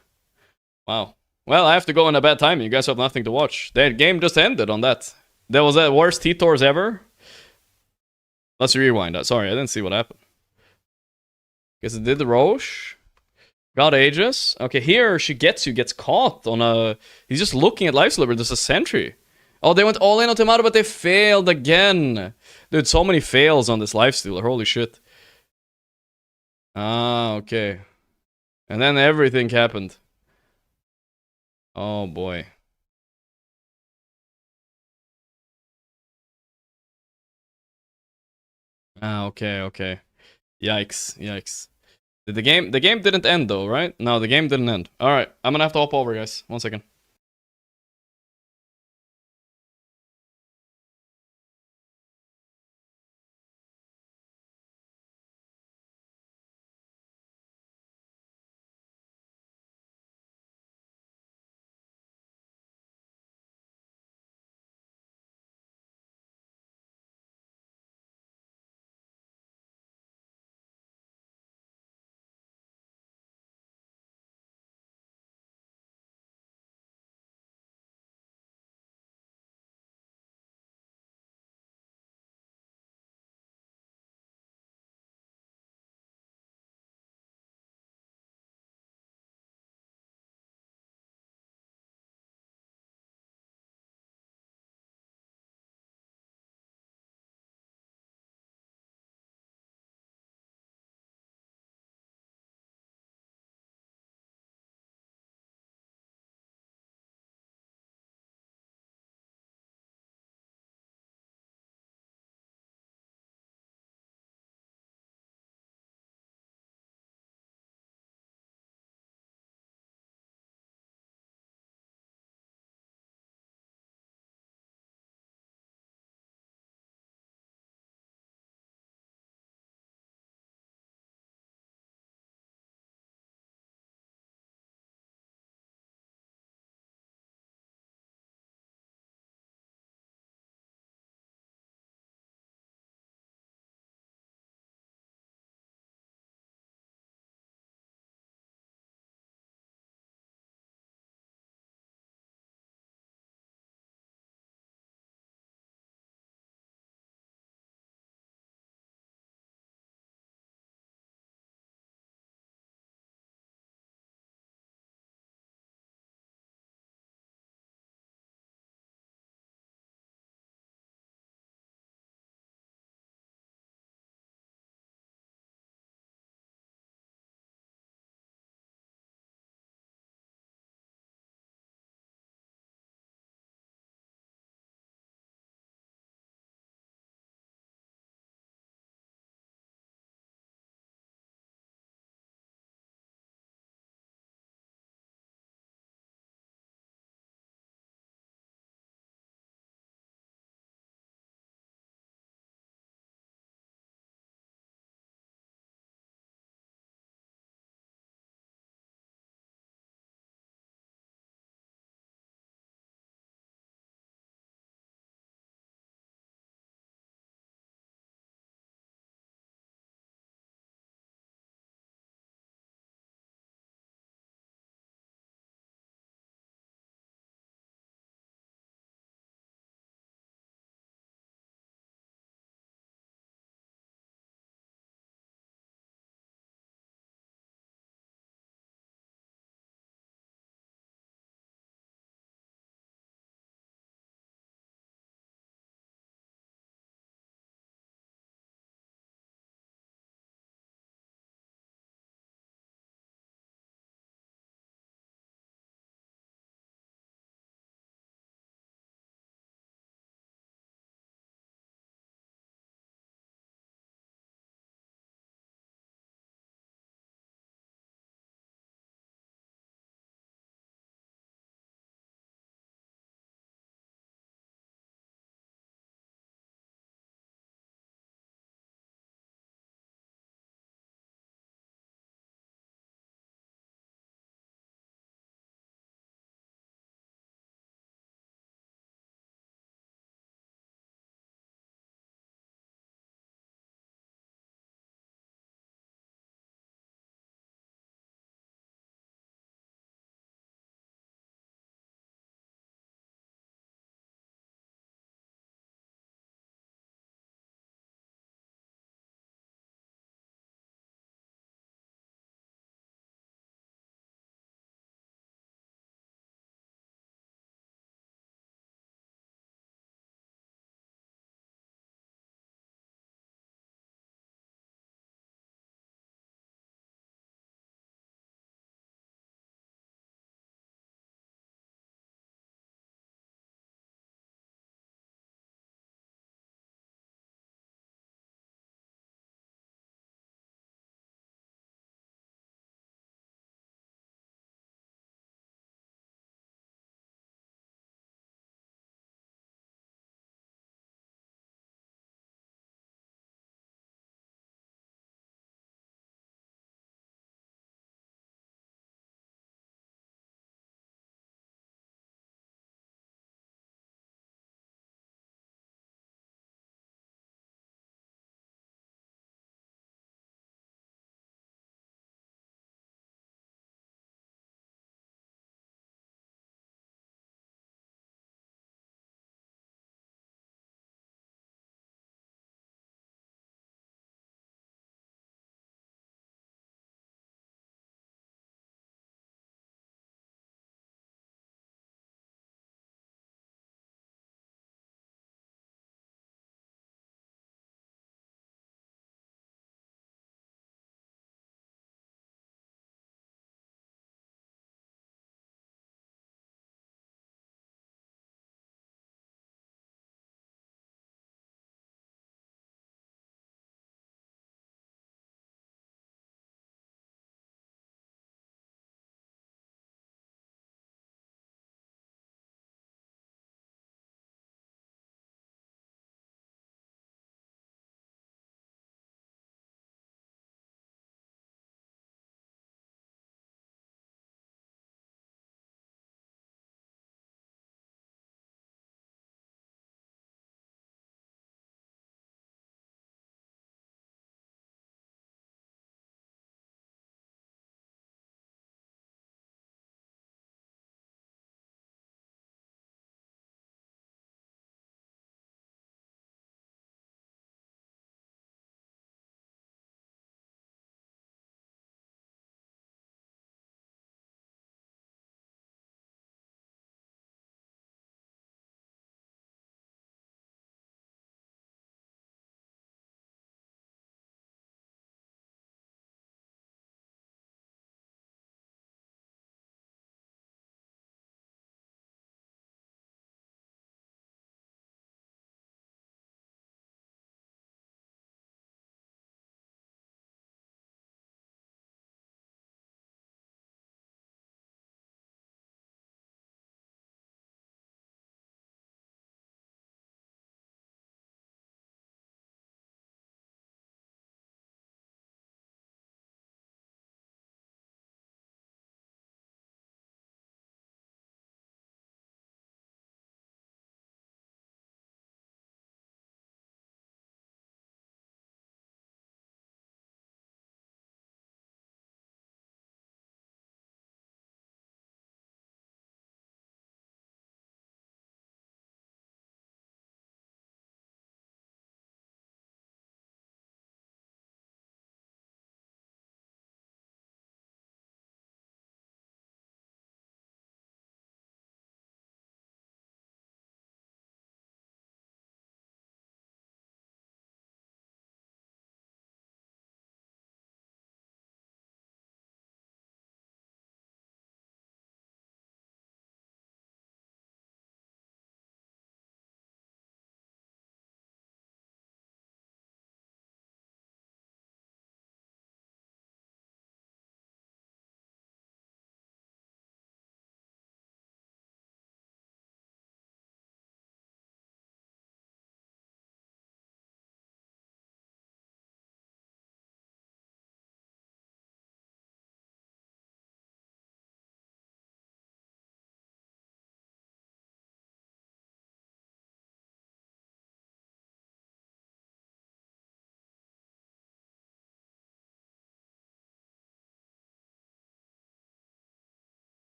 S4: Wow. Well, I have to go in a bad timing. You guys have nothing to watch. The game just ended on that. That was the worst T-Tours ever. Let's rewind that. Sorry, I didn't see what happened. Guess it did the Roche. Got Aegis. Okay, here gets caught on a... He's just looking at Life Sliver. There's a sentry. Oh, they went all in on Tomato, but they failed again. Dude, so many fails on this Lifestealer. Holy shit. Ah, okay. And then everything happened. Oh, boy. Ah, okay, okay. Yikes, yikes. The game didn't end though, right? No, the game didn't end. Alright, I'm gonna have to hop over, guys. 1 second.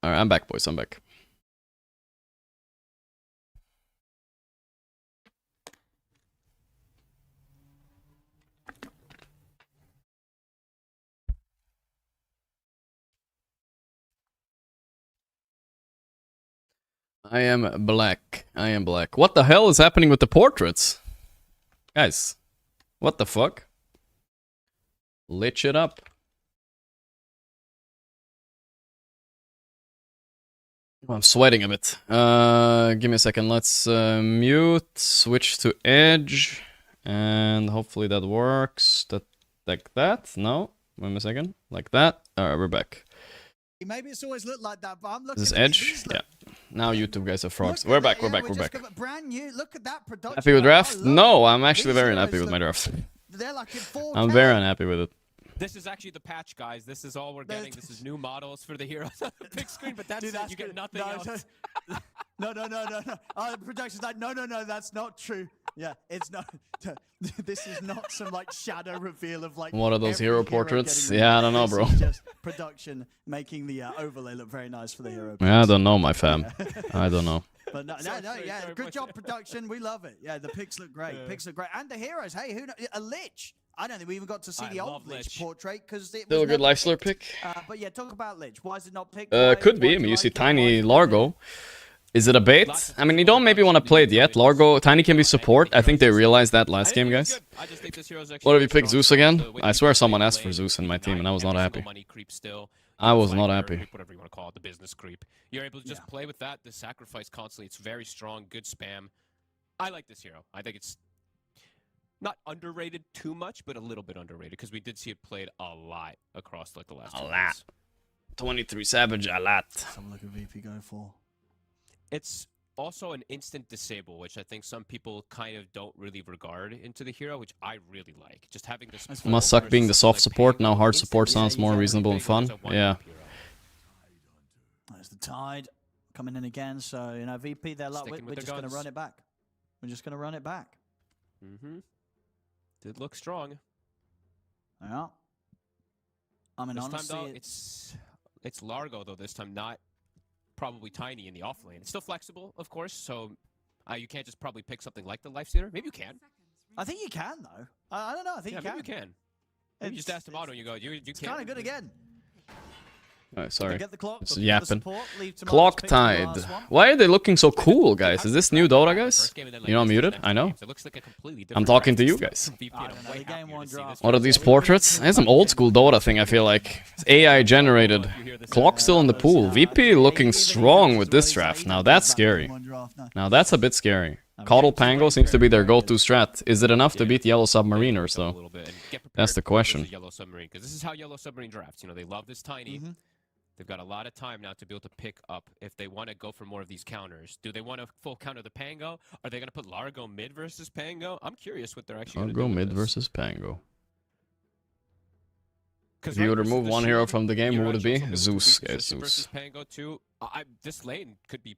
S4: Alright, I'm back, boys. I'm back. I am black. I am black. What the hell is happening with the portraits? Guys, what the fuck? Lich it up. I'm sweating a bit. Give me a second. Let's mute, switch to edge, and hopefully that works. That like that? No? Wait a second. Like that? Alright, we're back.
S5: Maybe it's always looked like that, but I'm looking.
S4: Is this
S5: at
S4: edge?
S5: these,
S4: Yeah.
S5: look.
S4: Now YouTube guys are frogs.
S5: Look
S4: We're
S5: at
S4: back,
S5: that,
S4: we're
S5: yeah,
S4: back, we're back.
S5: just brand new. Look at that production.
S4: Happy with
S5: I
S4: draft?
S5: love
S4: No,
S5: it.
S4: I'm actually
S5: These
S4: very
S5: heroes
S4: unhappy with my
S5: look-
S4: draft.
S5: They're like in 4K.
S4: I'm very unhappy with it.
S6: This is actually the patch, guys. This is all we're getting. This is new models for the heroes on the big screen, but that's
S5: Dude,
S6: it. You get
S5: good.
S6: nothing else.
S5: No. The production's like, no, that's not true. Yeah, it's not. This is not some like shadow reveal of like.
S4: What are those
S5: every
S4: hero
S5: getting
S4: portraits?
S5: revealed.
S4: Yeah, I don't know,
S5: This
S4: bro.
S5: is just production making the overlay look very nice for the hero.
S4: Yeah, I
S5: pics.
S4: don't know, my fam. I don't know.
S5: But no,
S6: Sorry,
S5: yeah,
S6: sorry,
S5: good
S6: much.
S5: job, production. We love it. Yeah, the pics look great. Pics look great, and the heroes. Hey, who? A Lich. I don't think we even got to see
S6: I
S5: the old
S6: love
S5: Lich
S6: Lich.
S5: portrait because it
S4: Still a
S5: was
S4: good
S5: never
S4: life slur
S5: picked.
S4: pick.
S5: But yeah, talk about Lich. Why is it not picked? Why-
S4: Could be.
S5: why
S4: I
S5: do
S4: mean, you see
S5: like it?
S4: Tiny
S5: Why-
S4: Largo. Is it a bait? I mean, you don't maybe want to play it yet. Largo, Tiny can be support. I think they realized that last game, guys. What have you picked, Zeus again? I swear someone asked for Zeus in my team, and I was not happy. I was not happy.
S6: Whatever you want to call it, the business creep. You're able to just play with that. The sacrifice constantly. It's very strong. Good spam. I like this hero. I think it's not underrated too much, but a little bit underrated because we did see it played a lot across like the last.
S4: A
S6: 2
S4: lot.
S6: months.
S4: 23 Savage, a lot.
S5: Some look at VP go for.
S6: It's also an instant disable, which I think some people kind of don't really regard into the hero, which I really like. Just having this.
S4: Must suck being the soft support. Now hard support sounds more reasonable and fun. Yeah.
S5: There's the Tide coming in again. So you know, VP, they're like,
S6: Sticking
S5: we're
S6: with
S5: just
S6: their
S5: going to
S6: guns.
S5: run it back. We're just going to run it back.
S6: Mm-hmm. Did look strong.
S5: Yeah. I mean,
S6: This
S5: honestly,
S6: time though, it's Largo though. This time, not probably Tiny in the off lane. It's still flexible, of course. So you can't just probably pick something like the Lifestealer. Maybe you can.
S5: I think you can though. I don't know. I think
S6: Yeah,
S5: you
S6: maybe
S5: can.
S6: you can. Maybe you just ask Tomato and you go, you
S5: It's
S6: can't.
S5: kind of good again.
S4: Oh, sorry.
S5: Get the clock.
S4: It's
S5: the
S4: yapping.
S5: support, leave Tomato's
S4: Clock
S5: pick for the
S4: Tide.
S5: last one.
S4: Why are they looking so cool, guys? Is this new Dota, guys? You know I'm muted? I know. I'm talking to you guys.
S5: I don't know, the game one draft.
S4: What are these portraits? It's some old school Dota thing, I feel like. It's AI generated. Clock still in the pool. VP looking strong with this draft. Now that's scary. Now that's a bit scary. Coddle Pango seems to be their go-to strat. Is it enough to beat Yellow Submariners, though? That's the question.
S6: Yellow Submarine, because this is how Yellow Submarine drafts. You know, they love this Tiny. They've got a lot of time now to be able to pick up if they want to go for more of these counters. Do they want to full counter the Pango? Are they going to put Largo mid versus Pango? I'm curious what they're actually going to do.
S4: Largo
S6: with
S4: mid
S6: this.
S4: versus Pango.
S6: 'Cause
S4: If you
S6: right
S4: would
S6: versus
S4: remove
S6: the
S4: one hero
S6: Shield,
S4: from the game,
S6: you're
S4: who would it
S6: actually
S4: be?
S6: also able to
S4: Zeus,
S6: beat
S4: guys,
S6: Zeus versus
S4: Zeus.
S6: Pango too. This lane could be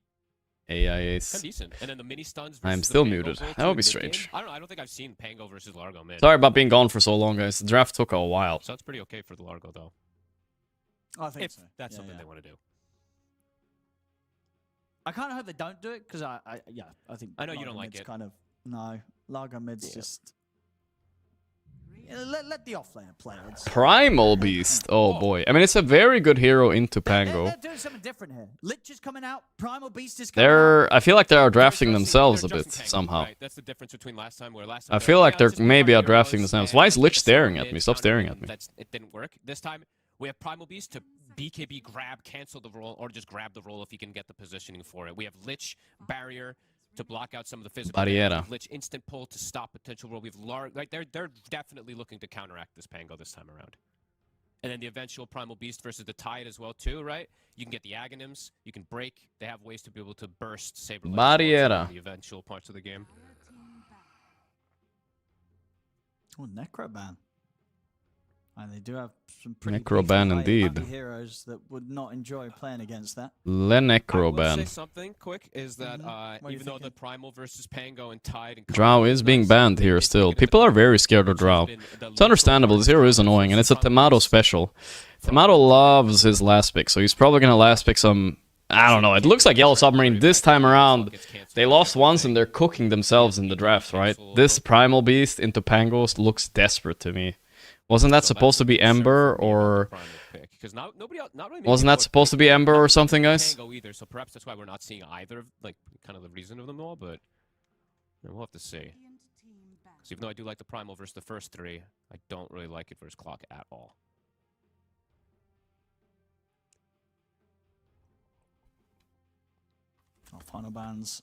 S4: AI
S6: kind of
S4: Ace.
S6: decent. And then the mini stuns versus
S4: I'm
S6: the
S4: still
S6: Pango
S4: muted.
S6: build
S4: That
S6: too
S4: would
S6: in
S4: be
S6: mid
S4: strange.
S6: game. I don't know. I don't think I've seen Pango versus Largo mid.
S4: Sorry about being gone for so long, guys. The draft took a while.
S6: So it's pretty okay for the Largo though.
S5: I think
S6: If
S5: so.
S6: that's
S5: Yeah,
S6: something
S5: yeah.
S6: they want to do.
S5: I kind of hope they don't do it because I think.
S6: I know you
S5: Largo
S6: don't like
S5: mid's
S6: it.
S5: Kind of no, Largo mid's
S6: Yeah.
S5: just. Let the offlaner play. It's,
S4: Primal Beast. Oh boy. I mean, it's a very good hero into Pango.
S5: They're doing something different here. Lich is coming out. Primal Beast is coming out.
S4: I feel like they are drafting
S6: They're
S4: themselves a
S6: adjusting
S4: bit
S6: Pango,
S4: somehow.
S6: right? That's the difference between last time where last time
S4: I
S6: they're
S4: feel like
S6: "Yeah,
S4: they're
S6: let's just
S4: maybe
S6: pick
S4: are
S6: our
S4: drafting
S6: heroes
S4: themselves.
S6: and
S4: Why is Lich
S6: pick a
S4: staring
S6: solid
S4: at me? Stop
S6: counter
S4: staring
S6: them."
S4: at me.
S6: It didn't work. This time we have Primal Beast to BKB grab, cancel the roll, or just grab the roll if he can get the positioning for it. We have Lich barrier to block out some of the physical.
S4: Barriera.
S6: damage. Lich instant pull to stop potential roll. We've like they're definitely looking to counteract this Pango this time around. And then the eventual Primal Beast versus the Tide as well too, right? You can get the Aghanims, you can break. They have ways to be able to burst Saber.
S4: Barriera.
S6: The eventual parts of the game.
S5: Oh, Necroban. And they do have some pretty
S4: Necroban
S5: beefy,
S4: indeed.
S5: heavy heroes that would not enjoy playing against that.
S4: Le
S6: I will say
S4: Necroban.
S6: something quick is that
S5: What are you
S6: even though the
S5: thinking?
S6: Primal versus Pango and Tide and
S4: Drow is being banned here still. People are very scared of Drow. It's understandable. This hero is annoying, and it's a Tomato special. Tomato loves his last pick, so he's probably gonna last pick some. I don't know. It looks like Yellow Submarine this time around. They lost once and they're cooking themselves in the draft, right? This Primal Beast into Pangos looks desperate to me. Wasn't that supposed to be Ember or? Wasn't that supposed to be Ember or something, guys?
S6: Either, so perhaps that's why we're not seeing either, like kind of the reason of them all. But we'll have to see. So even though I do like the Primal versus the first three, I don't really like it versus Clock at all.
S5: Final bans.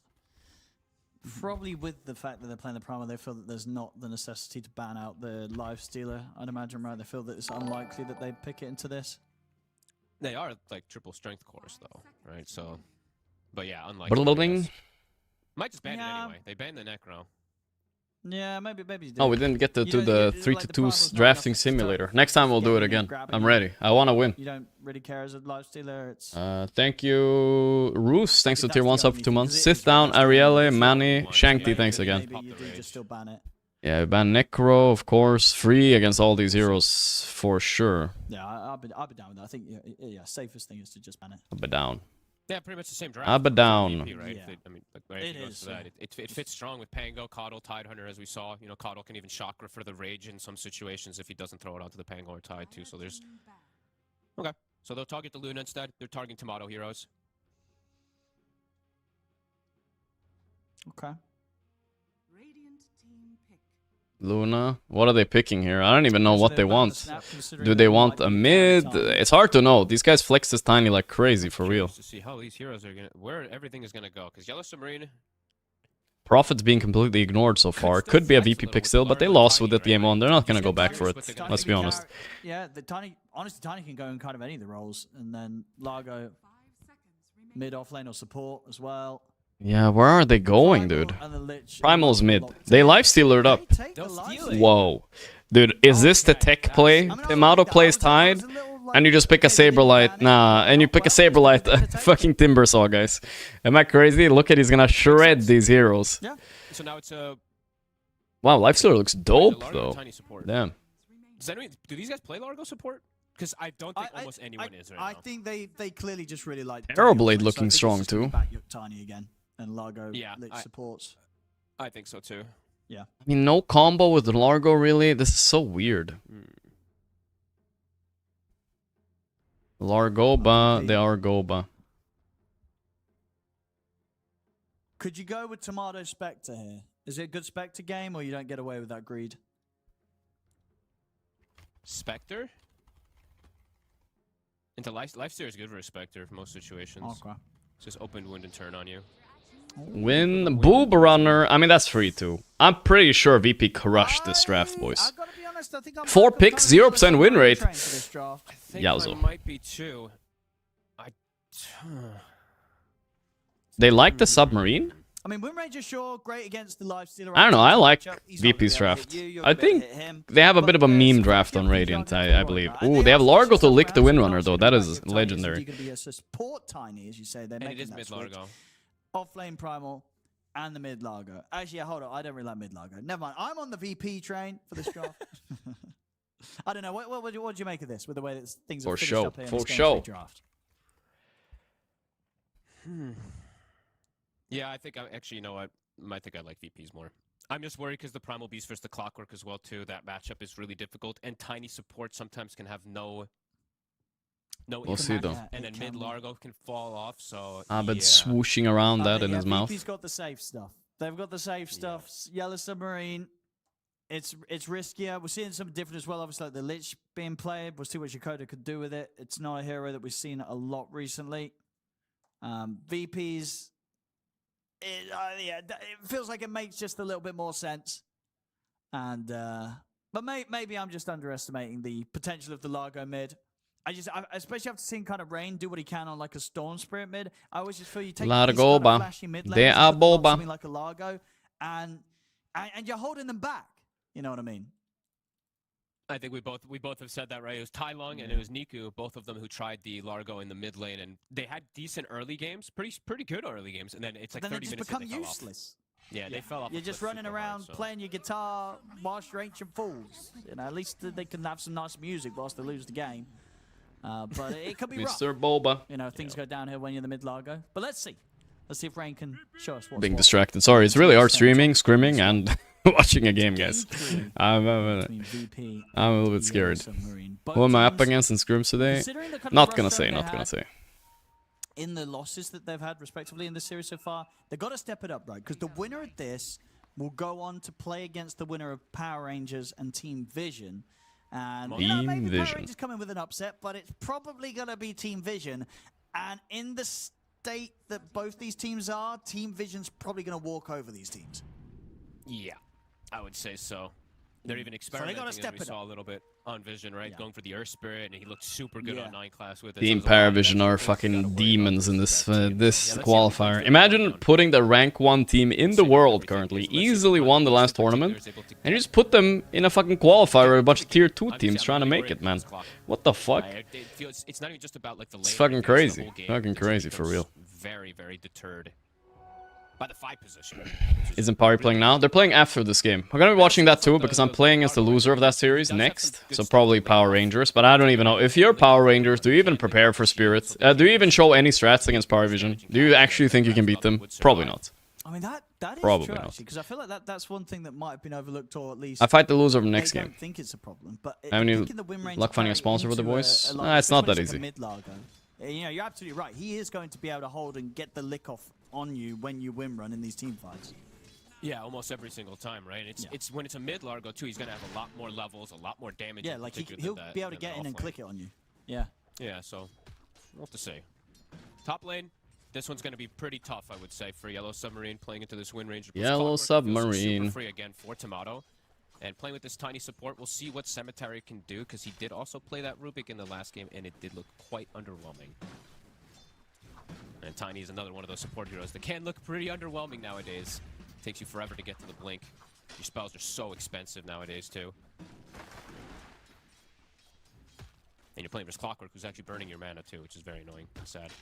S5: Probably with the fact that they're playing the Primal, they feel that there's not the necessity to ban out the Life Stealer, I'd imagine, right? They feel that it's unlikely that they'd pick it into this.
S6: They are like triple strength cores, though, right? So, but yeah, unlikely. Might just ban it anyway. They banned the Necro.
S5: Yeah, maybe.
S4: Oh, we didn't get to do the 3-2 drafting simulator. Next time we'll do it again. I'm ready. I want to win.
S5: You don't really care as a Life Stealer. It's
S4: thank you, Roos. Thanks to tier 1 sub for 2 months. Sit down, Arielle, Manny, Shankty. Thanks again.
S5: Maybe you do just still ban it.
S4: Yeah, ban Necro, of course. Free against all these heroes for sure.
S5: Yeah, I'll be down with that. I think yeah, safest thing is to just ban it.
S4: I'll be down.
S6: Yeah, pretty much the same draft.
S4: I'll be down.
S6: VP, right?
S5: Yeah.
S6: I mean, like, it is. It fits strong with Pango, Coddle, Tidehunter, as we saw. You know, Coddle can even chakra for the Rage in some situations if he doesn't throw it onto the Pango or Tide, too. So there's... Okay. So they'll target the Luna instead. They're targeting Tomato heroes.
S5: Okay.
S4: Luna, what are they picking here? I don't even know what they want. Do they want a mid? It's hard to know. These guys flex this tiny like crazy, for real.
S6: To see how these heroes are gonna, where everything is gonna go, because Yellow Submarine.
S4: Prophet's being completely ignored so far. Could be a VP pick still, but they lost with it the M1. They're not gonna go back for it. Let's be honest.
S5: Yeah, honestly, Tiny can go in kind of any of the roles, and then Largo mid off lane or support as well.
S4: Yeah, where are they going, dude? Primal's mid. They lifestealered up. Whoa. Dude, is this the tech play? Tomato plays Tide, and you just pick a Saberlight. Nah, and you pick a Saberlight. Fucking Timbersaw, guys. Am I crazy? Look at, he's gonna shred these heroes.
S6: Yeah. So now it's a...
S4: Wow, lifestealer looks dope, though. Damn.
S6: Do these guys play Largo support? Because I don't think almost anyone is right now.
S5: I think they clearly just really like...
S4: Arrowblade looking strong, too.
S5: Tiny again. And Largo lich supports.
S6: I think so too.
S5: Yeah.
S4: I mean, no combo with Largo, really? This is so weird. Largoba, they are Goba.
S5: Could you go with Tomato Spectre here? Is it a good Spectre game, or you don't get away with that greed?
S6: Spectre? Into Lifestealer is good for a Spectre for most situations.
S5: Okay.
S6: Just open wind and turn on you.
S4: Win Boob Runner. I mean, that's free too. I'm pretty sure VP crushed this draft, boys.
S5: I gotta be honest, I think
S4: 4 picks, 0% win rate.
S6: I think
S4: Yowzo.
S6: I might be too.
S4: They like the Submarine?
S5: I mean, win rate is sure great against the Lifestealer.
S4: I don't know, I like VP's draft. I think they have a bit of a meme draft on Radiant, I believe. Ooh, they have Largo to lick the Windrunner, though. That is legendary.
S5: Support Tiny, as you say. They're making that switch. Off-lane Primal and the mid Largo. Actually, yeah, hold on. I don't really like mid Largo. Never mind. I'm on the VP train for this draft. I don't know. What do you make of this with the way that things are finished up here in this game draft?
S6: Yeah, I think actually, you know what? I think I like VPs more. I'm just worried because the Primal Beast versus the Clockwork as well too. That matchup is really difficult, and Tiny support sometimes can have no
S4: we'll see though.
S6: And then mid Largo can fall off, so
S4: but swooshing around that in his mouth.
S5: VP's got the safe stuff. They've got the safe stuff. Yellow Submarine. It's riskier. We're seeing something different as well. Obviously, like the Lich being played. We'll see what Shikoda could do with it. It's not a hero that we've seen a lot recently. VP's. It feels like it makes just a little bit more sense. And but maybe I'm just underestimating the potential of the Largo mid. I especially after seeing kind of Rain do what he can on like a Storm Spirit mid. I always just feel you take
S4: Largo,
S5: flashy mid lane,
S4: they are boba.
S5: Something like a Largo, and you're holding them back. You know what I mean?
S6: I think we both have said that, right? It was Tai Lung and it was Niku, both of them who tried the Largo in the mid lane, and they had decent early games, pretty good early games, and then it's like 30 minutes
S5: become
S6: and they fell
S5: useless.
S6: Off. Yeah, they fell off.
S5: You're just running around playing your guitar whilst you're ancient fools. You know, at least they can have some nice music whilst they lose the game. But it could be rough.
S4: Mr. Boba.
S5: You know, things go downhill when you're in the mid Largo. But let's see. Let's see if Rain can show us what's
S4: Being
S5: what.
S4: distracted. Sorry, it's really hard streaming, scrimming, and watching a game, guys. I'm a little bit scared. Who am I up against in scrims today? Not gonna say, not gonna say.
S5: In the losses that they've had, respectively, in this series so far, they've got to step it up, right? Because the winner of this will go on to play against the winner of Power Rangers and Team Vision. And you know, maybe Power Rangers come in with an upset, but it's probably going to be Team Vision. And in the state that both these teams are, Team Vision's probably going to walk over these teams.
S6: Yeah, I would say so. They're even experimenting, as we saw a little bit on Vision, right? Going for the Earth Spirit, and he looked super good on 9 class with it.
S4: Team Paravision are fucking demons in this qualifier. Imagine putting the rank 1 team in the world currently, easily won the last tournament, and you just put them in a fucking qualifier with a bunch of tier 2 teams trying to make it, man. What the fuck?
S6: It's not even just about like the
S4: it's fucking crazy. Fucking crazy for real.
S6: Very, very deterred by the 5 position.
S4: Isn't Pari playing now? They're playing after this game. I'm gonna be watching that too because I'm playing as the loser of that series next. So probably Power Rangers, but I don't even know. If you're Power Rangers, do you even prepare for Spirit? Do you even show any strats against Power Vision? Do you actually think you can beat them? Probably not.
S5: I mean, that is
S4: probably
S5: true,
S4: not.
S5: actually, because I feel like that's one thing that might have been overlooked, or at least
S4: I fight the loser of the next game.
S5: I don't think it's a problem, but
S4: I mean, luck finding a sponsor for the boys? It's not that easy.
S5: You know, you're absolutely right. He is going to be able to hold and get the lick off on you when you win run in these team fights.
S6: Yeah, almost every single time, right? It's when it's a mid Largo too. He's gonna have a lot more levels, a lot more damage.
S5: Yeah, like he'll be able to get in and click it on you. Yeah.
S6: Yeah. So, what to say? Top lane. This one's gonna be pretty tough, I would say, for Yellow Submarine playing into this win range.
S4: Yellow Submarine.
S6: Super free again for Tomato. And playing with this tiny support, we'll see what Cemetery can do, because he did also play that Rubik in the last game, and it did look quite underwhelming. And Tiny is another one of those support heroes that can look pretty underwhelming nowadays. Takes you forever to get to the blink. Your spells are so expensive nowadays, too. And you're playing versus Clockwork, who's actually burning your mana, too, which is very annoying and sad.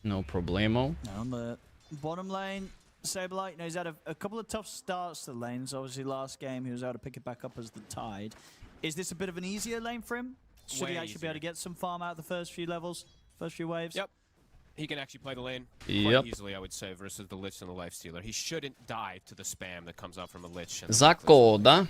S4: No problemo.
S5: On the bottom lane, Saberlight, you know, he's had a couple of tough starts to the lanes. Obviously, last game, he was able to pick it back up as the Tide. Is this a bit of an easier lane for him? Should he actually be able to get some farm out the first few levels, first few waves?
S6: Yep. He can actually play the lane quite easily, I would say, versus the Lich and the Lifestealer. He shouldn't die to the spam that comes out from a Lich.
S4: Zakoda.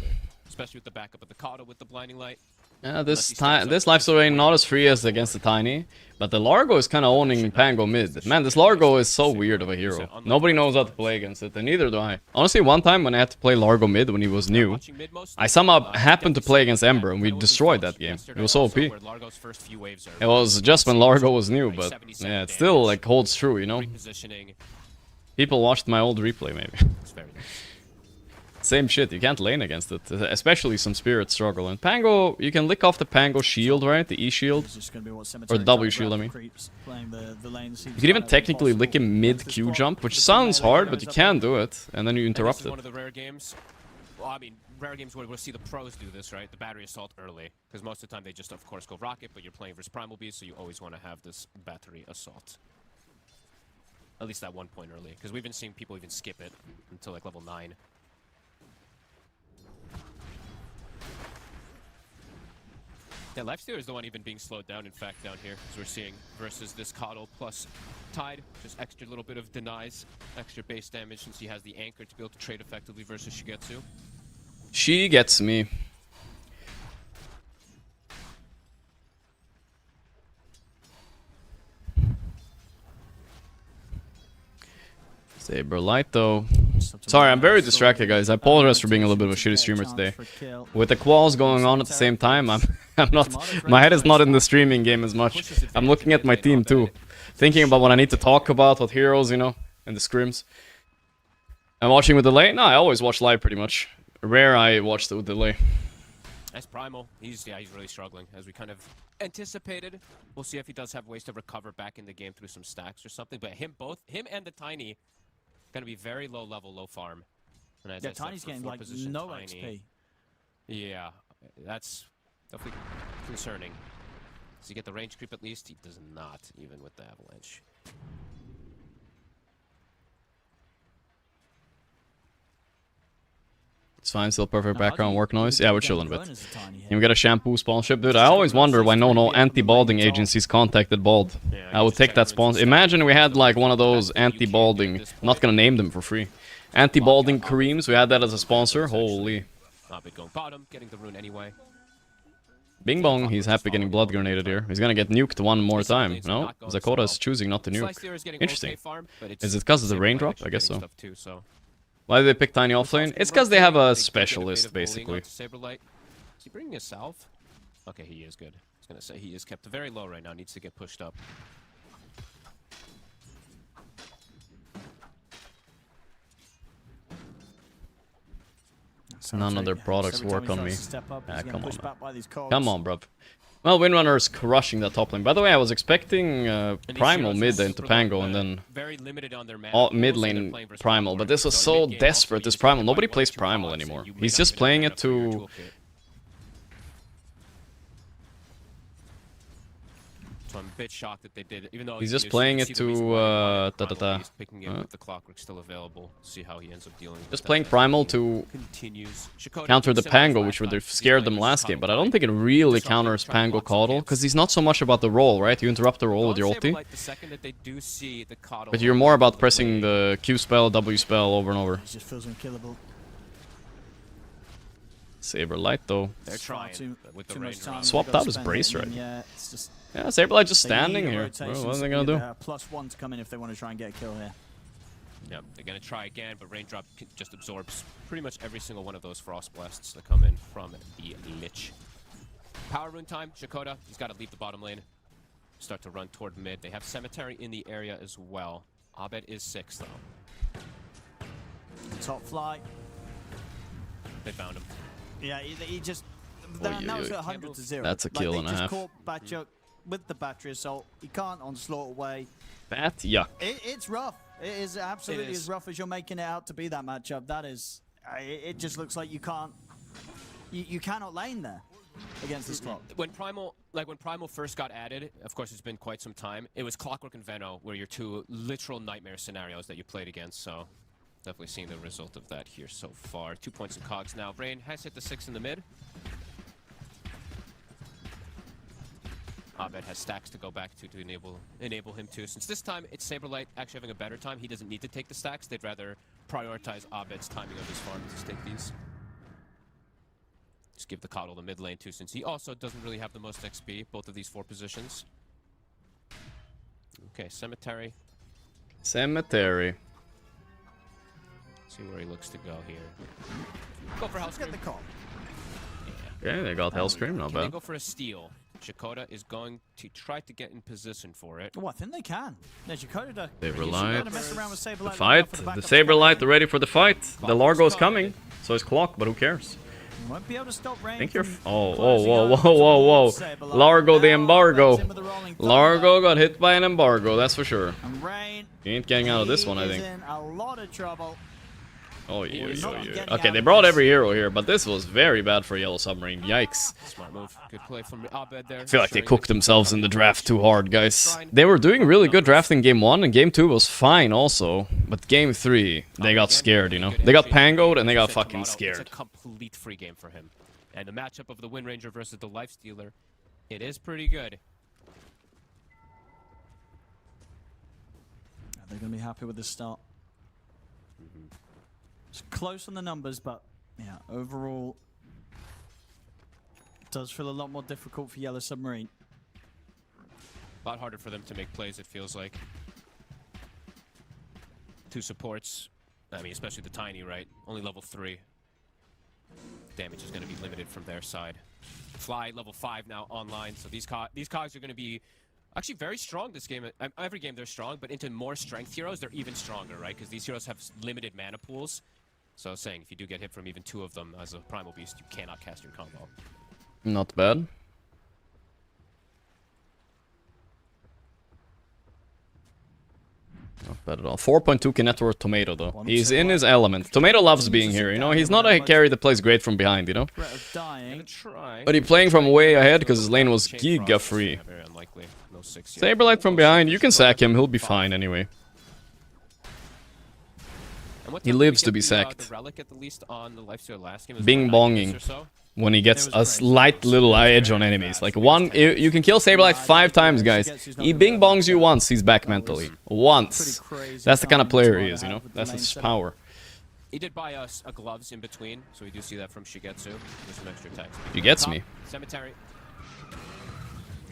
S6: Especially with the backup of the Kado with the Blinding Light.
S4: Yeah, this Lifestealer ain't not as free as against the Tiny, but the Largo is kind of owning Pango mid. Man, this Largo is so weird of a hero. Nobody knows how to play against it, and neither do I. Honestly, one time when I had to play Largo mid when he was new, I somehow happened to play against Ember, and we destroyed that game. It was so OP. It was just when Largo was new, but yeah, it still like holds true, you know? People watched my old replay, maybe. Same shit, you can't lane against it, especially some spirits struggle. And Pango, you can lick off the Pango shield, right? The E shield. Or the W shield, I mean. You can even technically lick him mid Q jump, which sounds hard, but you can do it. And then you interrupt it.
S6: One of the rare games. Well, I mean, rare games where we'll see the pros do this, right? The battery assault early. Because most of the time they just, of course, go rocket, but you're playing versus Primal Beast, so you always want to have this battery assault. At least at one point early. Because we've been seeing people even skip it until like level 9. Yeah, Lifestealer is the one even being slowed down, in fact, down here, as we're seeing, versus this Coddle plus Tide. Just extra little bit of denies, extra base damage, since he has the anchor to be able to trade effectively versus Shigetsu.
S4: She gets me. Saberlight though. Sorry, I'm very distracted, guys. I apologize for being a little bit of a shitty streamer today. With the quals going on at the same time, I'm not. My head is not in the streaming game as much. I'm looking at my team too, thinking about what I need to talk about, what heroes, you know, and the scrims. I'm watching with delay. No, I always watch live pretty much. Rare, I watch with delay.
S6: That's Primal. He's really struggling, as we kind of anticipated. We'll see if he does have ways to recover back in the game through some stacks or something. But him and the Tiny. Gonna be very low level, low farm. And as
S5: Tiny's getting like no
S6: Tiny,
S5: XP.
S6: Yeah, that's definitely concerning. Does he get the range creep at least? He does not, even with the avalanche.
S4: It's fine, still perfect
S5: Now, how do
S4: background
S5: you-
S4: work noise.
S5: you
S4: Yeah,
S5: get
S4: we're
S5: the
S4: chilling a
S5: bonus
S4: bit.
S5: a tiny hit?
S4: Can we get a shampoo sponsorship? Dude, I always wonder why no anti-balding agencies contacted Bald. I would take that sponsor. Imagine we had like one of those anti-balding, I'm not gonna name them for free. Anti-balding creams, we had that as a sponsor. Holy.
S6: Abed going bottom, getting the rune anyway.
S4: Bing bong, he's happy getting blood grenaded here. He's gonna get nuked one more time. No? Zakota is choosing not to nuke. Interesting. Is it because of the raindrop? I guess so. Why did they pick Tiny offlane? It's because they have a specialist, basically.
S6: Saberlight. Is he bringing a salve? Okay, he is good. I was gonna say he is kept very low right now. Needs to get pushed up.
S4: None of their products
S5: Every time
S4: work
S5: he
S4: on
S5: starts
S4: me.
S5: to step up, he's
S4: Ah,
S5: gonna
S4: come on,
S5: push
S4: man.
S5: back by these cogs.
S4: Come on, bruv. Well, Windrunner is crushing that top lane. By the way, I was expecting Primal mid into Pango and then mid lane Primal, but this was so desperate, this Primal. Nobody plays Primal anymore. He's just playing it to...
S6: So I'm a bit shocked that they did it, even though
S4: He's just playing it to,
S6: He's picking it with the Clockwork still available. See how he ends up dealing with
S4: Just
S6: that.
S4: playing Primal to
S6: Continues.
S4: counter the Pango, which would have scared them last game, but I don't think it really counters Pango Coddle, because he's not so much about the roll, right? You interrupt the roll with your ulti, but you're more about pressing the Q spell, W spell over and over.
S5: He just feels unkillable.
S4: Saberlight though.
S6: They're trying with the rain drop.
S4: Swapped out his brace, right?
S5: Yeah, it's just...
S4: Yeah, Saberlight just
S5: they need
S4: standing
S5: a
S4: here.
S5: rotation
S4: Well, what are they
S5: speed,
S4: gonna do?
S5: +1 to come in if they want to try and get a kill here.
S6: Yep, they're gonna try again, but Raindrop just absorbs pretty much every single one of those Frost Blasts that come in from the Lich. Power rune time, Shakota, he's got to leave the bottom lane. Start to run toward mid. They have Cemetery in the area as well. Abed is 6 though.
S5: Top flight.
S6: They found him.
S5: Yeah, he just...
S4: Oy,
S5: Now
S4: oy,
S5: it's
S4: oy.
S5: 100 to 0.
S4: That's a kill and a half.
S5: They just caught Batchuk with the battery assault. He can't onslaught away.
S4: Bat yuck.
S5: It's rough. It is absolutely as rough as you're making it out to be, that matchup. That is... It just looks like you can't... You cannot lane there against this clock.
S6: When Primal first got added, of course it's been quite some time, it was Clockwork and Veno were your two literal nightmare scenarios that you played against, so definitely seeing the result of that here so far. 2 points in cogs now. Brain has hit the 6 in the mid. Abed has stacks to go back to enable him to. Since this time it's Saberlight actually having a better time, he doesn't need to take the stacks. They'd rather prioritize Abed's timing of his farm to take these. Just give the Coddle the mid lane too, since he also doesn't really have the most XP, both of these 4 positions. Okay, Cemetery.
S4: Cemetery.
S6: See where he looks to go here. Go for Hellscream.
S5: Get the call.
S4: Okay, they got Hellscream, not
S6: Can they
S4: bad.
S6: go for a steal? Shakota is going to try to get in position for it.
S5: Oh, I think they can. Yeah, Dakota.
S4: Saberlight.
S5: The
S4: The fight. The Saberlight, they're ready for the fight. The Largo's coming. So is Clock, but who cares?
S5: Won't be able to stop Rain.
S4: I think you're... Oh, whoa. Largo the embargo. Largo got hit by an embargo, that's for sure.
S5: And Rain,
S4: He ain't getting out of this one, I think.
S5: in a lot of trouble.
S4: Oh, yeah. Okay, they brought every hero here, but this was very bad for Yellow Submarine. Yikes.
S6: Smart move. Good play from Abed there.
S4: I feel like they cooked themselves in the draft too hard, guys. They were doing really good drafting game 1, and game 2 was fine also. But game 3, they got scared, you know? They got pangoed, and they got fucking scared.
S6: It's a complete free game for him. And the matchup of the Wind Ranger versus the Lifestealer, it is pretty good.
S5: They're going to be happy with this start. It's close on the numbers, but yeah, overall, it does feel a lot more difficult for Yellow Submarine.
S6: A lot harder for them to make plays, it feels like. 2 supports, I mean, especially the Tiny, right? Only level 3. Damage is going to be limited from their side. Fly, level 5 now online, so these cogs are going to be actually very strong this game. Every game they're strong, but into more strength heroes, they're even stronger, right? Because these heroes have limited mana pools. So I was saying, if you do get hit from even 2 of them as a Primal Beast, you cannot cast your combo.
S4: Not bad. Not bad at all. 4.2k net worth Tomato, though. He's in his element. Tomato loves being here, you know? He's not a carry that plays great from behind, you know?
S5: Threat of dying.
S4: But he's playing from way ahead because his lane was giga free.
S6: Very unlikely. No 6 yet.
S4: Saberlight from behind, you can sack him, he'll be fine anyway.
S6: And What
S4: He
S6: time did we
S4: lives
S6: get
S4: to be
S6: the
S4: sacked.
S6: relic at the least on the lifesteal last game? It was
S4: Bing
S6: what, 90
S4: bonging.
S6: or so?
S4: When he gets
S5: It
S4: a
S5: was
S4: slight little edge on enemies. Like one, you can kill Saberlight 5 times, guys. He bing bongs you once, he's back mentally. Once. That's the kind of player he is, you know? That's his power.
S6: He did buy us a gloves in between, so we do see that from Shigetsu. There's some extra text.
S4: He gets me.
S6: Cemetery.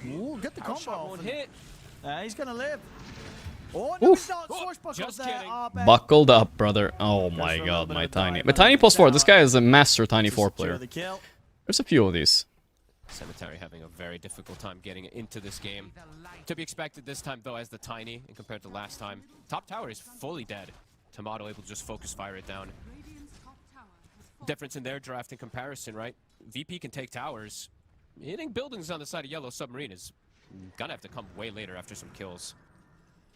S5: Ooh, get the
S6: Power
S5: combo
S6: shot
S5: off.
S6: won't hit.
S5: He's gonna live. Oh, no,
S4: Oof.
S5: he's not. Swashbuckles
S6: Just
S5: there.
S6: kidding.
S5: Oh, man.
S4: Buckled up, brother. Oh my god, my tiny. My tiny plus 4. This guy is a master tiny 4 player.
S5: The kill.
S4: There's a few of these.
S6: Cemetery having a very difficult time getting into this game. To be expected this time, though, as the tiny, and compared to last time. Top tower is fully dead. Tomato able to just focus fire it down. Difference in their draft in comparison, right? VP can take towers. Hitting buildings on the side of Yellow Submarine is gonna have to come way later after some kills.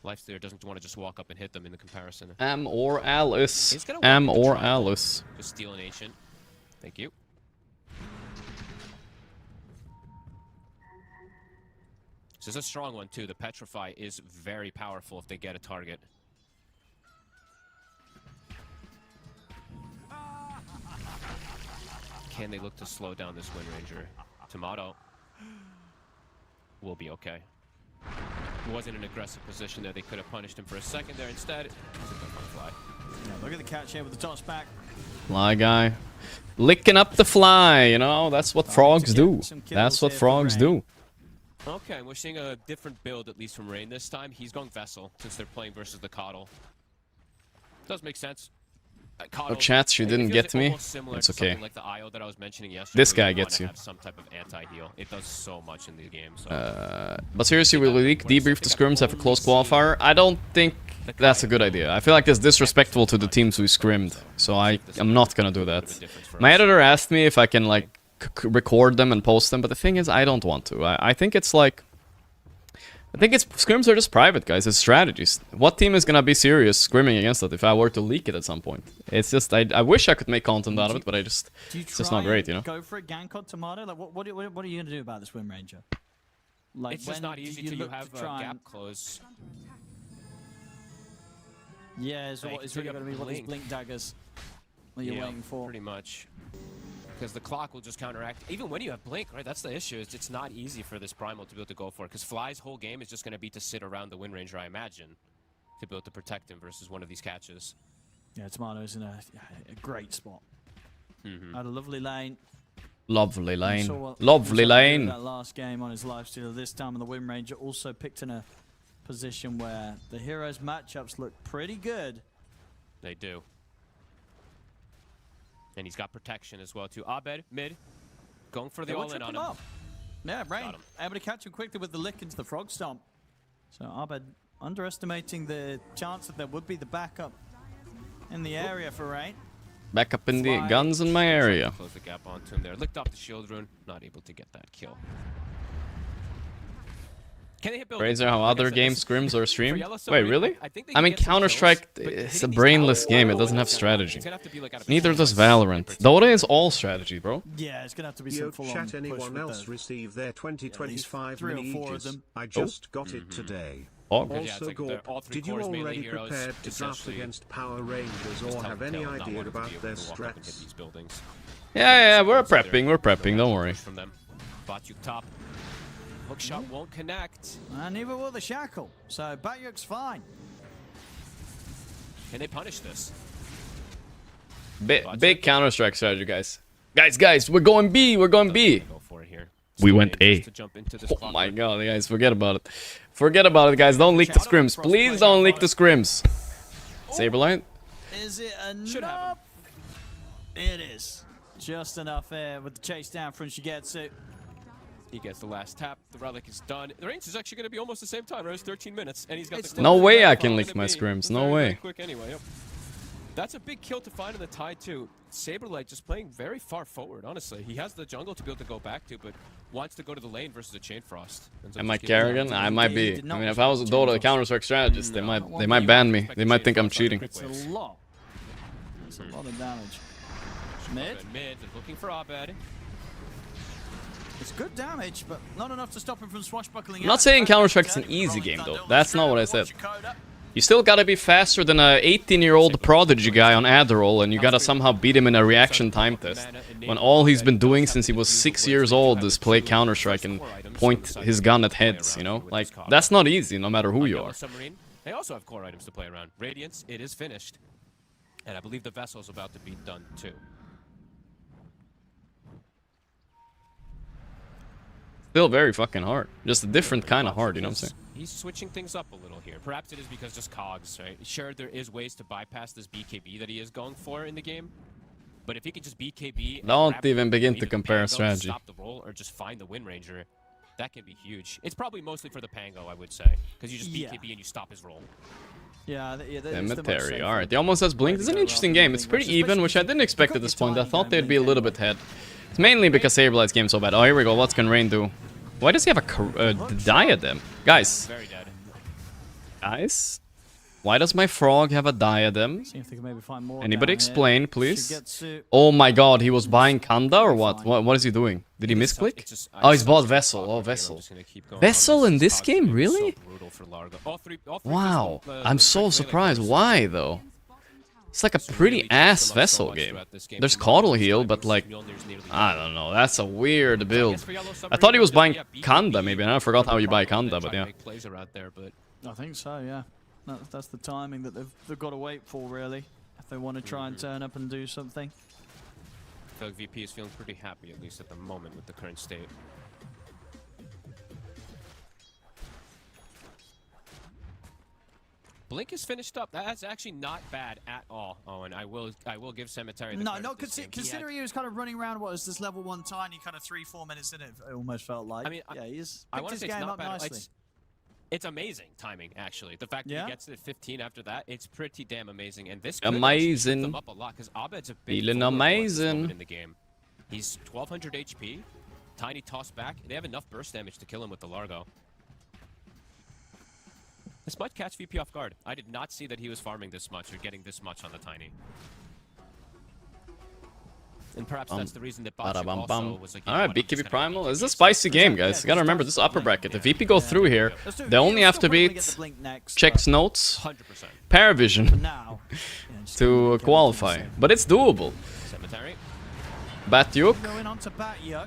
S6: Lifestealer doesn't want to just walk up and hit them in the comparison.
S4: Am or Alice.
S6: He's gonna
S4: Am
S6: walk with the
S4: or
S6: triangle.
S4: Alice.
S6: Just steal an ancient. Thank you. This is a strong one too. The Petrify is very powerful if they get a target. Can they look to slow down this Wind Ranger? Tomato will be okay. Wasn't an aggressive position there. They could have punished him for a second there. Instead, it's a fly.
S5: Yeah, look at the catch here with the toss back.
S4: Fly guy. Licking up the fly, you know? That's what frogs do. That's what frogs do.
S6: Okay, we're seeing a different build, at least from Rain this time. He's going Vessel, since they're playing versus the Coddle. Does make sense.
S4: Oh, chats, you didn't get me? It's okay.
S6: Like the IO that I was mentioning yesterday,
S4: This guy gets you.
S6: have some type of anti-heal. It does so much in the game. So.
S4: But seriously, will we debrief the scrims after close qualifier? I don't think that's a good idea. I feel like it's disrespectful to the teams we scrimmed, so I'm not gonna do that. My editor asked me if I can like record them and post them, but the thing is, I don't want to. I think it's like, scrims are just private, guys. It's strategies. What team is gonna be serious scrimming against it if I were to leak it at some point? It's just, I wish I could make content out of it, but it's just not great, you know?
S5: Go for it, gank on Tomato? Like, what are you gonna do about this Wind Ranger? Like,
S6: It's just not easy till you have a gap close.
S5: Yeah, it's really gonna be what these blink daggers that you're waiting for.
S6: Pretty much. Because the clock will just counteract. Even when you have blink, right? That's the issue. It's not easy for this Primal to be able to go for it. Because Fly's whole game is just going to be to sit around the Wind Ranger, I imagine, to be able to protect him versus one of these catches.
S5: Yeah, Tomato's in a great spot. Had a lovely lane.
S4: Lovely lane.
S5: Saw
S4: Lovely lane.
S5: That last game on his lifesteal. This time on the Wind Ranger also picked in a position where the heroes' matchups look pretty good.
S6: They do. And he's got protection as well, too. Abed, mid. Going for the all-in on him.
S5: Yeah, Rain able to catch him quickly with the lick into the frog stomp. So Abed underestimating the chance that there would be the backup in the area for Rain.
S4: Back up in the guns in my area.
S6: Close the gap onto him there. Licked off the shield rune. Not able to get that kill. Can they hit buildings?
S4: Crazy how other games scrims are streamed.
S6: Yellow
S4: Wait,
S6: Submarine,
S4: really?
S6: I think they
S4: I
S6: can
S4: mean,
S6: get some
S4: Counter-Strike
S6: kills, but
S4: is a
S6: hitting these
S4: brainless
S6: towers-
S4: game. It doesn't have strategy.
S6: It's gonna have to be like out of
S4: Neither does
S6: position.
S4: Valorant. Dota is all strategy, bro.
S5: Yeah, it's gonna have to be
S7: Yo,
S5: some full-on
S7: chat,
S5: push
S7: anyone
S5: with
S7: else
S5: the-
S7: receive their 2025
S5: 3 or
S7: mini
S5: 4 of
S7: Aegis?
S5: them.
S7: I just got it today.
S4: Oh,
S6: Yeah, it's
S7: Also,
S6: like
S7: Gorgc,
S6: all three
S7: did you
S6: cores melee
S7: already
S6: heroes,
S7: prepare to draft
S6: essentially
S7: against Power Rangers
S6: just
S7: or
S6: tell
S7: have
S6: them
S7: any
S6: kill and not
S7: idea
S6: want to be
S7: about
S6: able
S7: their
S6: to walk up and hit
S7: strats?
S6: these buildings.
S4: yeah, we're prepping, don't worry.
S6: From them. Batyuk top. Hook shot won't connect.
S5: And neither will the Shackle. So Batyuk's fine.
S6: Can they punish this?
S4: Big Counter-Strike strategy, guys. Guys, we're going B, We're going B.
S6: Go for it here.
S4: We went A.
S6: To jump into this
S4: Oh my god, guys, forget about it. Forget about it, guys. Don't leak the scrims. Please don't leak the scrims. Saberlight?
S5: Is it
S6: Should have
S5: enough? It is. Just enough there with the chase down from Shigetsu.
S6: He gets the last tap. The relic is done. The range is actually going to be almost the same time. Right? It's 13 minutes, and he's got the.
S4: No way I can
S6: Gonna
S4: leak my
S6: be
S4: scrims.
S6: very,
S4: No
S6: very
S4: way.
S6: quick anyway. Yep. That's a big kill to find in the tide too. Saberlight just playing very far forward. Honestly, he has the jungle to be able to go back to, but wants to go to the lane versus a chain frost.
S4: Am I Kerrigan? I might be. I mean, if I was a Dota Counter-Strike strategist, they might ban me. They might think I'm cheating.
S5: It's a lot. It's a lot of damage. Mid.
S6: Mid, they're looking for Abed.
S5: It's good damage, but not enough to stop him from swashbuckling.
S4: I'm not saying Counter-Strike is an easy game, though. That's not what I said. You still gotta be faster than a 18-year-old prodigy guy on Adderall, and you gotta somehow beat him in a reaction time test. When all he's been doing since he was 6 years old is play Counter-Strike and point his gun at heads, you know? Like, that's not easy, no matter who you are.
S6: Submarine, they also have core items to play around. Radiance, it is finished. And I believe the vessel's about to be done, too.
S4: Still very fucking hard. Just a different kind of hard, you know what I'm saying?
S6: He's switching things up a little here. Perhaps it is because just cogs, right? Sure, there is ways to bypass this BKB that he is going for in the game. But if he could just BKB... and
S4: Don't
S6: grab
S4: even begin
S6: either
S4: to
S6: the
S4: compare
S6: Pango,
S4: strategy.
S6: Stop the roll, or just find the Wind Ranger, that can be huge. It's probably mostly for the Pango, I would say. Because you just BKB and you stop his roll.
S5: Yeah,
S4: Cemetery. Alright, he almost has blinked. It's an interesting game. It's pretty even, which I didn't expect at this point. I thought they'd be a little bit ahead. It's mainly because Saberlight's game is so bad. Oh, here we go. What can Rain do? Why does he have a diadem? Guys.
S6: Very dead.
S4: Guys? Why does my frog have a diadem?
S5: See if they can maybe find more.
S4: Anybody explain,
S5: here.
S4: please? Oh my god, he was buying Kanda or what? What is he doing? Did he misclick? Oh, he's bought Vessel. Oh, Vessel. Vessel in this game? Really? Wow. I'm so surprised. Why, though? It's like a pretty ass Vessel game. There's Caudal Heal, but like, I don't know. That's a weird build. I thought he was buying Kanda, maybe. And I forgot how you buy Kanda, but yeah.
S5: I think so, yeah. That's the timing that they've got to wait for, really, if they want to try and turn up and do something.
S6: I feel like VP is feeling pretty happy, at least at the moment, with the current state. Blink is finished up. That's actually not bad at all. Oh, and I will give Cemetery the
S5: considering he was kind of running around, what was this level 1 tiny, kind of 3-4 minutes in it almost felt like.
S6: I mean,
S5: yeah, he's
S6: I want to
S5: picked
S6: say
S5: his
S6: it's
S5: game
S6: not
S5: up
S6: bad.
S5: nicely.
S6: It's amazing timing, actually. The fact that he gets it at 15 after that, it's pretty damn amazing. And this
S4: amazing.
S6: Them up a lot because Abed's a big
S4: feeling amazing
S6: in the game. He's 1200 HP, tiny toss back. They have enough burst damage to kill him with the Largo. This might catch VP off guard. I did not see that he was farming this much or getting this much on the tiny. And perhaps that's the reason that Botchuk also was like,
S4: alright, BKB Primal. This is a spicy game, guys. You gotta remember, this is upper bracket. If VP go through here, they only have to beat Check's Notes,
S6: 100%.
S4: Paravision to qualify. But it's doable.
S6: Cemetery.
S4: Batyuk.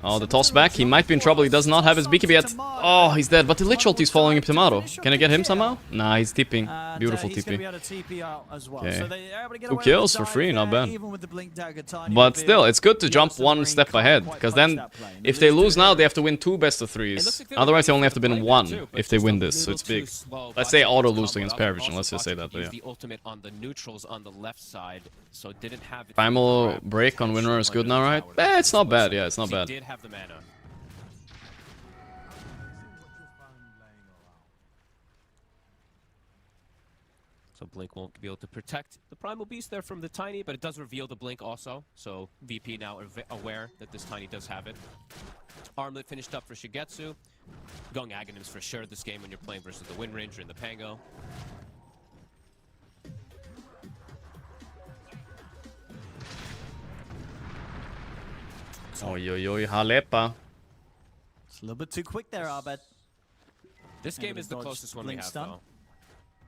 S4: Oh, the toss back. He might be in trouble. He does not have his BKB yet. Oh, he's dead. But the Lich ult is following him Tomato. Can I get him somehow? Nah, he's TPing. Beautiful TP. Okay. 2 kills for free, not bad. But still, it's good to jump one step ahead. Because then, if they lose now, they have to win 2 best of 3s. Otherwise, they only have to win 1 if they win this. So it's big. Let's say auto lose against Paravision. Let's just say that, but yeah.
S6: The ultimate on the neutrals on the left side, so didn't have it.
S4: Primal break on Winner is good now, right? It's not bad, yeah, it's not bad.
S6: He did have the mana. So Blink won't be able to protect the Primal Beast there from the Tiny, but it does reveal the Blink also. So VP now aware that this Tiny does have it. Armlet finished up for Shigetsu. Going Aghanims for sure this game when you're playing versus the Wind Ranger and the Pango.
S4: Oi, oi, oi, Halepa.
S5: It's a little bit too quick there, Abed.
S6: This game is the closest one we have, though.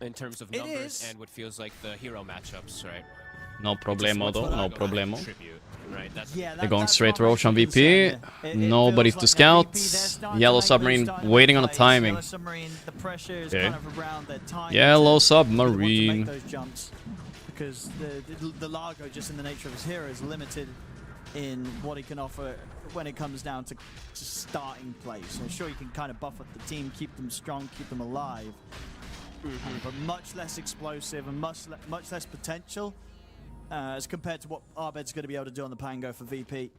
S6: In terms of numbers and what feels like the hero matchups, right?
S4: No problemo, though. No problemo.
S6: Right?
S4: They're going straight to Roche on VP. Nobody to scout. Yellow Submarine waiting on the timing. Okay. Yellow Submarine.
S5: Because the Largo, just in the nature of his hero, is limited in what he can offer when it comes down to starting play. So sure, you can kind of buff up the team, keep them strong, keep them alive, but much less explosive and much less potential as compared to what Abed's going to be able to do on the Pango for VP.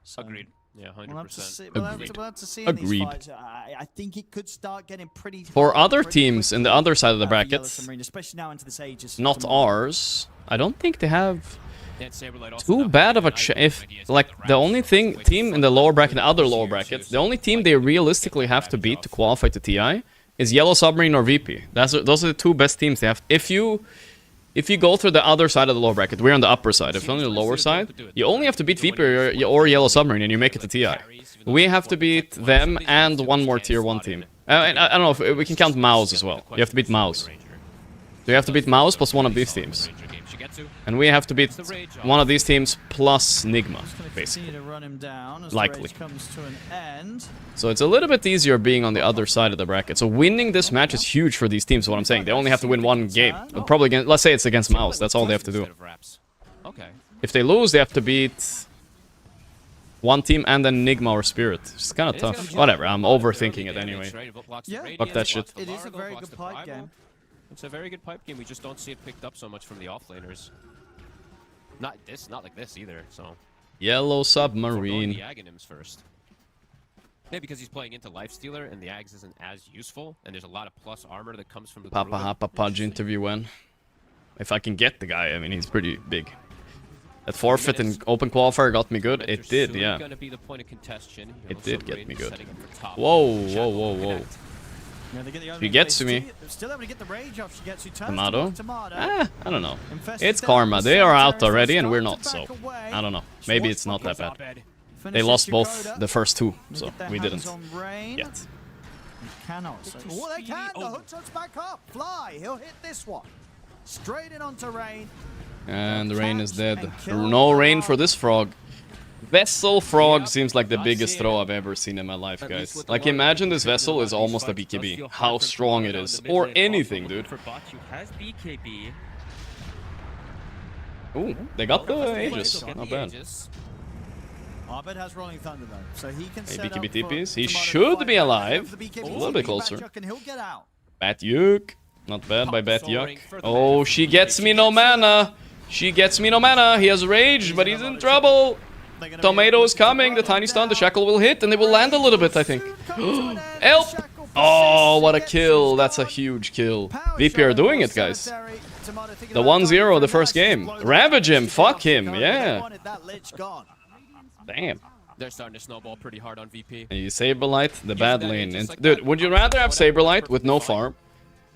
S5: So
S6: agreed. Yeah, 100%.
S5: We'll have to see in these fights. I think it could start getting pretty...
S4: For other teams in the other side of the brackets,
S5: especially now into this age,
S4: not ours, I don't think they have too bad of a if like the only team in the lower bracket, the other lower brackets, the only team they realistically have to beat to qualify to TI is Yellow Submarine or VP. Those are the 2 best teams they have. If you go through the other side of the lower bracket, we're on the upper side. If you're on the lower side, you only have to beat VP or Yellow Submarine and you make it to TI. We have to beat them and one more tier 1 team. I don't know if we can count Mouse as well. You have to beat Mouse. So you have to beat Mouse plus one of these teams. And we have to beat one of these teams plus Nigma, basically.
S5: To run him down as
S4: Likely.
S5: the rage comes to an end.
S4: So it's a little bit easier being on the other side of the bracket. So winning this match is huge for these teams, is what I'm saying. They only have to win one game. But probably, against, let's say it's against Mouse. That's all they have to do.
S6: Okay.
S4: If they lose, they have to beat one team and then Nigma or Spirit. It's kind of tough. Whatever, I'm overthinking it anyway. Fuck that shit.
S5: It is a very good pipe game.
S6: It's a very good pipe game. We just don't see it picked up so much from the offlaners. Not like this either. So
S4: Yellow
S6: the
S4: Submarine.
S6: Aghanims first. Yeah, because he's playing into Lifestealer and the Ags isn't as useful, and there's a lot of plus armor that comes from the
S4: Papa
S6: Druid.
S4: Hapa Pudge interview when. If I can get the guy, I mean, he's pretty big. That forfeit in open qualifier got me good. It did, yeah. It did get me good. Whoa, whoa, whoa, whoa. She gets to me. Tomato? Ah, I don't know. It's karma. They are out already and we're not, so I don't know. Maybe it's not that bad. They lost both the first two, so we didn't yet.
S5: Cannot. Oh, they can. The hook shot's back up. Fly. He'll hit this one. Straight in onto Rain.
S4: And the Rain is dead. No Rain for this frog. Vessel frog seems like the biggest throw I've ever seen in my life, guys. Like, imagine this vessel is almost a BKB. How strong it is. Or anything, dude. Ooh, they got the Aegis. Not bad.
S5: Abed has Rolling Thunder though, so he can
S4: Hey, BKB TPs. He should be alive. A little bit closer. Bat Yuk. Not bad by Bat Yuk. Oh, she gets me no mana. She gets me no mana. He has rage, but he's in trouble. Tomato is coming. The tiny stun, the shackle will hit, and they will land a little bit, I think. Help! Oh, what a kill. That's a huge kill. VP are doing it, guys. The 1-0 the first game. Ravage him. Fuck him. Yeah. Damn.
S6: They're starting to snowball pretty hard on VP.
S4: And you Saberlight, the bad lane. And, dude, would you rather have Saberlight with no farm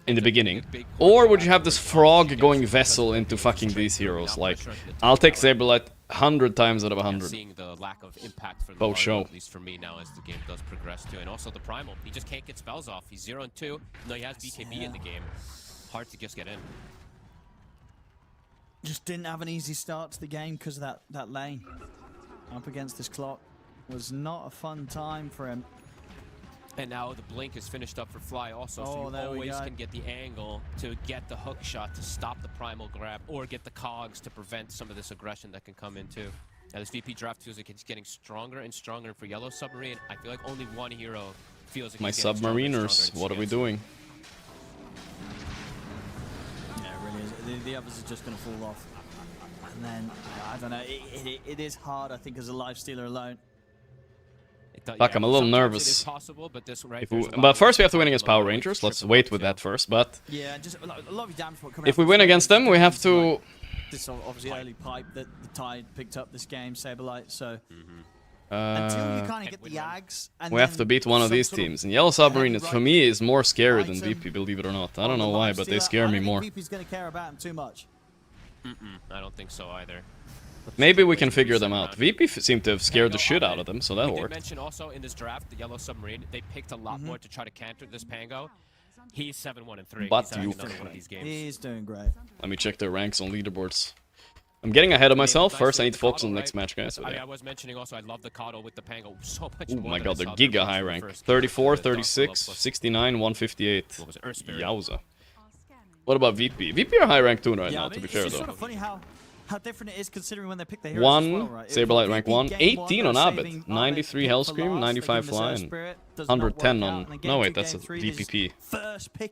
S4: in the beginning, or would you have this frog going Vessel into fucking these heroes? Like, I'll take Saberlight 100 times out of 100.
S6: Seeing the lack of impact for the
S4: Both show.
S6: at least for me now as the game does progress too, and also the Primal. He just can't get spells off. He's 0-2. No, he has BKB in the game. Hard to just get in.
S5: Just didn't have an easy start to the game because of that lane. Up against this clock was not a fun time for him.
S6: And now the blink is finished up for Fly also, so you always can get the angle to get the hook shot to stop the Primal grab, or get the cogs to prevent some of this aggression that can come in too. Now this VP draft feels like it's getting stronger and stronger. And for Yellow Submarine, I feel like only one hero feels like
S4: My Submariners, what are we doing?
S5: Yeah, it really is. The others are just going to fall off. And then, I don't know, it is hard, I think, as a Lifestealer alone.
S4: Fuck, I'm a little nervous.
S6: Possible, but
S4: first we have to win against Power Rangers. Let's wait with that first, but
S5: yeah, just a lot of damage
S4: if we win against them, we have to...
S5: This obviously early pipe that the Tide picked up this game, Saberlight, so... Until you kind of get the Ags... And
S4: we have to beat one of these teams. And Yellow Submarine, for me, is more scary than VP, believe it or not. I don't know why, but they scare me more.
S5: VP's going to care about him too much.
S6: I don't think so either.
S4: Maybe we can figure them out. VP seemed to have scared the shit out of them, so that
S6: worked.
S4: worked.
S6: Mention also in this draft, the Yellow Submarine, they picked a lot more to try to counter this Pango. He's 7-1-3.
S4: But
S6: he's another one of these games.
S5: He's doing great.
S4: Let me check their ranks on leaderboards. I'm getting ahead of myself. First, I need to focus on the next match, guys. So
S6: I was mentioning also, I love the Coddle with the Pango so much.
S4: Oh my god, they're giga high rank. 34, 36, 69, 158. Yowza. What about VP? VP are high rank too right now, to be fair,
S5: It's
S4: though.
S5: sort of funny how different it is considering when they pick the heroes
S4: 1,
S5: as well, right?
S4: Saberlight rank 1, 18 on
S5: Abed,
S4: Abed, 93 Hellscream, 95 Fly, and 110 on... No wait, that's a DPP.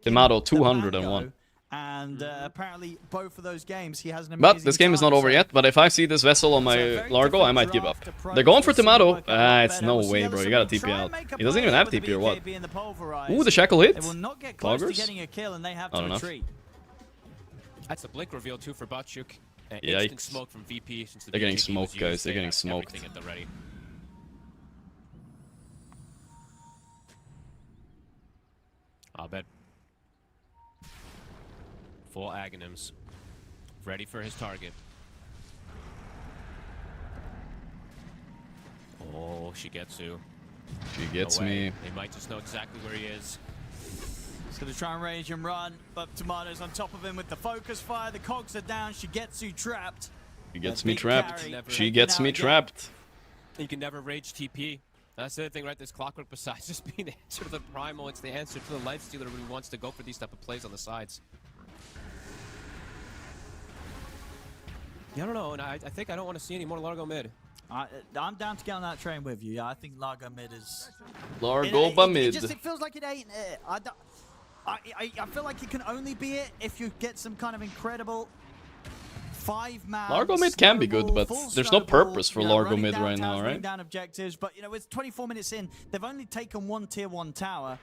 S4: Tomato 201.
S5: And apparently both of those games he has an amazing
S4: But this game is not over yet, but if I see this Vessel on my Largo, I might give up. They're going for Tomato. It's no way, bro. You gotta TP out. He doesn't even have TP or what? Ooh, the shackle hit. Cloggers? I don't know.
S6: That's a blink reveal too for Batchuk.
S4: Yikes.
S6: Smoke from VP since
S4: They're getting smoked, guys. They're getting smoked.
S6: I'll bet. Full Aghanims. Ready for his target. Oh, Shigetsu.
S4: She gets me.
S6: They might just know exactly where he is.
S5: He's going to try and rage and run, but Tomato's on top of him with the focus fire. The cogs are down. Shigetsu trapped.
S4: She gets me trapped. She gets me trapped.
S6: You can never rage TP. That's the other thing, right? This Clockwork, besides just being the answer to the Primal, it's the answer to the Lifestealer who wants to go for these type of plays on the sides. Yeah, I don't know, and I think I don't want to see any more Largo mid.
S5: I'm down to get on that train with you. Yeah, I think Largo mid is...
S4: Largo by mid.
S5: It feels like it ain't it. I feel like it can only be it if you get some kind of incredible 5-man...
S4: Largo mid can be good, but there's no purpose for Largo mid right now, right?
S5: Down objectives, but you know, with 24 minutes in, they've only taken one tier 1 tower,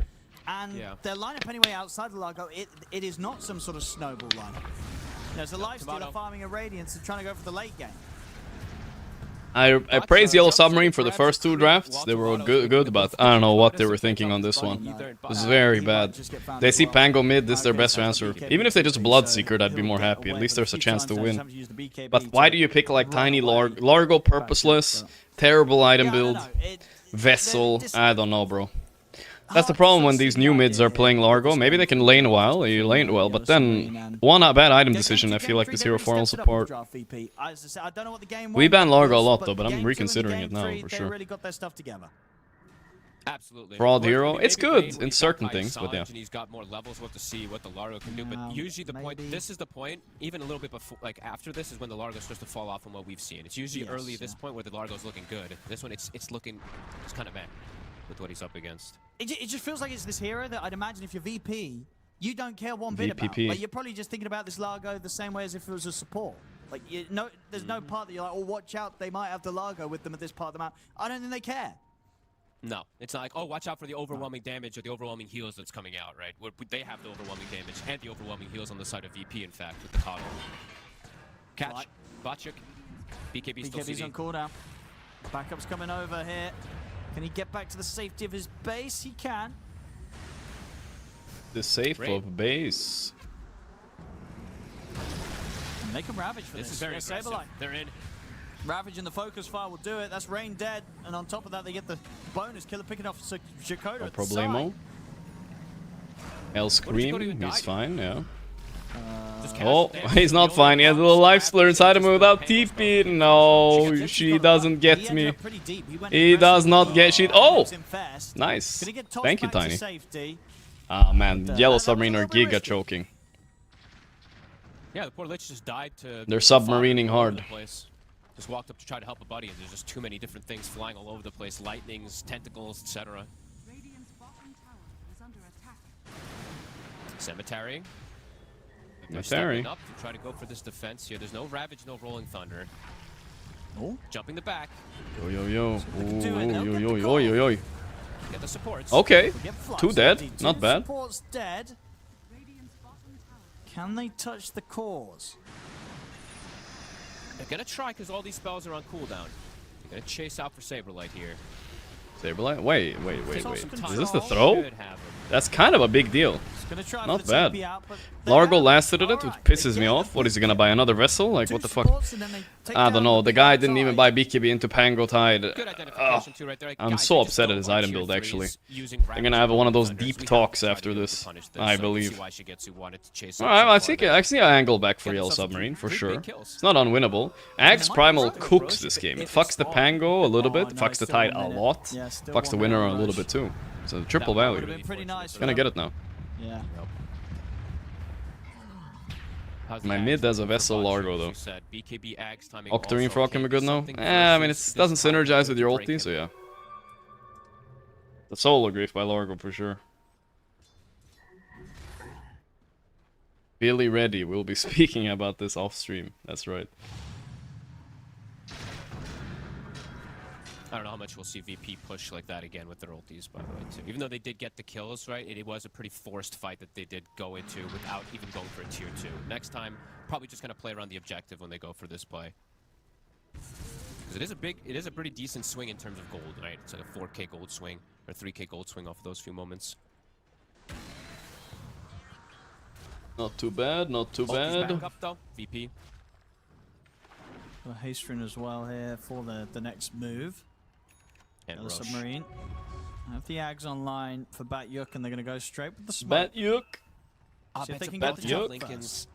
S5: and their lineup anyway outside of Largo, it is not some sort of snowball lineup. You know, it's a Lifestealer farming a Radiance and trying to go for the late game.
S4: I praise Yellow Submarine for the first 2 drafts. They were good, but I don't know what they were thinking on this one. It was very bad. They see Pango mid, this is their best answer. Even if they just Bloodseeker, I'd be more happy. At least there's a chance to win. But why do you pick like tiny Largo purposeless, terrible item build, Vessel? I don't know, bro. That's the problem when these new mids are playing Largo. Maybe they can lane well, you lane well, but then one bad item decision, I feel like this hero 4 will support. We ban Largo a lot though, but I'm reconsidering it now for sure.
S6: Absolutely.
S4: Broad hero, it's good in certain things, but yeah.
S6: He's got more levels. We'll have to see what the Largo can do, but usually the point, this is the point, even a little bit before, like after this is when the Largo starts to fall off from what we've seen. It's usually early this point where the Largo's looking good. This one, it's looking, it's kind of meh with what he's up against.
S5: It just feels like it's this hero that I'd imagine if you're VP, you don't care one bit about. Like, you're probably just thinking about this Largo the same way as if it was a support. Like, there's no part that you're like, oh, watch out, they might have the Largo with them at this part of the map. I don't think they care.
S6: No, it's not like, oh, watch out for the overwhelming damage or the overwhelming heals that's coming out, right? They have the overwhelming damage and the overwhelming heals on the side of VP, in fact, with the Coddle. Catch, Botchuk, BKB still
S5: BKB's on cooldown. Backup's coming over here. Can he get back to the safety of his base? He can.
S4: The safe of base.
S5: And they can Ravage for this.
S6: This is very aggressive. They're in.
S5: Ravage in the focus fire will do it. That's Rain dead. And on top of that, they get the bonus killer picking off Jakoda
S4: No
S5: at the
S4: problemo.
S5: side.
S4: El Scream, he's fine, yeah. Oh, he's not fine. He has a little life slur inside him without TP. No, she doesn't get me. He does not get shit. Oh! Nice. Thank you, Tiny. Ah, man. Yellow Submarine are giga choking.
S6: Yeah, the poor Lich just died to...
S4: They're submarining hard.
S6: Just walked up to try to help a buddy, and there's just too many different things flying all over the place. Lightnings, tentacles, etc. Cemetery. They're stepping up to try to go for this defense here. There's no Ravage, no Rolling Thunder.
S5: Oh.
S6: Jumping the back.
S4: Yo, yo, yo. Yo, yo, yo, yo, yo.
S6: Get the supports.
S4: Okay. 2 dead. Not bad.
S5: Supports dead. Can they touch the cores?
S6: They're gonna try because all these spells are on cooldown. They're gonna chase out for Saberlight here.
S4: Saberlight? Wait. Is this the throw? That's kind of a big deal. Not bad. Largo lasted at it, which pisses me off. What, is he gonna buy anonna vessel? Like, what the fuck? I don't know. The guy didn't even buy BKB into Pango Tide. I'm so upset at his item build, actually. I'm gonna have one of those deep talks after this, I believe. Alright, I see an angle back for Yellow Submarine, for sure. It's not unwinnable. Axe Primal cooks this game. It fucks the Pango a little bit, fucks the Tide a lot, fucks the winner a little bit too. So triple value. Gonna get it now.
S5: Yeah.
S4: My mid has a Vessel Largo though. Octarine Frog can be good now? I mean, it doesn't synergize with your ulti, so yeah. The Solar Grief by Largo for sure. Billy Ready, we'll be speaking about this off stream. That's right.
S6: I don't know how much we'll see VP push like that again with their ultis, by the way, too. Even though they did get the kills, right, it was a pretty forced fight that they did go into without even going for a tier 2. Next time, probably just going to play around the objective when they go for this play. Because it is a pretty decent swing in terms of gold, right? It's like a 4k gold swing, or 3k gold swing off of those few moments.
S4: Not too bad, not too bad.
S6: Back up, though. VP.
S5: A haste rune as well here for the next move.
S6: And
S5: the Submarine. Have the Ags online for Batyuk, and they're going to go straight with the smoke.
S4: Batyuk.
S5: See if they can
S4: get
S5: get
S4: the
S5: the jump
S6: Lincoln's.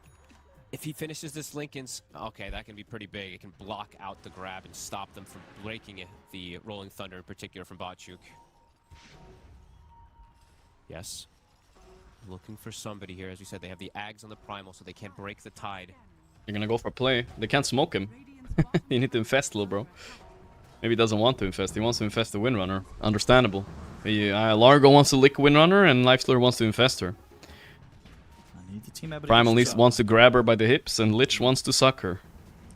S6: If he finishes this Lincoln's, okay, that can be pretty big. It can block out the grab and stop them from breaking it, the Rolling Thunder in particular from Batyuk. Yes. Looking for somebody here. As we said, they have the Ags on the Primal, so they can't break the tide.
S4: You're gonna go for a play. They can't smoke him. You need to infest, little bro. Maybe he doesn't want to infest. He wants to infest the Windrunner. Understandable. Largo wants to lick Windrunner, and Lifestealer wants to infest her. Primal Least wants to grab her by the hips, and Lich wants to suck her.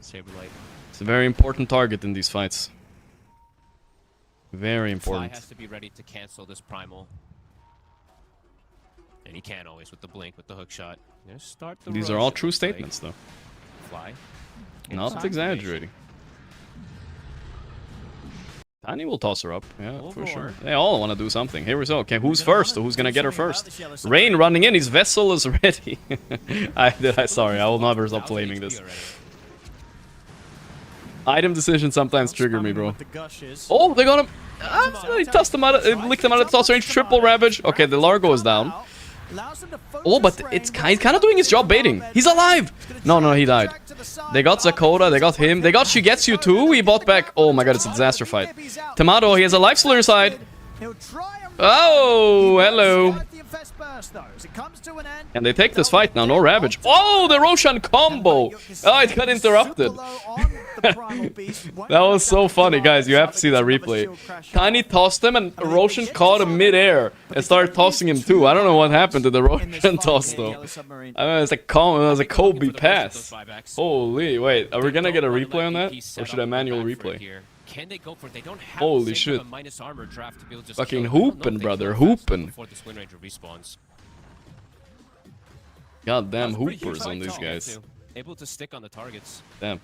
S6: Saberlight.
S4: It's a very important target in these fights. Very important.
S6: Fly has to be ready to cancel this Primal. And he can always with the blink, with the hook shot. Start the
S4: These are all true statements, though.
S6: Fly.
S4: Not exaggerating. Tiny will toss her up, yeah, for sure. They all want to do something. Here we go. Okay, who's first? Who's gonna get her first? Rain running in. His vessel is ready. Sorry, I will never stop blaming this. Item decisions sometimes trigger me, bro. Oh, they got him. He tossed him out. Licked him out of the toss range. Triple Ravage. Okay, the Largo is down. Oh, but he's kind of doing his job baiting. He's alive! No, he died. They got Zakota, they got him. They got Shigetsu too. He bought back. Oh my god, it's a disaster fight. Tomato, he has a Lifestealer side. Oh, hello. And they take this fight now, no Ravage. Oh, the Roshan combo! Oh, it got interrupted. That was so funny, guys. You have to see that replay. Tiny tossed him, and Roshan caught him mid-air and started tossing him too. I don't know what happened to the Roshan toss, though. I mean, it was a Kobe pass. Holy, wait. Are we gonna get a replay on that? Or should I manual replay?
S6: Can they go for it? They don't have
S4: holy shit.
S6: a minus armor draft to be able to just
S4: fucking hoopin', brother, hoopin'.
S6: Before this Wind Ranger respawns.
S4: Goddamn hoopers on these guys.
S6: Able to stick on the targets.
S4: Damn.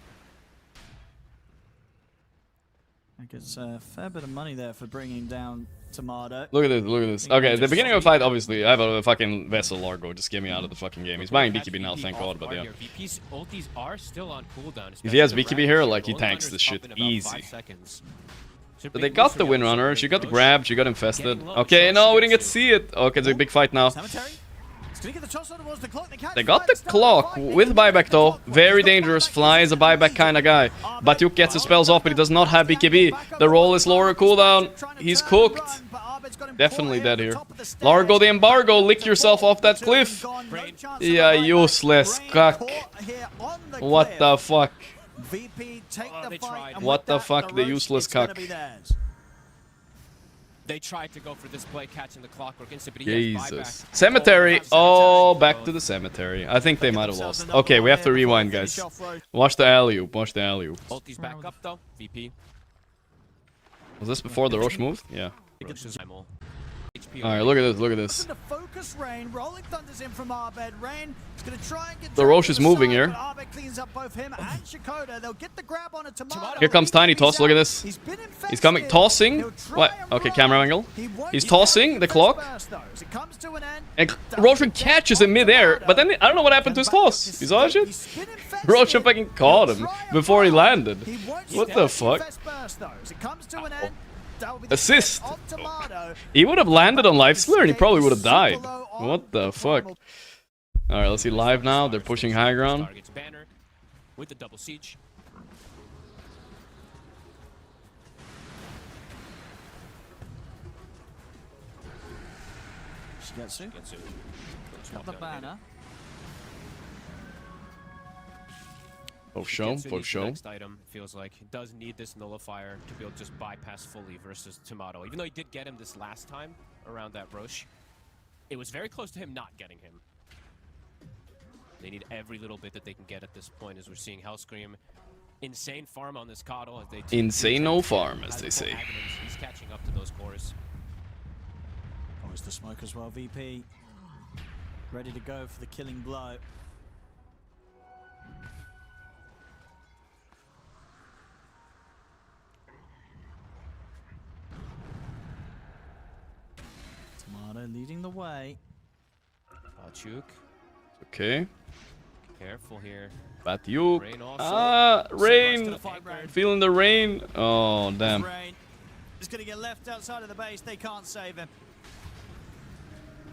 S5: I guess a fair bit of money there for bringing down Tomato.
S4: Look at this, look at this. Okay, at the beginning of the fight, obviously, I have a fucking Vessel Largo. Just get me out of the fucking game. He's buying BKB now, thank god, but yeah.
S6: VP's ultis are still on cooldown.
S4: If he has BKB here, like, he tanks this shit easy. But they got the Windrunner, she got the grab, she got infested. Okay, no, we didn't get to see it. Okay, it's a big fight now. They got the clock with buyback though. Very dangerous. Fly is a buyback kind of guy. Batyuk gets his spells off, but he does not have BKB. The roll is lower cooldown. He's cooked. Definitely dead here. Largo the embargo. Lick yourself off that cliff. Yeah, useless cuck. What the fuck? What the fuck, the useless cuck.
S6: They tried to go for this play, catching the clockwork instant, but
S4: Jesus. Cemetery. Oh, back to the cemetery. I think they might have lost. Okay, we have to rewind, guys. Watch the alley-oop. Watch the alley-oop.
S6: Ulti's back up, though. VP.
S4: Was this before the Roche moved? Yeah. Alright, look at this, look at this. The Roche is moving here. Here comes Tiny Toss, look at this. He's coming, tossing. What? Okay, camera angle. He's tossing the clock. And Roshan catches him mid-air, but then I don't know what happened to his toss. You saw that shit? Roshan fucking caught him before he landed. What the fuck? Assist. He would have landed on Lifestealer and he probably would have died. What the fuck? Alright, let's see live now. They're pushing high ground.
S6: With the double siege.
S5: Shigetsu. Got the banner.
S4: For show, for show.
S6: Next item feels like it does need this nullifier to be able to just bypass fully versus Tomato. Even though he did get him this last time around that Roche, it was very close to him not getting him. They need every little bit that they can get at this point, as we're seeing Hellscream. Insane farm on this Coddle.
S4: Insane no farm, as they say.
S6: He's catching up to those cores.
S5: Always the smoke as well, VP. Ready to go for the killing blow. Tomato leading the way.
S6: Batyuk.
S4: Okay.
S6: Careful here.
S4: Batyuk. Ah, rain. Feeling the rain. Oh, damn.
S5: is going to get left outside of the base. They can't save him.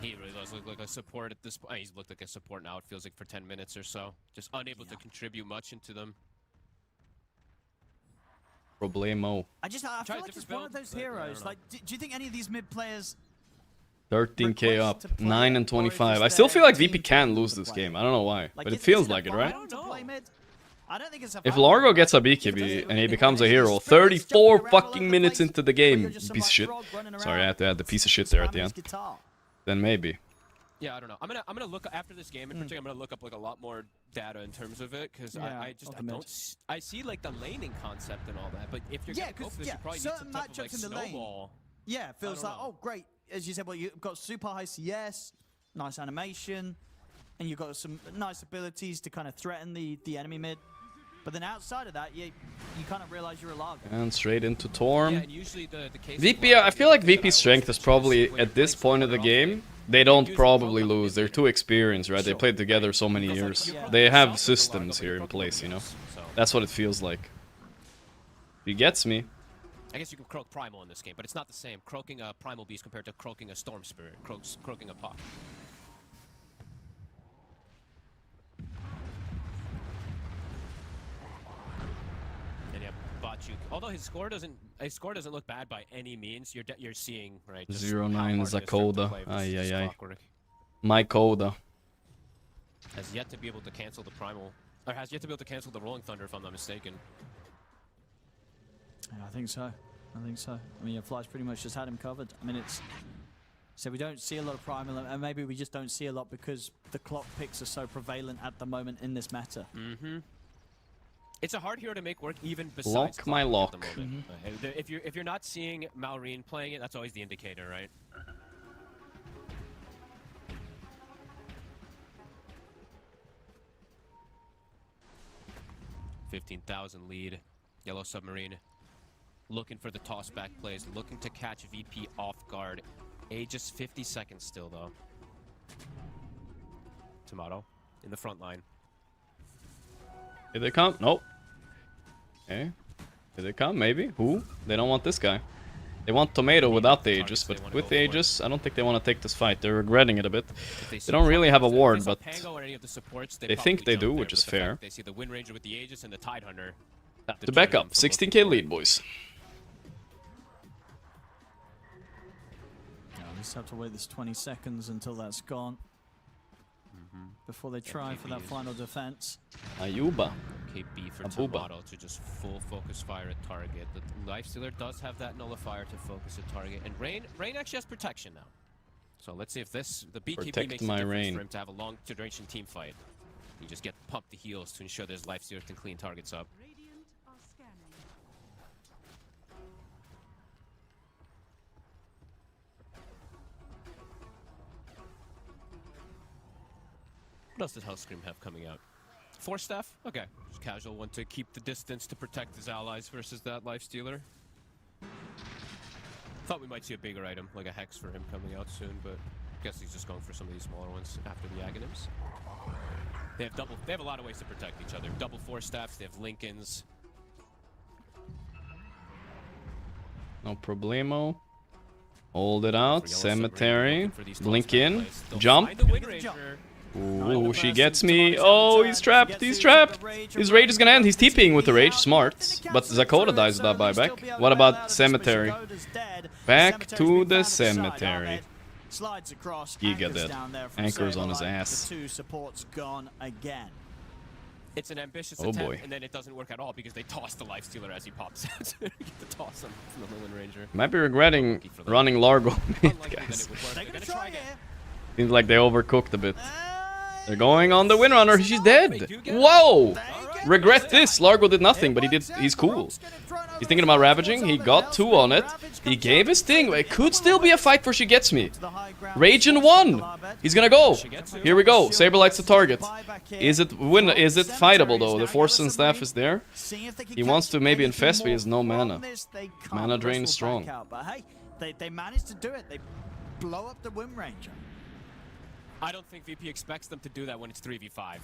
S6: He really does look like a support at this point. He's looked like a support now, it feels like, for 10 minutes or so. Just unable to contribute much into them.
S4: Problemo.
S5: I feel like it's one of those heroes. Like, do you think any of these mid players
S4: 13k up, 9 and 25. I still feel like VP can lose this game. I don't know why, but it feels like it, right?
S5: I don't think it's a
S4: If Largo gets a BKB and he becomes a hero, 34 fucking minutes into the game, piece of shit. Sorry, I had to add the piece of shit there at the end. Then maybe.
S6: Yeah, I don't know. I'm gonna look after this game in particular. I'm gonna look up like a lot more data in terms of it because I see like the laning concept and all that. But if you're gonna go for this, you probably need some type of like snowball.
S5: Yeah, it feels like, oh great, as you said, well you've got super high CS, nice animation, and you've got some nice abilities to kind of threaten the enemy mid. But then outside of that, you kind of realize you're a Largo.
S4: And straight into Torm.
S6: Yeah, and usually the case
S4: VP, I feel like VP's strength is probably, at this point of the game, they don't probably lose. They're too experienced, right? They played together so many years. They have systems here in place, you know? That's what it feels like. He gets me.
S6: I guess you can croak Primal in this game, but it's not the same. Croaking a Primal Beast compared to croaking a Storm Spirit. Croaking a Puck. Although his score doesn't look bad by any means, you're seeing right.
S4: 0-9 Zakoda. Ay. My Koda.
S6: Has yet to be able to cancel the Primal, or has yet to be able to cancel the Rolling Thunder, if I'm not mistaken.
S5: Yeah, I think so. I mean, Fly's pretty much just had him covered. I mean, it's so we don't see a lot of Primal, and maybe we just don't see a lot because the clock picks are so prevalent at the moment in this meta.
S6: It's a hard hero to make work, even besides
S4: Lock my lock.
S6: If you're not seeing Malrine playing it, that's always the indicator, right? $15,000 lead. Yellow Submarine looking for the toss back plays, looking to catch VP off guard. Aegis 50 seconds still though. Tomato in the front line.
S4: Here they come. Nope. Okay. Here they come, maybe. Who? They don't want this guy. They want Tomato without the Aegis, but with the Aegis, I don't think they want to take this fight. They're regretting it a bit. They don't really have a ward, but they think they do, which is fair.
S6: They see the Wind Ranger with the Aegis and the Tidehunter.
S4: To back up, 16k lead, boys.
S5: We just have to wait this 20 seconds until that's gone. Before they try for that final defense.
S4: Ayuba.
S6: KB for Tomato to just full focus fire at target. The Lifestealer does have that nullifier to focus at target. And Rain actually has protection now. So let's see if the BKB makes a difference for him to have a long duration team fight. You just get pumped the heals to ensure there's Lifestealer can clean targets up. What else does Hellscream have coming out? Force Staff? Okay. Just casual one to keep the distance to protect his allies versus that Lifestealer. Thought we might see a bigger item, like a Hex for him coming out soon, but I guess he's just going for some of these smaller ones after the Aghanims. They have a lot of ways to protect each other. Double Force Staffs, they have Lincolns.
S4: No problemo. Hold it out. Cemetery. Blink in. Jump. Ooh, she gets me. Oh, he's trapped. He's trapped. His rage is gonna end. He's TPing with the rage. Smart. But Zakoda dies with that buyback. What about Cemetery? Back to the Cemetery. Giga dead. Anchors on his ass.
S5: The two supports gone again.
S6: It's an ambitious attempt, and then it doesn't work at all because they toss the Lifestealer as he pops out to get the toss from the Wind Ranger.
S4: Might be regretting running Largo mid, guys. Seems like they overcooked a bit. They're going on the Windrunner. She's dead. Whoa! Regret this. Largo did nothing, but he's cool. He's thinking about ravaging. He got 2 on it. He gave his thing. It could still be a fight for She Gets Me. Rage in 1. He's gonna go. Here we go. Saber lights the target. Is it fightable though? The Force and Staff is there. He wants to maybe infest, but he has no mana. Mana drain is strong.
S5: They managed to do it. They blow up the Wind Ranger.
S6: I don't think VP expects them to do that when it's 3v5.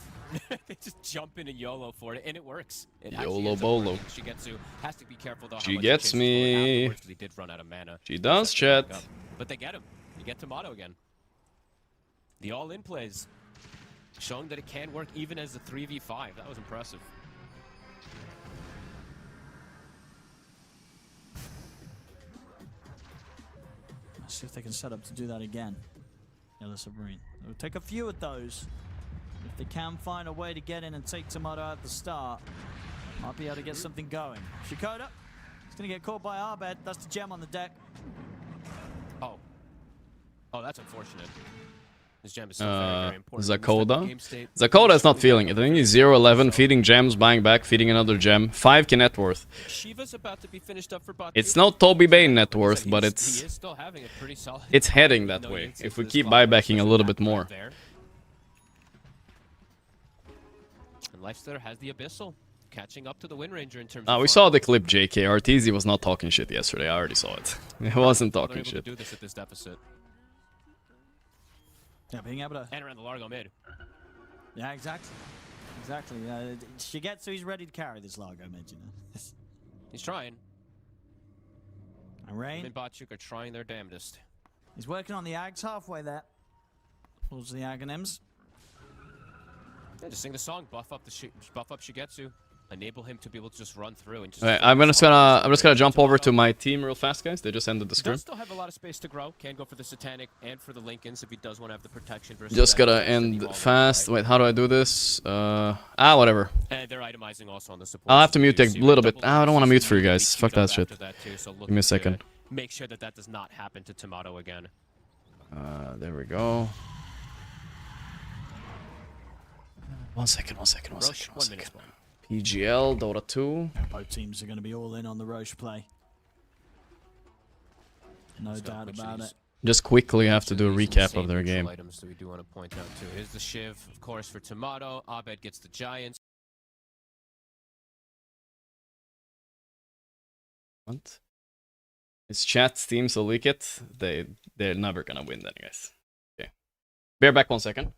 S6: They just jump in and YOLO for it, and it works. It
S4: YOLO bolo.
S6: Shigetsu has to be careful though.
S4: She
S6: how much
S4: gets
S6: he chases forward
S4: me.
S6: afterwards, 'cause he did run out of mana.
S4: She does, chat.
S6: But they get him. You get Tomato again. The all-in plays, showing that it can work even as a 3v5. That was impressive.
S5: Let's see if they can set up to do that again. Yellow Submarine. It'll take a few of those. If they can find a way to get in and take Tomato at the start, might be able to get something going. Shikoda, he's going to get caught by Abed. That's the gem on the deck.
S6: Oh. Oh, that's unfortunate. This gem is still very, very important.
S4: Zakoda? Zakoda is not feeling it. I think he's 0-11, feeding gems, buying back, feeding another gem. 5k net worth.
S6: Shiva's about to be finished up for bot
S4: It's
S6: 2.
S4: not Toby Bane net worth, but
S6: He is still having a pretty solid.
S4: it's heading that way. If we keep buybacking a little bit more.
S6: And Lifester has the Abyssal, catching up to the Wind Ranger in terms
S4: We
S6: of
S4: saw the clip, JK. Arteezy was not talking shit yesterday. I already saw it. He wasn't
S6: They're
S4: talking
S6: able to
S4: shit.
S6: do this at this deficit.
S5: Yeah, being able to...
S6: And around the Largo mid.
S5: Yeah, exactly. Exactly. Shigetsu, he's ready to carry this Largo mid, you know.
S6: He's trying.
S5: And Rain,
S6: Him and Botchuk are trying their damnedest.
S5: he's working on the Ags halfway there. Towards the Aghanims.
S6: Yeah, just sing the song, buff up Shigetsu, enable him to be able to just run through and just.
S4: Okay, I'm just gonna jump over to my team real fast, guys. They just ended the
S6: He
S4: scrim.
S6: does still have a lot of space to grow. Can go for the Satanic and for the Lincolns if he does want to have the protection versus.
S4: Just
S6: that
S4: gotta
S6: versus the
S4: end
S6: Evolve,
S4: fast.
S6: right?
S4: Wait, how do I do this? Whatever.
S6: And they're itemizing also on the support.
S4: I'll have to mute a
S6: So you
S4: little
S6: have
S4: bit.
S6: double
S4: I don't want to mute
S6: assist
S4: for you
S6: and
S4: guys.
S6: be
S4: Fuck
S6: queued up
S4: that shit.
S6: after that too, so
S4: Give me
S6: looking
S4: a second.
S6: to make sure that that does not happen to Tomato again.
S4: There we go. One second.
S6: Roche, 1 minute spawn.
S4: PGL, Dota 2.
S5: Both teams are going to be all in on the Roche play. No
S6: Let's go,
S5: doubt
S6: which
S5: about
S6: is-
S5: it.
S4: Just quickly have to do a
S6: These
S4: recap
S6: insane
S4: of their
S6: neutral
S4: game.
S6: Items that we do want to point out too. Here's the Shiv, of course, for Tomato. Abed gets the Giants.
S4: What? It's chat's team, so leak it. They're never gonna win then, guys. Okay. Bear back 1 second.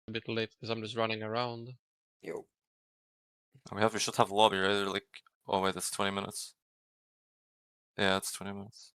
S8: A bit late because I'm just running around.
S9: Yo. We should have lobby, right? Or like, oh wait, it's 20 minutes. Yeah, it's 20 minutes.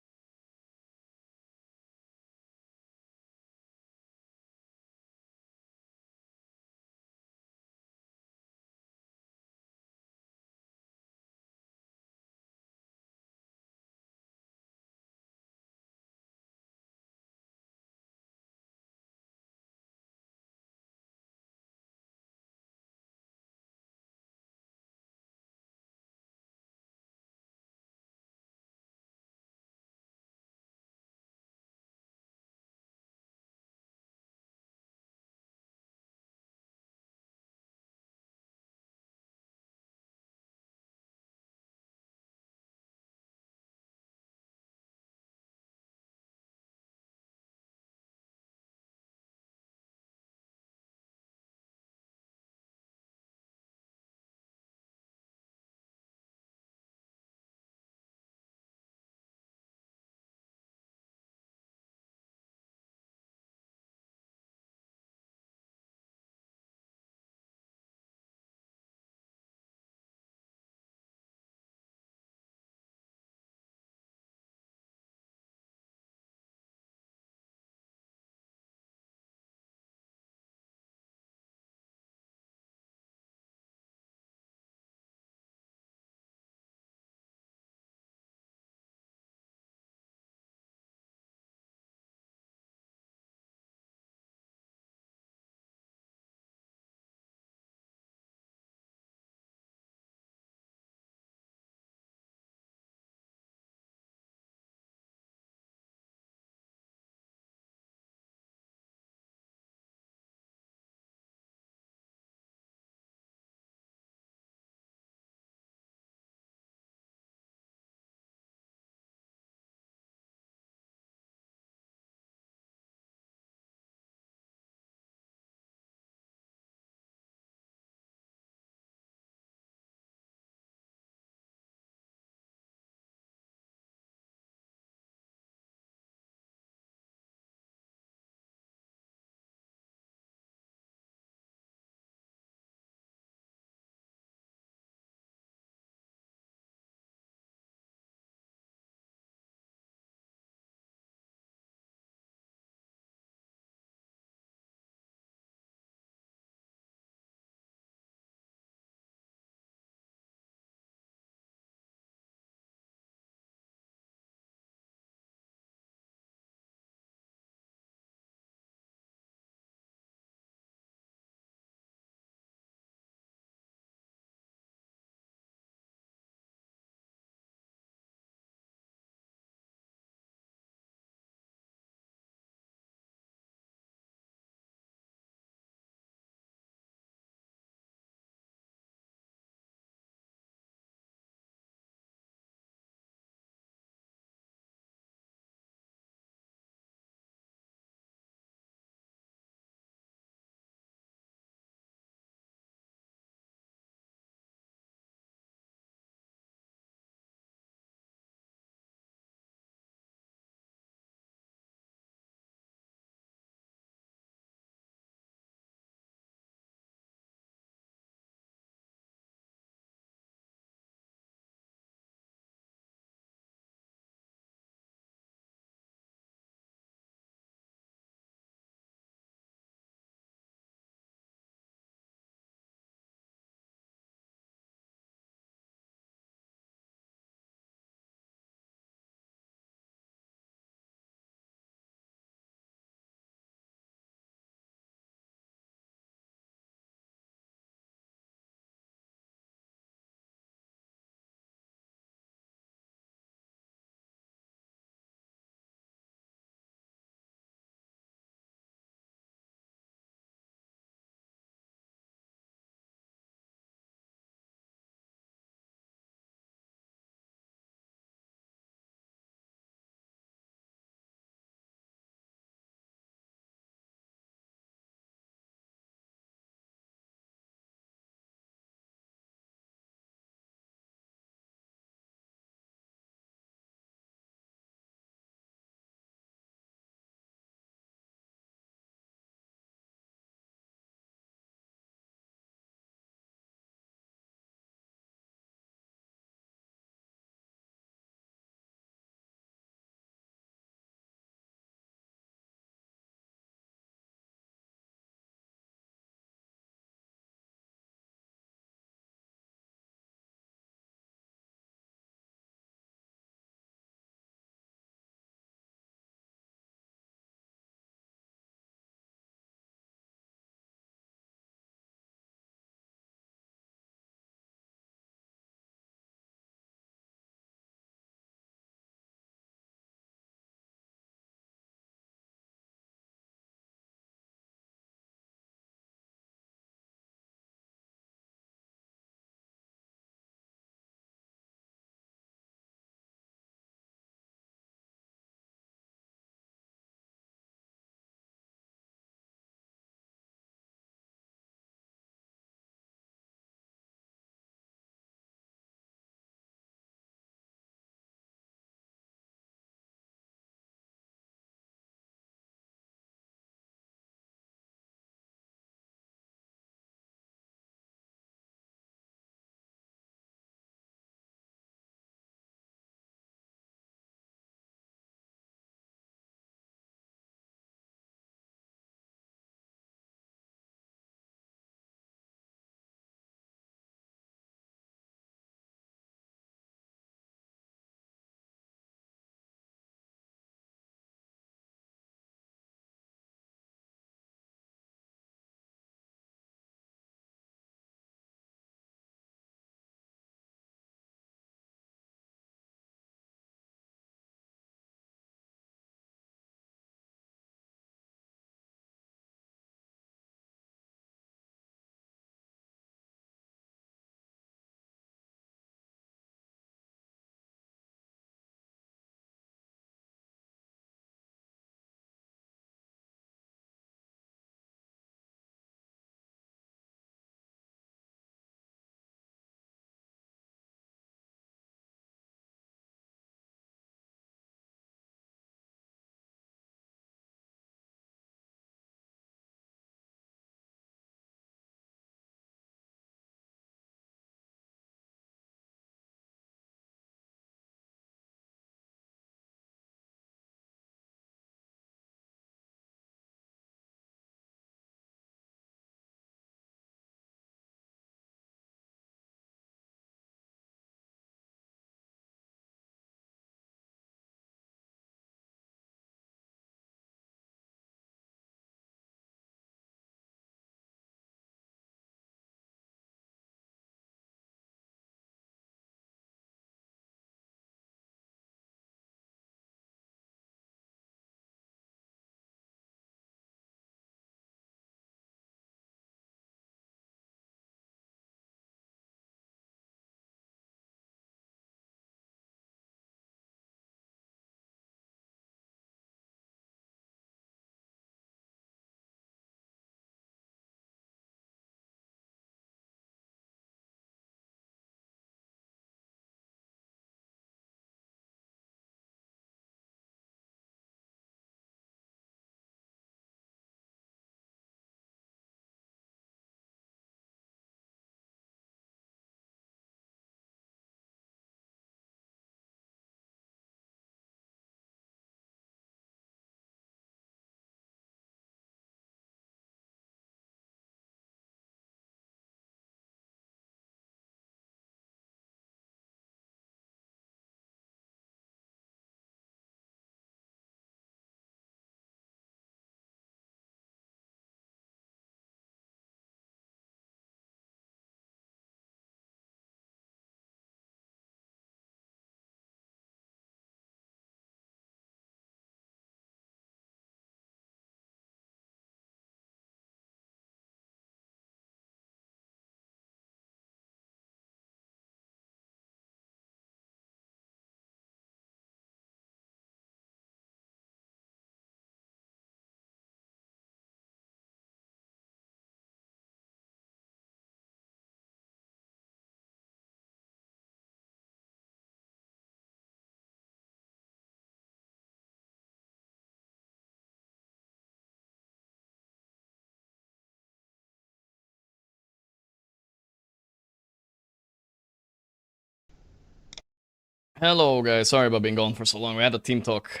S4: Hello, guys. Sorry about being gone for so long. We had a team talk.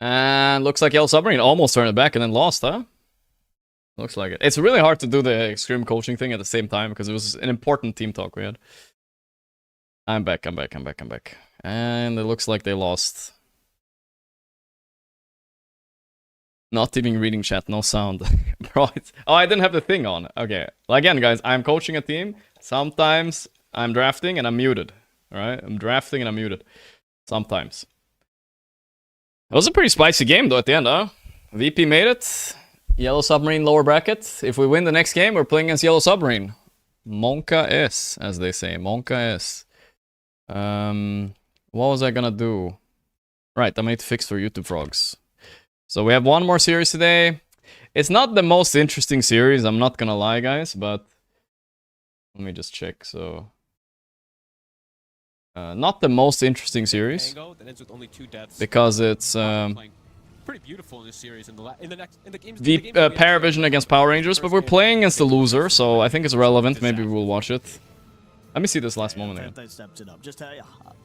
S4: And looks like Yellow Submarine almost turned it back and then lost, huh? Looks like it. It's really hard to do the extreme coaching thing at the same time because it was an important team talk we had. I'm back. And it looks like they lost. Not even reading chat, no sound. Bro, oh, I didn't have the thing on. Okay. Well, again, guys, I'm coaching a team. Sometimes I'm drafting and I'm muted. Alright? I'm drafting and I'm muted. Sometimes. It was a pretty spicy game, though, at the end, huh? VP made it. Yellow Submarine lower bracket. If we win the next game, we're playing against Yellow Submarine. Monka S, as they say. Monka S. What was I gonna do? Right, I made fix for YouTube frogs. So we have one more series today. It's not the most interesting series, I'm not gonna lie, guys, but let me just check. So not the most interesting series because it's
S6: pretty beautiful in this series in the games.
S4: Paravision against Power Rangers, but we're playing against the loser, so I think it's relevant. Maybe we'll watch it. Let me see this last moment again.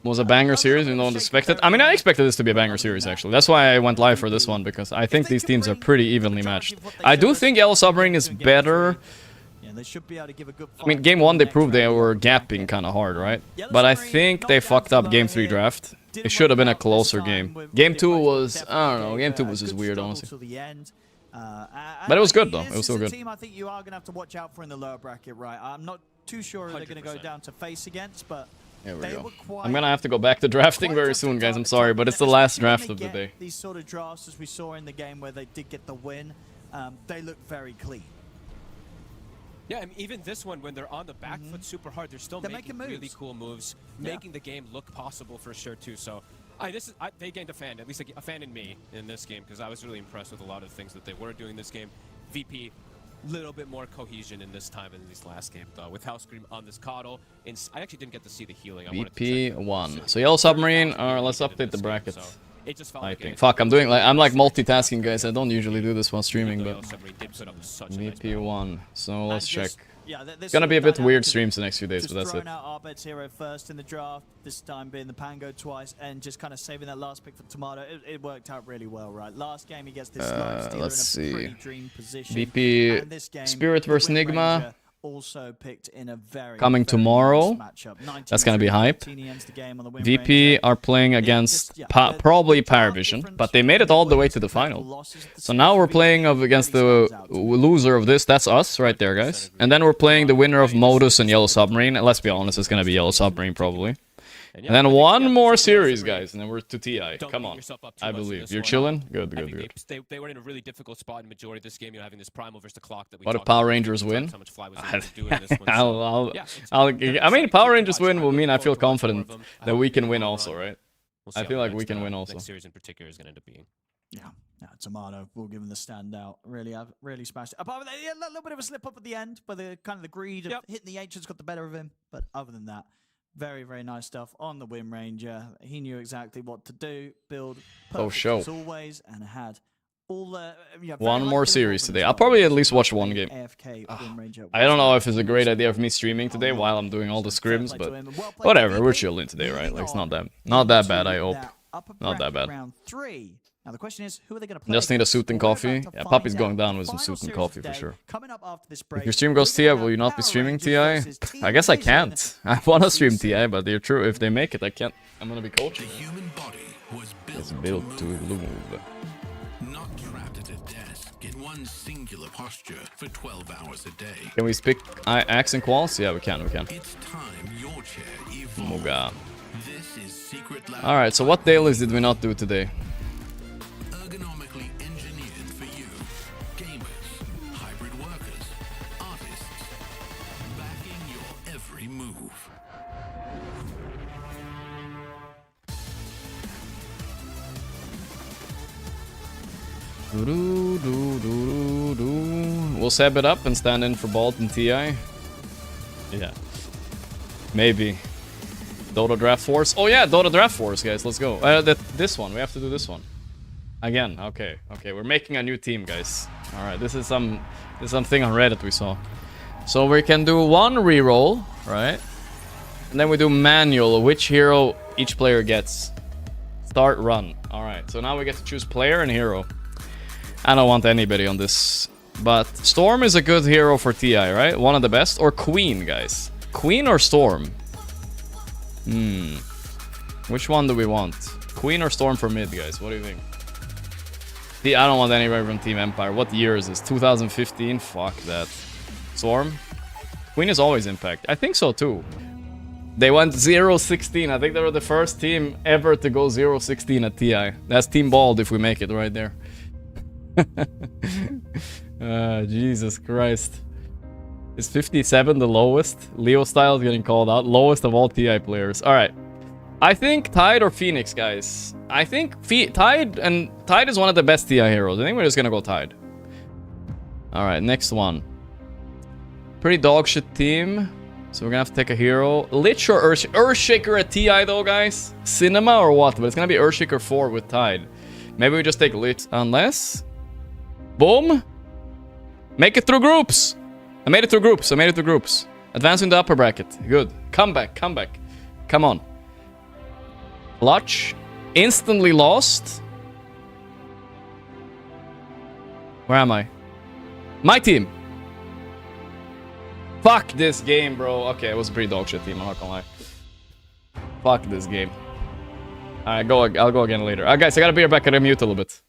S4: Was a banger series, no one expected. I mean, I expected this to be a banger series, actually. That's why I went live for this one, because I think these teams are pretty evenly matched. I do think Yellow Submarine is better. I mean, game 1 they proved they were gapping kind of hard, right? But I think they fucked up game 3 draft. It should have been a closer game. Game 2 was, I don't know, game 2 was just weird, honestly. But it was good, though. It was still good.
S5: Team I think you are going to have to watch out for in the lower bracket, right? I'm not too sure they're going to go down to face against, but
S4: there we go. I'm going to have to go back to drafting very soon, guys. I'm sorry, but it's the last draft of the day.
S5: These sort of drafts, as we saw in the game where they did get the win, they look very clean.
S6: Yeah, I mean, even this one, when they're on the back foot super hard, they're still making really cool moves, making the game look possible for sure, too. So, they gained a fan, at least a fan in me in this game, because I was really impressed with a lot of the things that they were doing this game. VP, little bit more cohesion in this time in this last game, though, with House Scream on this Coddle. And I actually didn't get to see the healing.
S4: VP 1. So Yellow Submarine, let's update the bracket.
S6: So it just felt
S4: I think. Fuck, I'm like multitasking, guys. I don't usually do this while streaming, but VP 1. So let's check.
S5: Yeah,
S4: it's gonna be a bit weird streams the next few days, but that's it.
S5: Out Arbed's hero first in the draft, this time being the Pango twice, and just kind of saving that last pick for Tomato. It worked out really well, right? Last game he gets this
S4: let's see.
S5: Pretty dream position.
S4: VP
S5: game,
S4: Spirit versus Nigma.
S5: Also picked in a very
S4: coming tomorrow. That's gonna be hype. VP are playing against probably Paravision, but they made it all the way to the final. So now we're playing against the loser of this. That's us right there, guys. And then we're playing the winner of Modus and Yellow Submarine. And let's be honest, it's gonna be Yellow Submarine probably. And then one more series, guys, and then we're to TI. Come on, I believe. You're chilling? Good.
S6: They were in a really difficult spot in the majority of this game, having this primal versus the clock that we
S4: What if Power Rangers win? I mean, Power Rangers win will mean I feel confident that we can win also, right? I feel like we can win also.
S6: Next series in particular is going to end up being.
S5: Yeah, Tomato will give him the standout. Really smashed it. Apart from that, a little bit of a slip up at the end, but the kind of the greed of hitting the H has got the better of him. But other than that, very, very nice stuff on the Wind Ranger. He knew exactly what to do, build perfect as always, and had all the
S4: one more series today. I'll probably at least watch one game. I don't know if it's a great idea for me streaming today while I'm doing all the scrims, but whatever. We're chilling today, right? Like it's not that bad. I hope not that bad.
S5: Round 3. Now the question is, who are they going to play?
S4: Just need a suit and coffee. Yeah, Poppy's going down with some suit and coffee for sure.
S5: Coming up after this break,
S4: if your stream goes TI, will you not be streaming TI? I guess I can't. I want to stream TI, but they're true. If they make it, I can't. I'm gonna be coaching.
S3: The human body was
S4: built to move.
S3: Not trapped at a desk in one singular posture for 12 hours a day.
S4: Can we speak Axe and Quals? Yeah, we can.
S3: It's time your chair evolved.
S4: Muga.
S3: This is Secret Lab.
S4: All right. So what dailies did we not do today?
S3: Ergonomically engineered for you, gamers, hybrid workers, artists, backing your every move.
S4: We'll sab it up and stand in for Balt and TI. Yeah. Maybe. Dota Draft Force. Oh yeah, Dota Draft Force, guys. Let's go. This one. We have to do this one. Again. Okay. We're making a new team, guys. All right. This is something on Reddit we saw. So we can do one reroll, right? And then we do manual, which hero each player gets. Start run. Alright, so now we get to choose player and hero. I don't want anybody on this. But Storm is a good hero for TI, right? One of the best. Or Queen, guys. Queen or Storm? Which one do we want? Queen or Storm for mid, guys? What do you think? See, I don't want anybody from Team Empire. What year is this? 2015? Fuck that. Storm? Queen is always Impact. I think so too. They went 0-16. I think they were the first team ever to go 0-16 at TI. That's Team Bald if we make it right there. Jesus Christ. Is 57 the lowest? Leo Style is getting called out. Lowest of all TI players. Alright. I think Tide or Phoenix, guys. I think Tide is one of the best TI heroes. I think we're just gonna go Tide. Alright, next one. Pretty dog shit team. So we're gonna have to take a hero. Lich or Earthshaker at TI though, guys? Cinema or what? But it's gonna be Earthshaker 4 with Tide. Maybe we just take Lich. Unless... Boom! Make it through groups! I made it through groups. Advancing the upper bracket. Good. Come back. Come on. Clutch. Instantly lost. Where am I? My team! Fuck this game, bro. Okay, it was a pretty dog shit team, I'm not gonna lie. Fuck this game. Alright, I'll go again later. Guys, I gotta be right back. I gotta mute a little bit.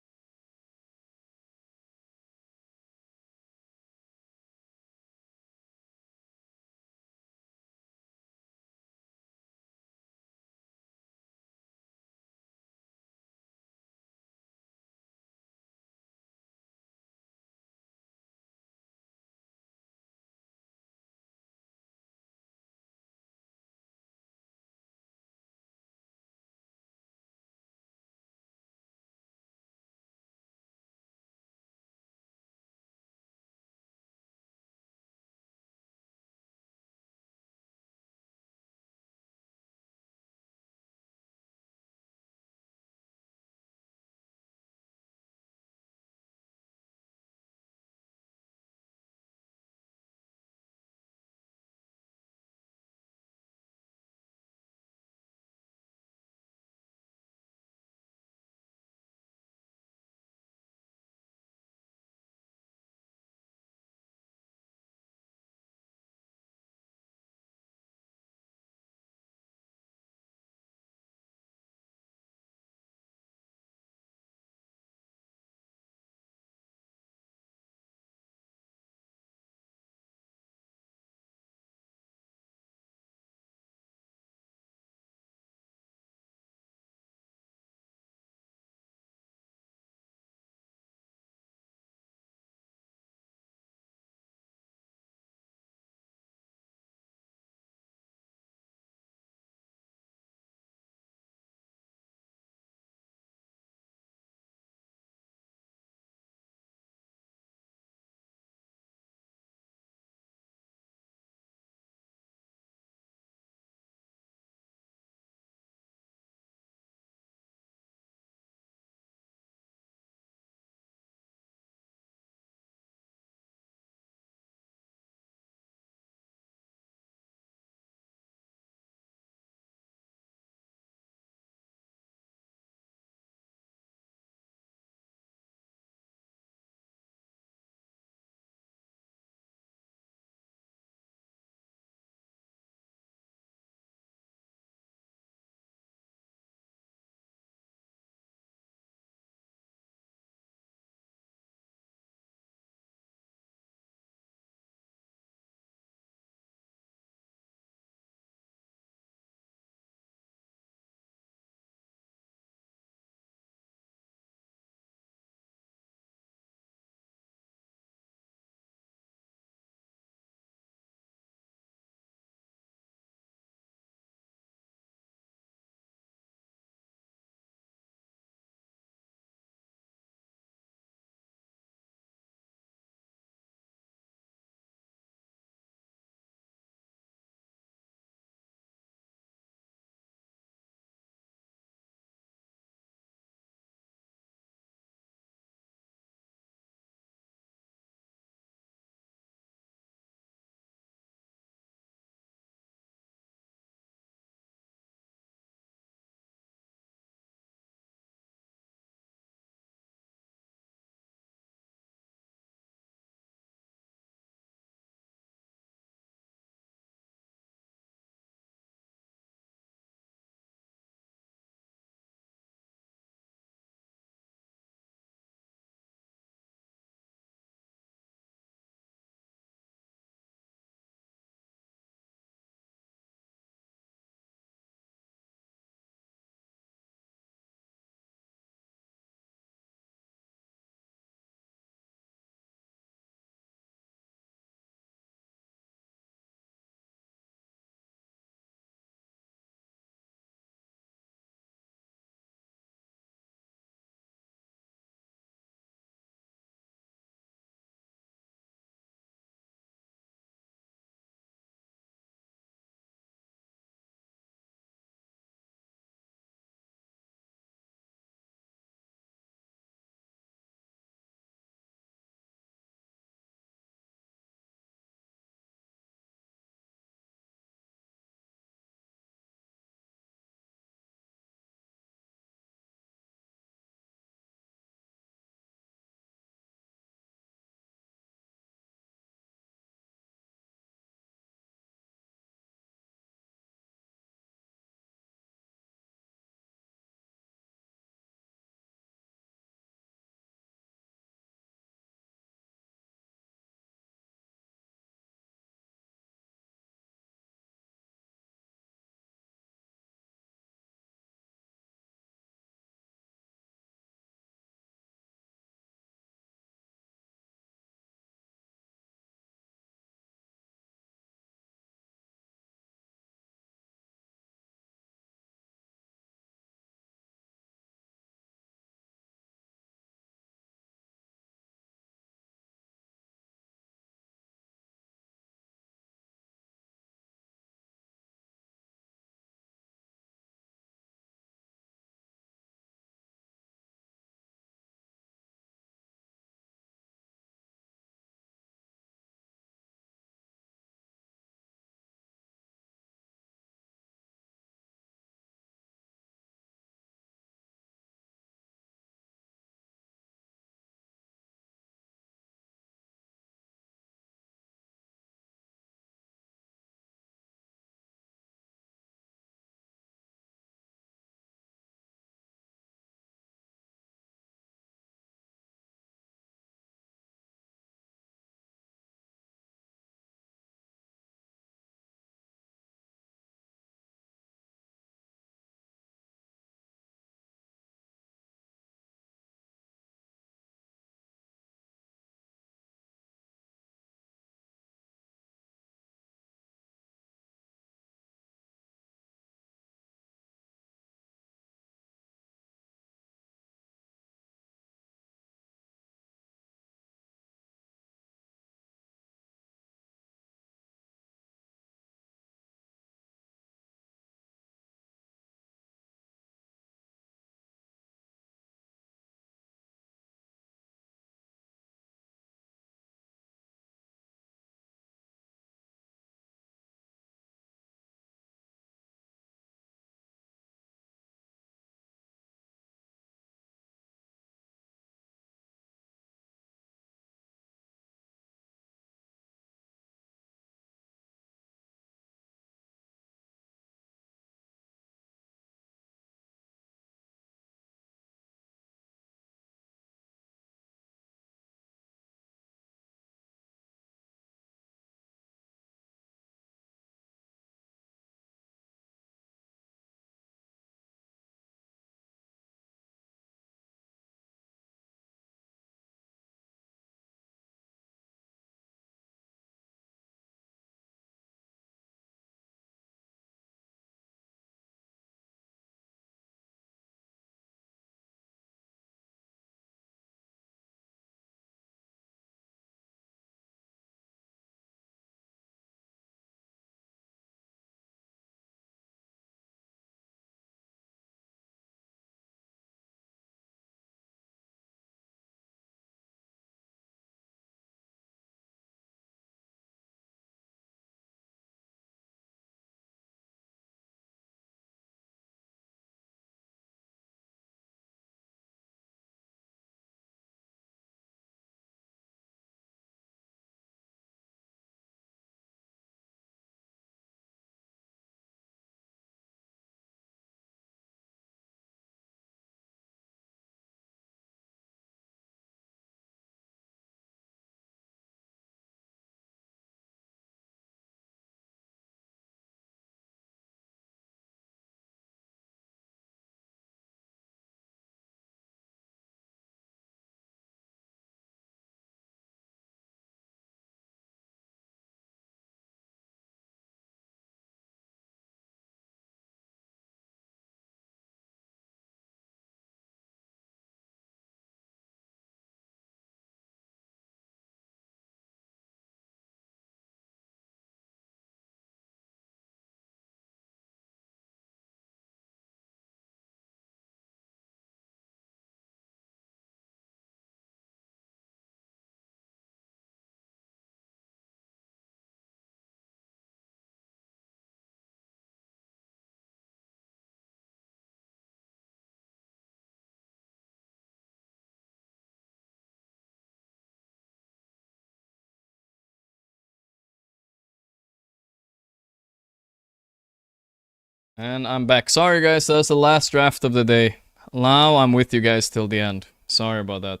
S4: And I'm back. Sorry guys, that's the last draft of the day. Now I'm with you guys till the end. Sorry about that.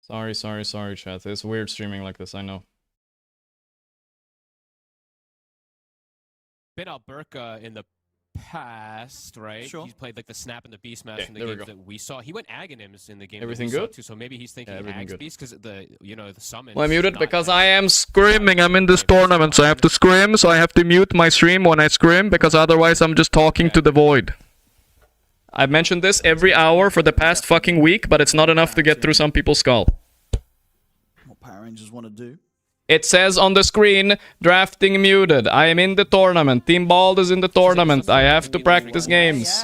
S4: Sorry, chat. It's weird streaming like this, I know.
S6: Been Alberca in the past, right?
S5: Sure.
S6: He's played like the Snap and the Beast match
S4: Okay,
S6: in the
S4: there we
S6: games
S4: go.
S6: that we saw. He went Aghanims in the game
S4: Everything
S6: that we
S4: good?
S6: saw too, so maybe he's thinking
S4: everything
S6: Ags
S4: good.
S6: Beast because the summon.
S4: Well, I muted because I am screaming. I'm in this tournament, so I have to scream. So I have to mute my stream when I scream because otherwise I'm just talking to the void. I've mentioned this every hour for the past fucking week, but it's not enough to get through some people's skull.
S5: What Power Rangers want to do.
S4: It says on the screen, drafting muted. I am in the tournament. Team Bald is in the tournament. I have to practice games.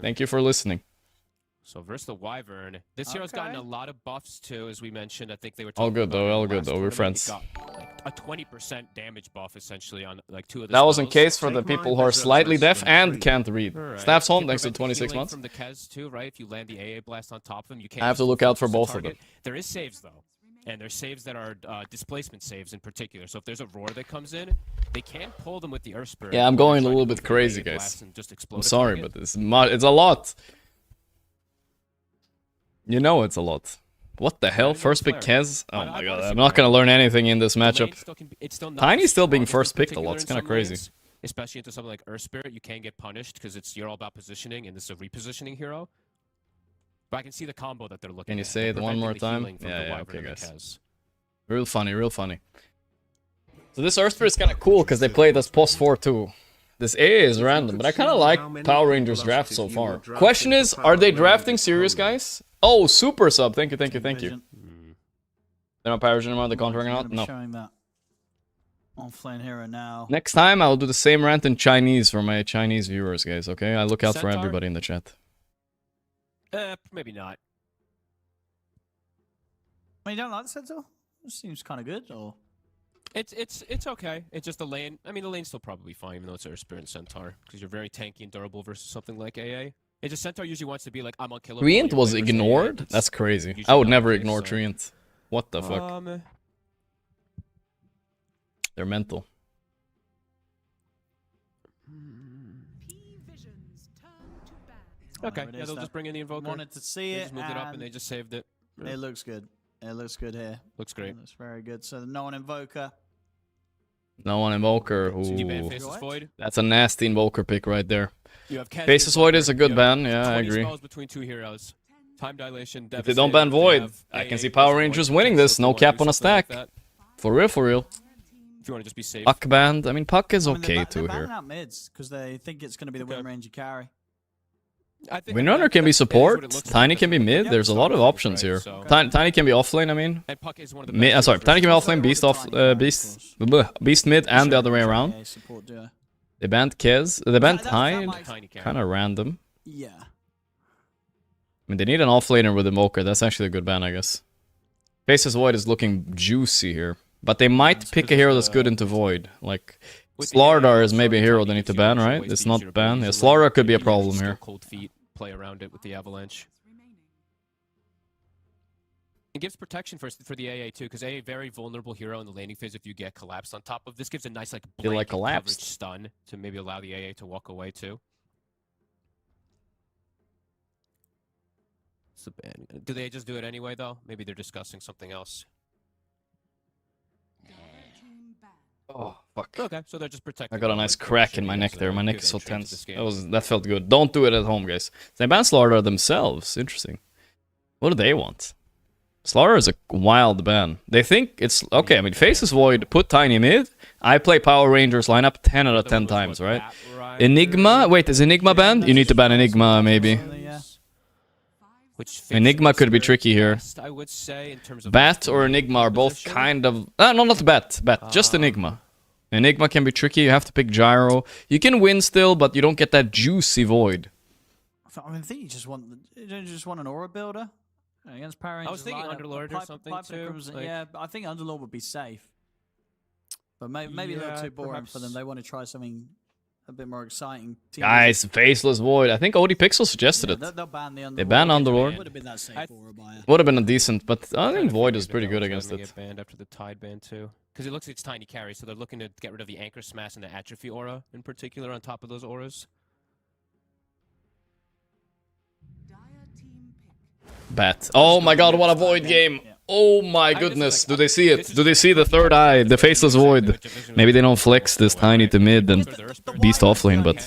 S4: Thank you for listening.
S6: So versus the Wyvern, this hero's gotten a lot of buffs too, as we mentioned. I think they were
S4: All
S6: talking
S4: good
S6: about
S4: though,
S6: in the
S4: all good
S6: last
S4: though. We're
S6: tournament.
S4: friends.
S6: He got, like, a 20% damage buff essentially on like 2 of the
S4: That was in
S6: spells.
S4: case for the people who are slightly deaf and can't read.
S6: Right.
S4: Staff's home
S6: Can
S4: thanks to
S6: prevent
S4: 26
S6: healing
S4: months.
S6: from the Kez too, right? If you land the AA blast on top of him, you can't.
S4: I have to
S6: just
S4: look out for
S6: focus the
S4: both of
S6: target.
S4: them.
S6: There is saves though, and there's saves that are displacement saves in particular. So if there's a roar that comes in, they can pull them with the Earth Spirit.
S4: Yeah, I'm
S6: or
S4: going a
S6: try to
S4: little
S6: go
S4: bit
S6: for the
S4: crazy,
S6: AA
S4: guys.
S6: blast and just explode
S4: I'm
S6: a
S4: sorry,
S6: target.
S4: but it's a lot. You know it's a lot. What the hell? First pick Kez? Oh my god, I'm not gonna learn anything in this matchup. Tiny's still being first picked a lot. It's kind of crazy.
S6: Especially into something like Earth Spirit, you can get punished because you're all about positioning, and this is a repositioning hero. But I can see the combo that they're looking at.
S4: Can you say it one more time? Yeah, okay, guys. Real funny, real funny. So this Earth Spirit is kind of cool because they play this post 4 too. This AA is random, but I kind of like Power Rangers draft so far. Question is, are they drafting serious guys? Oh, super sub. Thank you. They're not Power Rangers anymore, they're contracting out? No.
S5: Showing that offlane hero now.
S4: Next time, I'll do the same rant in Chinese for my Chinese viewers, guys, okay? I look out for everybody in the chat.
S6: Maybe not.
S5: I mean, you don't like the Centaur? It seems kind of good, or...
S6: It's okay. It's just the lane. I mean, the lane's still probably fine, even though it's Earth Spirit and Centaur, because you're very tanky and durable versus something like AA. It's just Centaur usually wants to be like, I'm unkillable.
S4: Treant was ignored? That's crazy. I would never ignore Treant. What the fuck? They're mental.
S6: Okay, yeah, they'll just bring in the Invoker.
S5: Wanted to see
S6: They
S5: it,
S6: just moved it up and they just saved it.
S5: It looks good. It looks good here.
S6: Looks great.
S5: It looks very good. So no one Invoker.
S4: No one Invoker.
S6: So you ban
S4: Ooh.
S6: Faceless Void?
S4: That's a nasty Invoker pick right there.
S6: You have
S4: Faceless Void is a good ban, yeah, I
S6: 20
S4: agree.
S6: spells between 2 heroes. Time dilation,
S4: If they don't ban Void, I can see Power Rangers winning this. No cap on a stack. For real, for real.
S6: If you want to just be safe.
S4: Puck banned. I mean, Puck is okay
S5: they're
S4: too
S5: banning
S4: here.
S5: out mids because they think it's going to be the Wind Ranger carry.
S4: Windrunner can be support. Tiny can be mid. There's a lot of options here. Tiny can be offlane. I mean, sorry, Tiny can be offlane. Beast mid, and the other way around. They banned Kez. They banned Tide. Kind of random.
S5: Yeah.
S4: I mean, they need an offlaner with Invoker. That's actually a good ban, I guess. Faceless Void is looking juicy here, but they might pick a hero that's good into Void. Like Slardar is maybe a hero they need to ban, right? It's not banned. Yeah, Slardar could be a problem here.
S6: Cold feet, play around it with the Avalanche. It gives protection for the AA too, because AA very vulnerable hero in the laning phase if you get collapsed on top of. This gives a nice like blanket coverage stun to maybe allow the AA to walk away too. So do they just do it anyway though? Maybe they're discussing something else.
S4: Oh fuck!
S6: Okay, so they're just protecting.
S4: I got a nice crack in my neck there. My neck is so tense. That felt good. Don't do it at home, guys. They ban Slardar themselves. Interesting. What do they want? Slardar is a wild ban. They think it's okay. I mean, Faceless Void, put Tiny mid. I play Power Rangers lineup 10 out of 10 times, right? Enigma. Wait, is Enigma banned? You need to ban Enigma, maybe. Enigma could be tricky here.
S6: I would say in terms of
S4: Bat or Enigma are both kind of... no, not Bat. Just Enigma. Enigma can be tricky. You have to pick Gyro. You can win still, but you don't get that juicy Void.
S5: I mean, I think you just want an Aura Builder against Power Rangers.
S6: I was thinking Underlord or something too.
S5: Yeah, I think Underlord would be safe. But maybe a little too boring for them. They want to try something a bit more exciting.
S4: Guys, Faceless Void. I think OD Pixel suggested it.
S5: They'll ban the Underlord.
S4: They ban Underlord.
S5: Would have been that safe Aura buyer.
S4: Would have been a decent, but I think Void is pretty good against it.
S6: Get banned after the Tide ban too. Because it looks like it's tiny carry, so they're looking to get rid of the Anchor Smash and the Atrophy aura in particular on top of those auras.
S4: Bat. Oh my god, what a Void game! Oh my goodness, do they see it? Do they see the third eye, the faceless Void? Maybe they don't flex this tiny to mid and Beast offlane, but...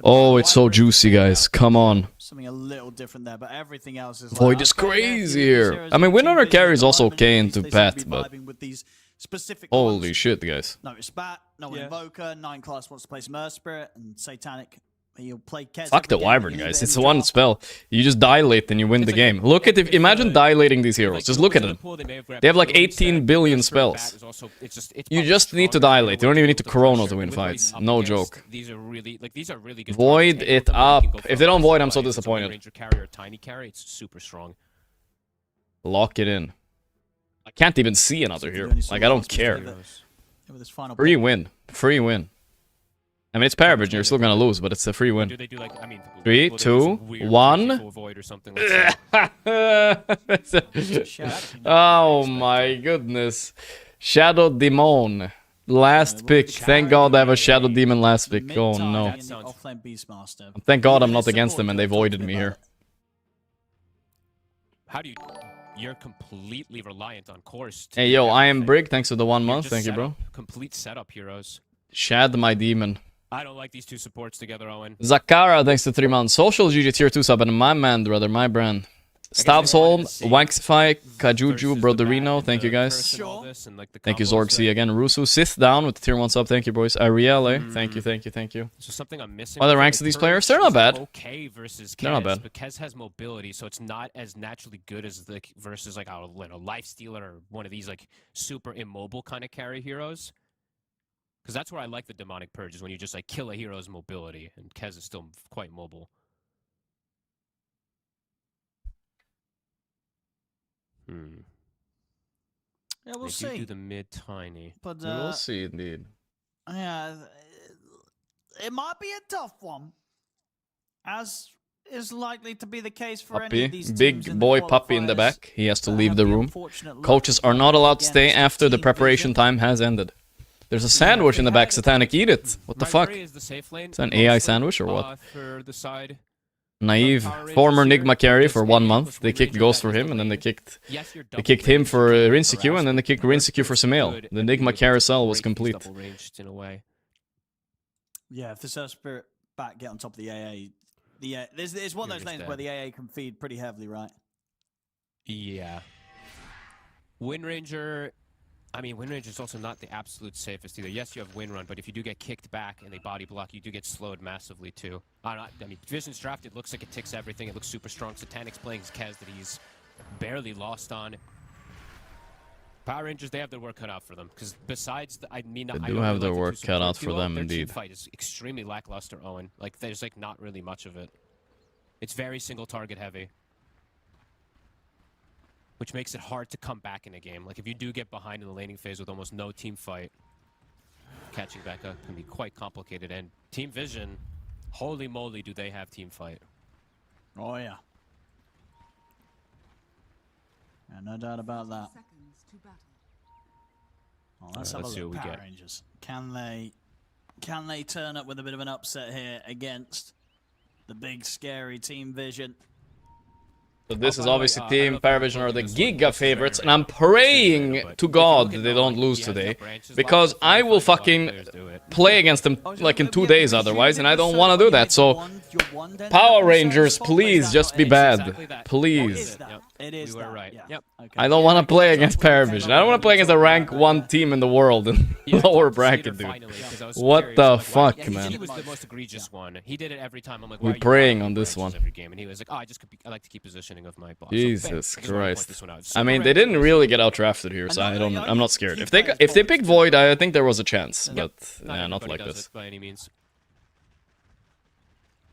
S4: Oh, it's so juicy, guys. Come on.
S5: Something a little different there, but everything else is
S4: Void is crazy here. I mean, Winrunner carry is also okay into Bat, but... Holy shit, guys.
S5: No, it's Bat, no Invoker, 9 class wants to play some Earth Spirit, and Satanic. You'll play Kez.
S4: Fuck the Wyvern, guys. It's one spell. You just dilate and you win the game. Look at it. Imagine dilating these heroes. Just look at them. They have like 18 billion spells. You just need to dilate. You don't even need to Chrono to win fights. No joke.
S6: These are really good.
S4: Void it up. If they don't Void, I'm so disappointed.
S6: Ranger carry or tiny carry, it's super strong.
S4: Lock it in. I can't even see another hero. Like, I don't care. Free win. Free win. I mean, it's Paravision, you're still gonna lose, but it's a free win. 3, 2, 1. Oh my goodness. Shadow Demon. Last pick. Thank God I have a Shadow Demon last pick. Oh no. Thank God I'm not against them and they voided me here.
S6: How do you... You're completely reliant on course.
S4: Hey yo, I am Brig. Thanks for the 1 month. Thank you, bro.
S6: Complete setup heroes.
S4: Shad my demon.
S6: I don't like these two supports together, Owen.
S4: Zakara, thanks to 3 months. Social GG tier 2 sub, and my man, brother, my brand. Stavsholm, Waxify, Kajuju, Broderino, thank you guys. Thank you, Zorgc again. Rusu, Sith down with the tier 1 sub, thank you, boys. Ariel, thank you, thank you, thank you.
S6: So something I'm missing.
S4: Other ranks of these players, they're not bad.
S6: Okay versus Kez,
S4: they're not bad.
S6: But Kez has mobility, so it's not as naturally good as the versus like a Lifestealer or one of these like super immobile kind of carry heroes. Because that's where I like the Demonic Purge, is when you just like kill a hero's mobility, and Kez is still quite mobile.
S5: Yeah, we'll
S6: they
S5: see.
S6: Do the mid tiny.
S5: But
S4: we'll see, indeed.
S5: Yeah, it might be a tough one, as is likely to be the case for any of these teams.
S4: Big boy Puppy in the back. He has to leave the room. Coaches are not allowed to stay after the preparation time has ended. There's a sandwich in the back, Satanic, eat it. What the fuck? It's an AI sandwich or what? Naive, former Nigma carry for 1 month. They kicked Ghost for him, and then they kicked him for Rinseku, and then they kicked Rinseku for Samael. The Nigma carousel was complete.
S5: Yeah, if the Surf Spirit back get on top of the AA, it's one of those lanes where the AA can feed pretty heavily, right?
S6: Yeah. Wind Ranger... I mean, Wind Ranger is also not the absolute safest either. Yes, you have Wind Run, but if you do get kicked back and they body block, you do get slowed massively too. I mean, Vision's drafted, looks like it ticks everything. It looks super strong. Satanic's playing his Kez that he's barely lost on. Power Rangers, they have their work cut out for them. Because besides,
S4: they do have their work cut out for them, indeed.
S6: Their fight is extremely lackluster, Owen. Like, there's like not really much of it. It's very single target heavy, which makes it hard to come back in a game. Like, if you do get behind in the laning phase with almost no team fight, catching back up can be quite complicated. And Team Vision, holy moly, do they have team fight.
S5: Oh, yeah. Yeah, no doubt about that. Well, let's have a look. Power Rangers. Can they turn up with a bit of an upset here against the big, scary Team Vision?
S4: So this is obviously Team Paravision are the Giga favorites, and I'm praying to God that they don't lose today, because I will fucking play against them like in 2 days otherwise, and I don't want to do that. So Power Rangers, please just be bad, please. I don't want to play against Paravision. I don't want to play against a rank 1 team in the world in lower bracket, dude. What the fuck, man?
S6: He was the most egregious one. He did it every time. I'm like,
S4: we're praying on this one.
S6: Every game, and he was like, oh, I like to keep positioning of my boss.
S4: Jesus Christ. I mean, they didn't really get out-drafted here, so I'm not scared. If they picked Void, I think there was a chance, but yeah, not like this.
S6: By any means.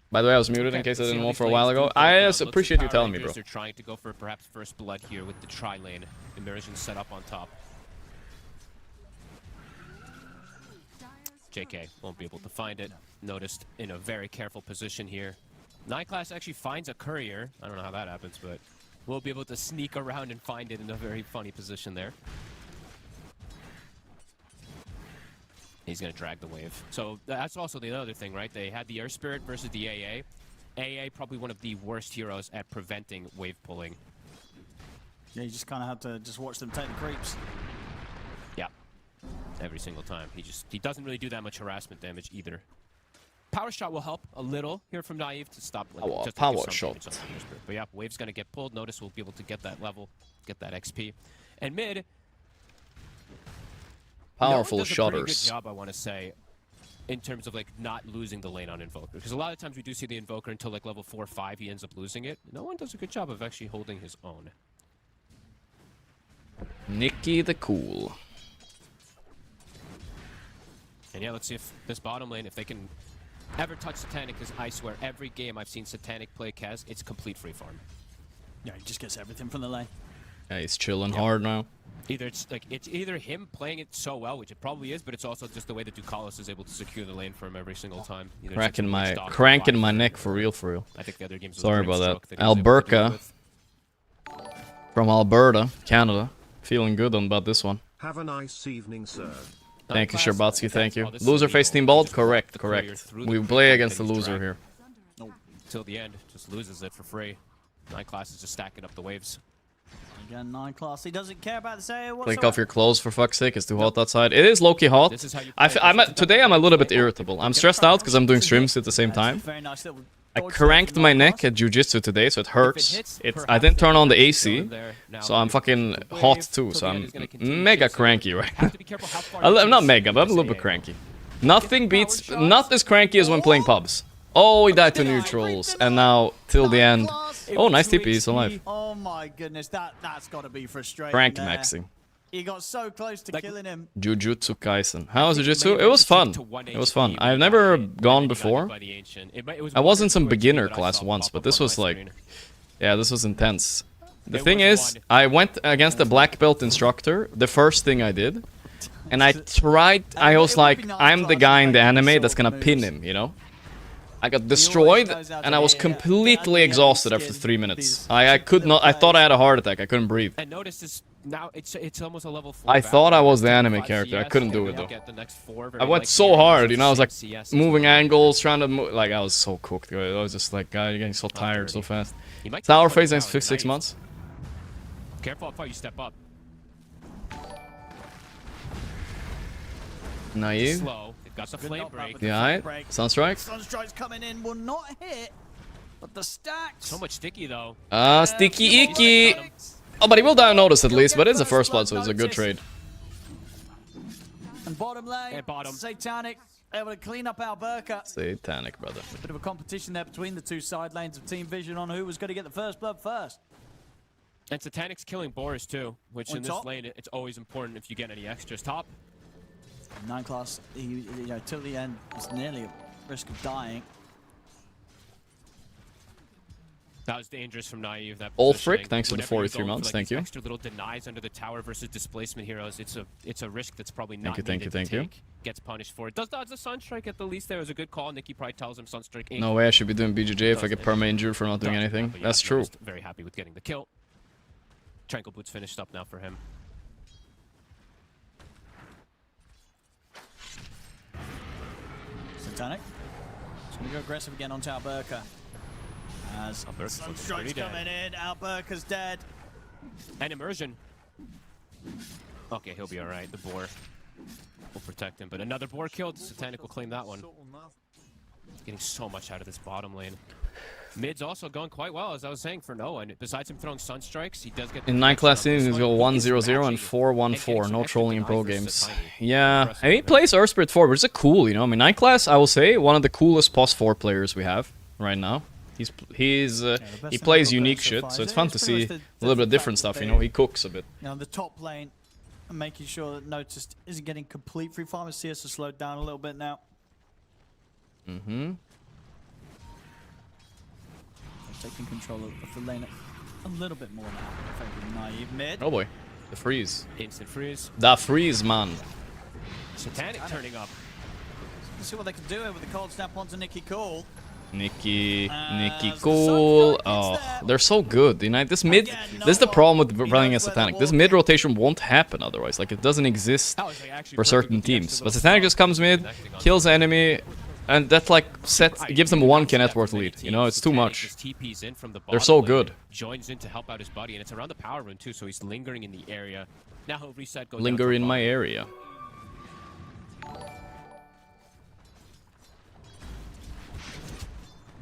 S4: By the way, I was muted in case I didn't know for a while ago. I appreciate you telling me, bro.
S6: They're trying to go for perhaps first blood here with the tri-lane immersion set up on top. JK won't be able to find it. Noticed in a very careful position here. 9 class actually finds a courier. I don't know how that happens, but we'll be able to sneak around and find it in a very funny position there. He's going to drag the wave. So that's also the other thing, right? They had the Air Spirit versus the AA. AA probably one of the worst heroes at preventing wave pulling.
S5: Yeah, you just kind of have to just watch them take the creeps.
S6: Yeah, every single time. He doesn't really do that much harassment damage either. Power shot will help a little here from Naive to stop. Just to
S4: power
S6: give some
S4: shot.
S6: damage on the Air Spirit. But yeah, wave's going to get pulled. Notice we'll be able to get that level, get that XP. And mid,
S4: Powerful
S6: no one does a
S4: shutters.
S6: pretty good job, I want to say, in terms of like not losing the lane on Invoker. Because a lot of times we do see the Invoker until like level 4 or 5, he ends up losing it. No one does a good job of actually holding his own.
S4: Nicky the Cool.
S6: And yeah, let's see if this bottom lane, if they can ever touch Satanic, because I swear every game I've seen Satanic play Kaz, it's complete free farm.
S5: Yeah, he just gets everything from the lane.
S4: Yeah, he's chilling hard now.
S6: It's either him playing it so well, which it probably is, but it's also just the way that Ducalis is able to secure the lane for him every single time.
S4: Cranking my neck for real.
S6: I think the other games.
S4: Sorry about that. Alberca from Alberta, Canada, feeling good about this one.
S7: Have a nice evening, sir.
S4: Thank you, Sherbatsky. Thank you. Loser face team bald. Correct. We play against the loser here.
S6: Till the end, just loses it for free. 9 Class is just stacking up the waves.
S5: Again, 9 Class. He doesn't care about this area whatsoever.
S4: Take off your clothes for fuck's sake. It's too hot outside. It is low-key hot. Today I'm a little bit irritable. I'm stressed out because I'm doing streams at the same time. I cranked my neck at jiu-jitsu today, so it hurts. I didn't turn on the AC, so I'm fucking hot too. So I'm mega cranky right now. I'm not mega, but I'm a little bit cranky. Nothing beats, not as cranky as when playing pubs. Oh, he died to neutrals, and now till the end. Oh, nice TP, he's alive.
S5: Oh my goodness, that's got to be frustrating.
S4: Crank maxing.
S5: He got so close to killing him.
S4: Jujutsu Kaisen. How was Jujutsu? It was fun. It was fun. I've never gone before. I was in some beginner class once, but this was like, yeah, this was intense. The thing is, I went against a black belt instructor, the first thing I did, and I was like, I'm the guy in the anime that's gonna pin him, you know? I got destroyed, and I was completely exhausted after 3 minutes. I could not. I thought I had a heart attack. I couldn't breathe.
S6: And notice this now. It's almost a level 4.
S4: I thought I was the anime character. I couldn't do it though. I went so hard, you know. I was like moving angles, trying to move. Like I was so cooked. I was just like, God, you're getting so tired so fast. Tower phase next 6 months.
S6: Careful how far you step up.
S4: Naive.
S6: Slow. Got the flame break.
S4: Yeah, Sunstrike.
S5: Sunstrike's coming in, will not hit, but the stacks.
S6: So much sticky though.
S4: Sticky icky. Oh, but he will die unnoticed at least, but it's a first blood, so it's a good trade.
S5: And bottom lane,
S6: and bottom.
S5: Satanic able to clean up Alberca.
S4: Satanic, brother.
S5: A bit of a competition there between the two side lanes of Team Vision on who was going to get the first blood first.
S6: And Satanic's killing Boris too, which in this lane, it's always important if you get any extras. Top.
S5: 9 Class, till the end, was nearly at risk of dying.
S6: That was dangerous from Naive. That
S4: Ulfric, thanks for the 43 months. Thank you.
S6: Extra little denies under the tower versus displacement heroes. It's a risk that's probably not
S4: thank you.
S6: Gets punished for it. Does dodge the Sunstrike at the least. There was a good call. Nikki probably tells him Sunstrike ain't.
S4: No way I should be doing BJJ if I get perma injured for not doing anything. That's true.
S6: Very happy with getting the kill. Tranquil Boots finished up now for him.
S5: Satanic. He's going to go aggressive again onto Alberca. As Sunstrike's coming in, Alberca's dead.
S6: And immersion. Okay, he'll be alright. The boar will protect him. But another boar killed. Satanic will claim that one. Getting so much out of this bottom lane. Mid's also going quite well, as I was saying, for Noah. And besides him throwing Sunstrikes, he does get...
S4: In 9 Class seasons, he's go 1-0-0 and 4-1-4. No trolling in pro games. Yeah, and he plays Earth Spirit 4, which is cool, you know? I mean, 9 Class, I will say, one of the coolest POS 4 players we have right now. He plays unique shit, so it's fun to see a little bit of different stuff, you know? He cooks a bit.
S5: You know, the top lane, making sure that Noticed isn't getting complete free farm. CS has slowed down a little bit now.
S4: Mm-hmm.
S5: Taking control of the lane a little bit more now. Favoring Naive mid.
S4: Oh boy, the freeze.
S6: Instant freeze.
S4: The freeze, man.
S6: Satanic turning up.
S5: Let's see what they can do here with the cold snap onto Nicky Cool.
S4: Nikki cool. Oh, they're so good. You know, this mid. This is the problem with playing as Satanic. This mid rotation won't happen otherwise. Like, it doesn't exist for certain teams. But Satanic just comes mid, kills the enemy, and that like gives them 1k net worth lead. You know, it's too much. They're so good.
S6: Joins in to help out his buddy, and it's around the power rune too, so he's lingering in the area. Now he'll reset. Go
S4: Linger in my area.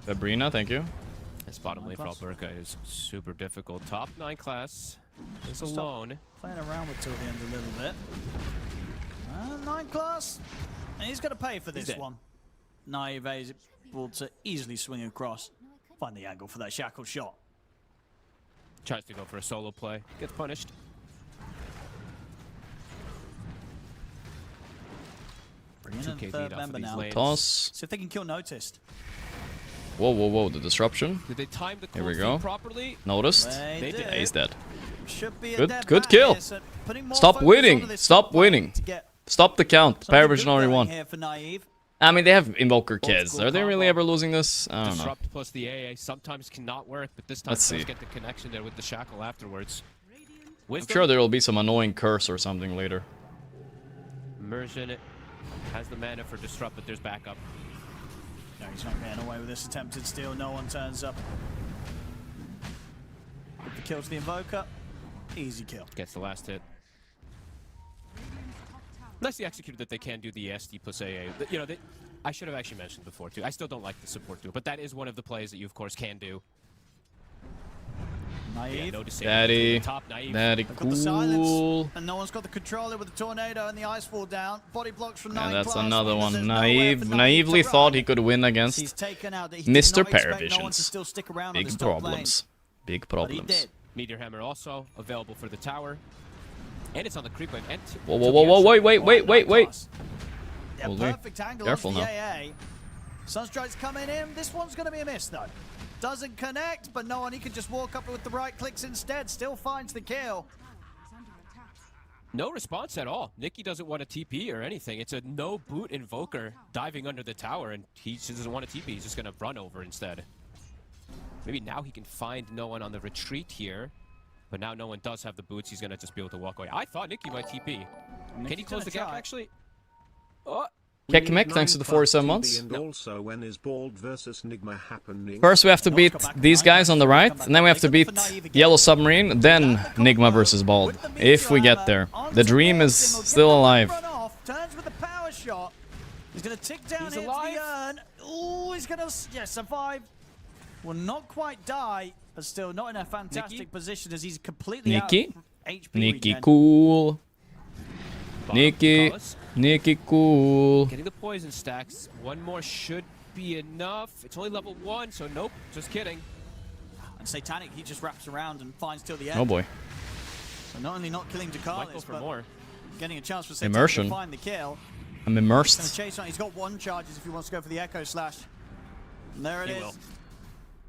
S4: Sabrina, thank you.
S6: This bottom lane for Alberca is super difficult. Top 9 class is alone.
S5: Playing around with till the end a little bit. 9 class. And he's going to pay for this one. Naive is able to easily swing across. Find the angle for that shackle shot.
S6: Tries to go for a solo play. Gets punished.
S5: Bring in a third member now.
S4: Toss.
S5: See if they can kill Noticed.
S4: Whoa, whoa, whoa, the disruption.
S6: Did they time the
S4: Here we go.
S6: Properly?
S4: Noticed.
S5: They did.
S4: Yeah, he's dead.
S5: Should be a
S4: Good,
S5: dead
S4: good
S5: back
S4: kill.
S5: here, so
S4: Stop winning. Stop winning. Stop the count. Power Vision already won. I mean, they have Invoker Kez. Are they really ever losing this? I don't know.
S6: Disrupt plus the AA sometimes cannot work, but this time
S4: Let's see.
S6: get the connection there with the shackle afterwards.
S4: I'm sure there will be some annoying curse or something later.
S6: Immersion has the mana for disrupt, but there's backup.
S5: No, he's not getting away with this attempted steal. No one turns up. If the kills the Invoker, easy kill.
S6: Gets the last hit. Nicely executed that they can do the SD plus AA. You know, I should have actually mentioned before too. I still don't like the support duo, but that is one of the plays that you of course can do.
S5: Naive.
S4: Daddy. Daddy cool.
S5: And no one's got the controller with the tornado and the ice fall down. Body blocks from
S4: And that's another one. Naively thought he could win against Mr. Paravisions. Big problems. Big problems.
S6: Meteor Hammer also available for the tower. And it's on the creep wave.
S4: Whoa, whoa, whoa, whoa, wait.
S5: Yeah, perfect angle.
S4: Careful now.
S5: Sunstrike's coming in. This one's going to be a miss, though. Doesn't connect, but no one. He could just walk up with the right clicks instead. Still finds the kill.
S6: No response at all. Nikki doesn't want a TP or anything. It's a no boot Invoker diving under the tower, and he just doesn't want a TP. He's just going to run over instead. Maybe now he can find no one on the retreat here. But now no one does have the boots. He's going to just be able to walk away. I thought Nikki might TP. Can he close the gap, actually? Oh.
S4: Kekmek, thanks to the 47 months.
S7: And also, when is Bald versus Nigma happening?
S4: First we have to beat these guys on the right, and then we have to beat Yellow Submarine, then Nigma versus Bald. If we get there. The dream is still alive.
S5: Turns with the power shot. He's going to tick down into the urn. Ooh, he's going to survive. Will not quite die, but still not in a fantastic position as he's completely out of HP
S4: Nikki
S5: regen.
S4: cool. Nikki cool.
S6: Getting the poison stacks. One more should be enough. It's only level 1, so nope. Just kidding.
S5: And Satanic, he just wraps around and finds till the end.
S4: Oh boy.
S5: So not only not killing Dakalis, but
S6: more.
S5: Getting a chance for Satanic
S4: Immersion.
S5: to find the kill.
S4: I'm
S5: He's
S4: immersed.
S5: going to chase on. He's got 1 charges if he wants to go for the Echo Slash. And there it is.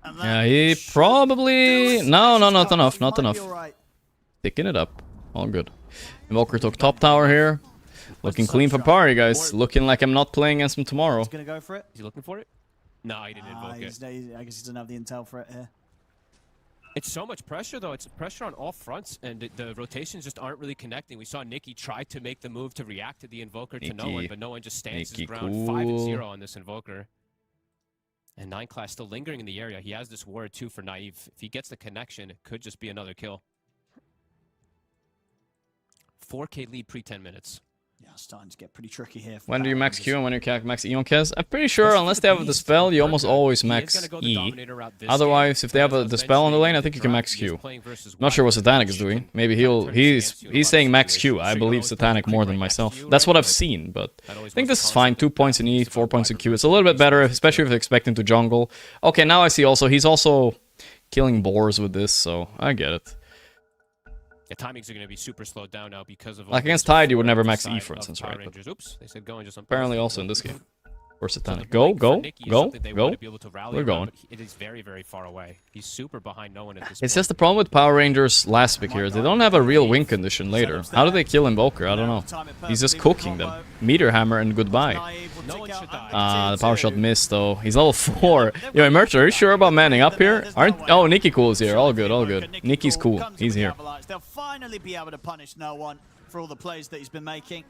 S5: And
S4: Yeah, he probably... No, not enough, not enough.
S5: Right.
S4: Picking it up. All good. Invoker took top tower here. Looking clean for party, guys. Looking like I'm not playing against him tomorrow.
S5: He's going to go for it.
S6: Is he looking for it? No, he didn't invoke it.
S5: I guess he doesn't have the intel for it here.
S6: It's so much pressure, though. It's pressure on all fronts, and the rotations just aren't really connecting. We saw Nikki try to make the move to react to the Invoker to no one, but no one just stands his ground. 5-0 on this Invoker. And 9 class still lingering in the area. He has this ward, too, for Naive. If he gets the connection, it could just be another kill. 4K lead pre-10 minutes.
S5: Yeah, it's starting to get pretty tricky here.
S4: When do you max Q and when do you max Eon Kez? I'm pretty sure unless they have the spell, you almost always max E. Otherwise, if they have the spell on the lane, I think you can max Q. Not sure what Satanic is doing. Maybe he's saying max Q. I believe Satanic more than myself. That's what I've seen, but I think this is fine. 2 points in E, 4 points in Q. It's a little bit better, especially if you expect him to jungle. Okay, now I see also he's also killing boars with this, so I get it.
S6: The timings are going to be super slowed down now because of...
S4: Like against Tide, you would never max E, for instance, right?
S6: Oops, they said go and just...
S4: Apparently also in this game. Or
S6: So
S4: Satanic.
S6: the
S4: Go,
S6: blink
S4: go,
S6: for Nicky is
S4: go,
S6: something they
S4: go.
S6: want to be able to rally
S4: We're
S6: around,
S4: going.
S6: but it is very, very far away. He's super behind no one at this
S4: It's
S6: point.
S4: just the problem with Power Rangers last pick here. They don't have a real win condition later. How do they kill Invoker? I don't know. He's just cooking them. Meteor Hammer and goodbye.
S6: No one should die.
S4: The power shot missed though. He's level 4. Yo, Emerge, are you sure about manning up here? Oh, Nikki cool is here. All good, all good. Nikki's cool. He's here.
S5: They'll finally be able to punish no one for all the plays that he's been making.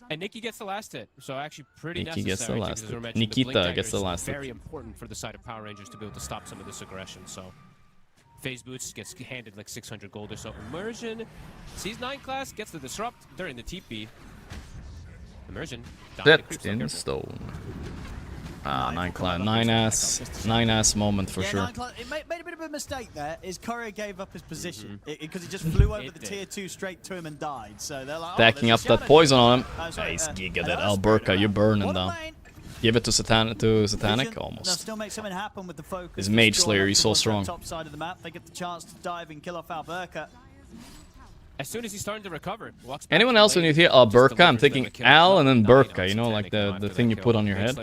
S6: And Nikki gets the last hit, so actually pretty
S4: Nikki
S6: necessary.
S4: gets the last
S6: because as we
S4: hit.
S6: mentioned, the
S4: Nikita
S6: blink dagger
S4: gets the
S6: is
S4: last hit.
S6: Very important for the side of Power Rangers to be able to stop some of this aggression. So, Phase Boots gets handed like 600 gold or so. Immersion sees 9 class, gets the disrupt during the TP. Immersion.
S4: Set in stone. 9 ass moment for sure.
S5: It made a bit of a mistake there. His courier gave up his position because he just flew over the tier 2 straight to him and died. So they're like,
S4: Stacking up that poison on him. Nice, giga that Alberca, you're burning down. Give it to Satanic, almost.
S5: Still make something happen with the focus.
S4: His Mage Slayer, he's so strong.
S5: Top side of the map, they get the chance to dive and kill off Alberca.
S6: As soon as he's starting to recover,
S4: anyone else when you hear Alberca, I'm thinking Al and then Burka, you know, like the thing you put on your head.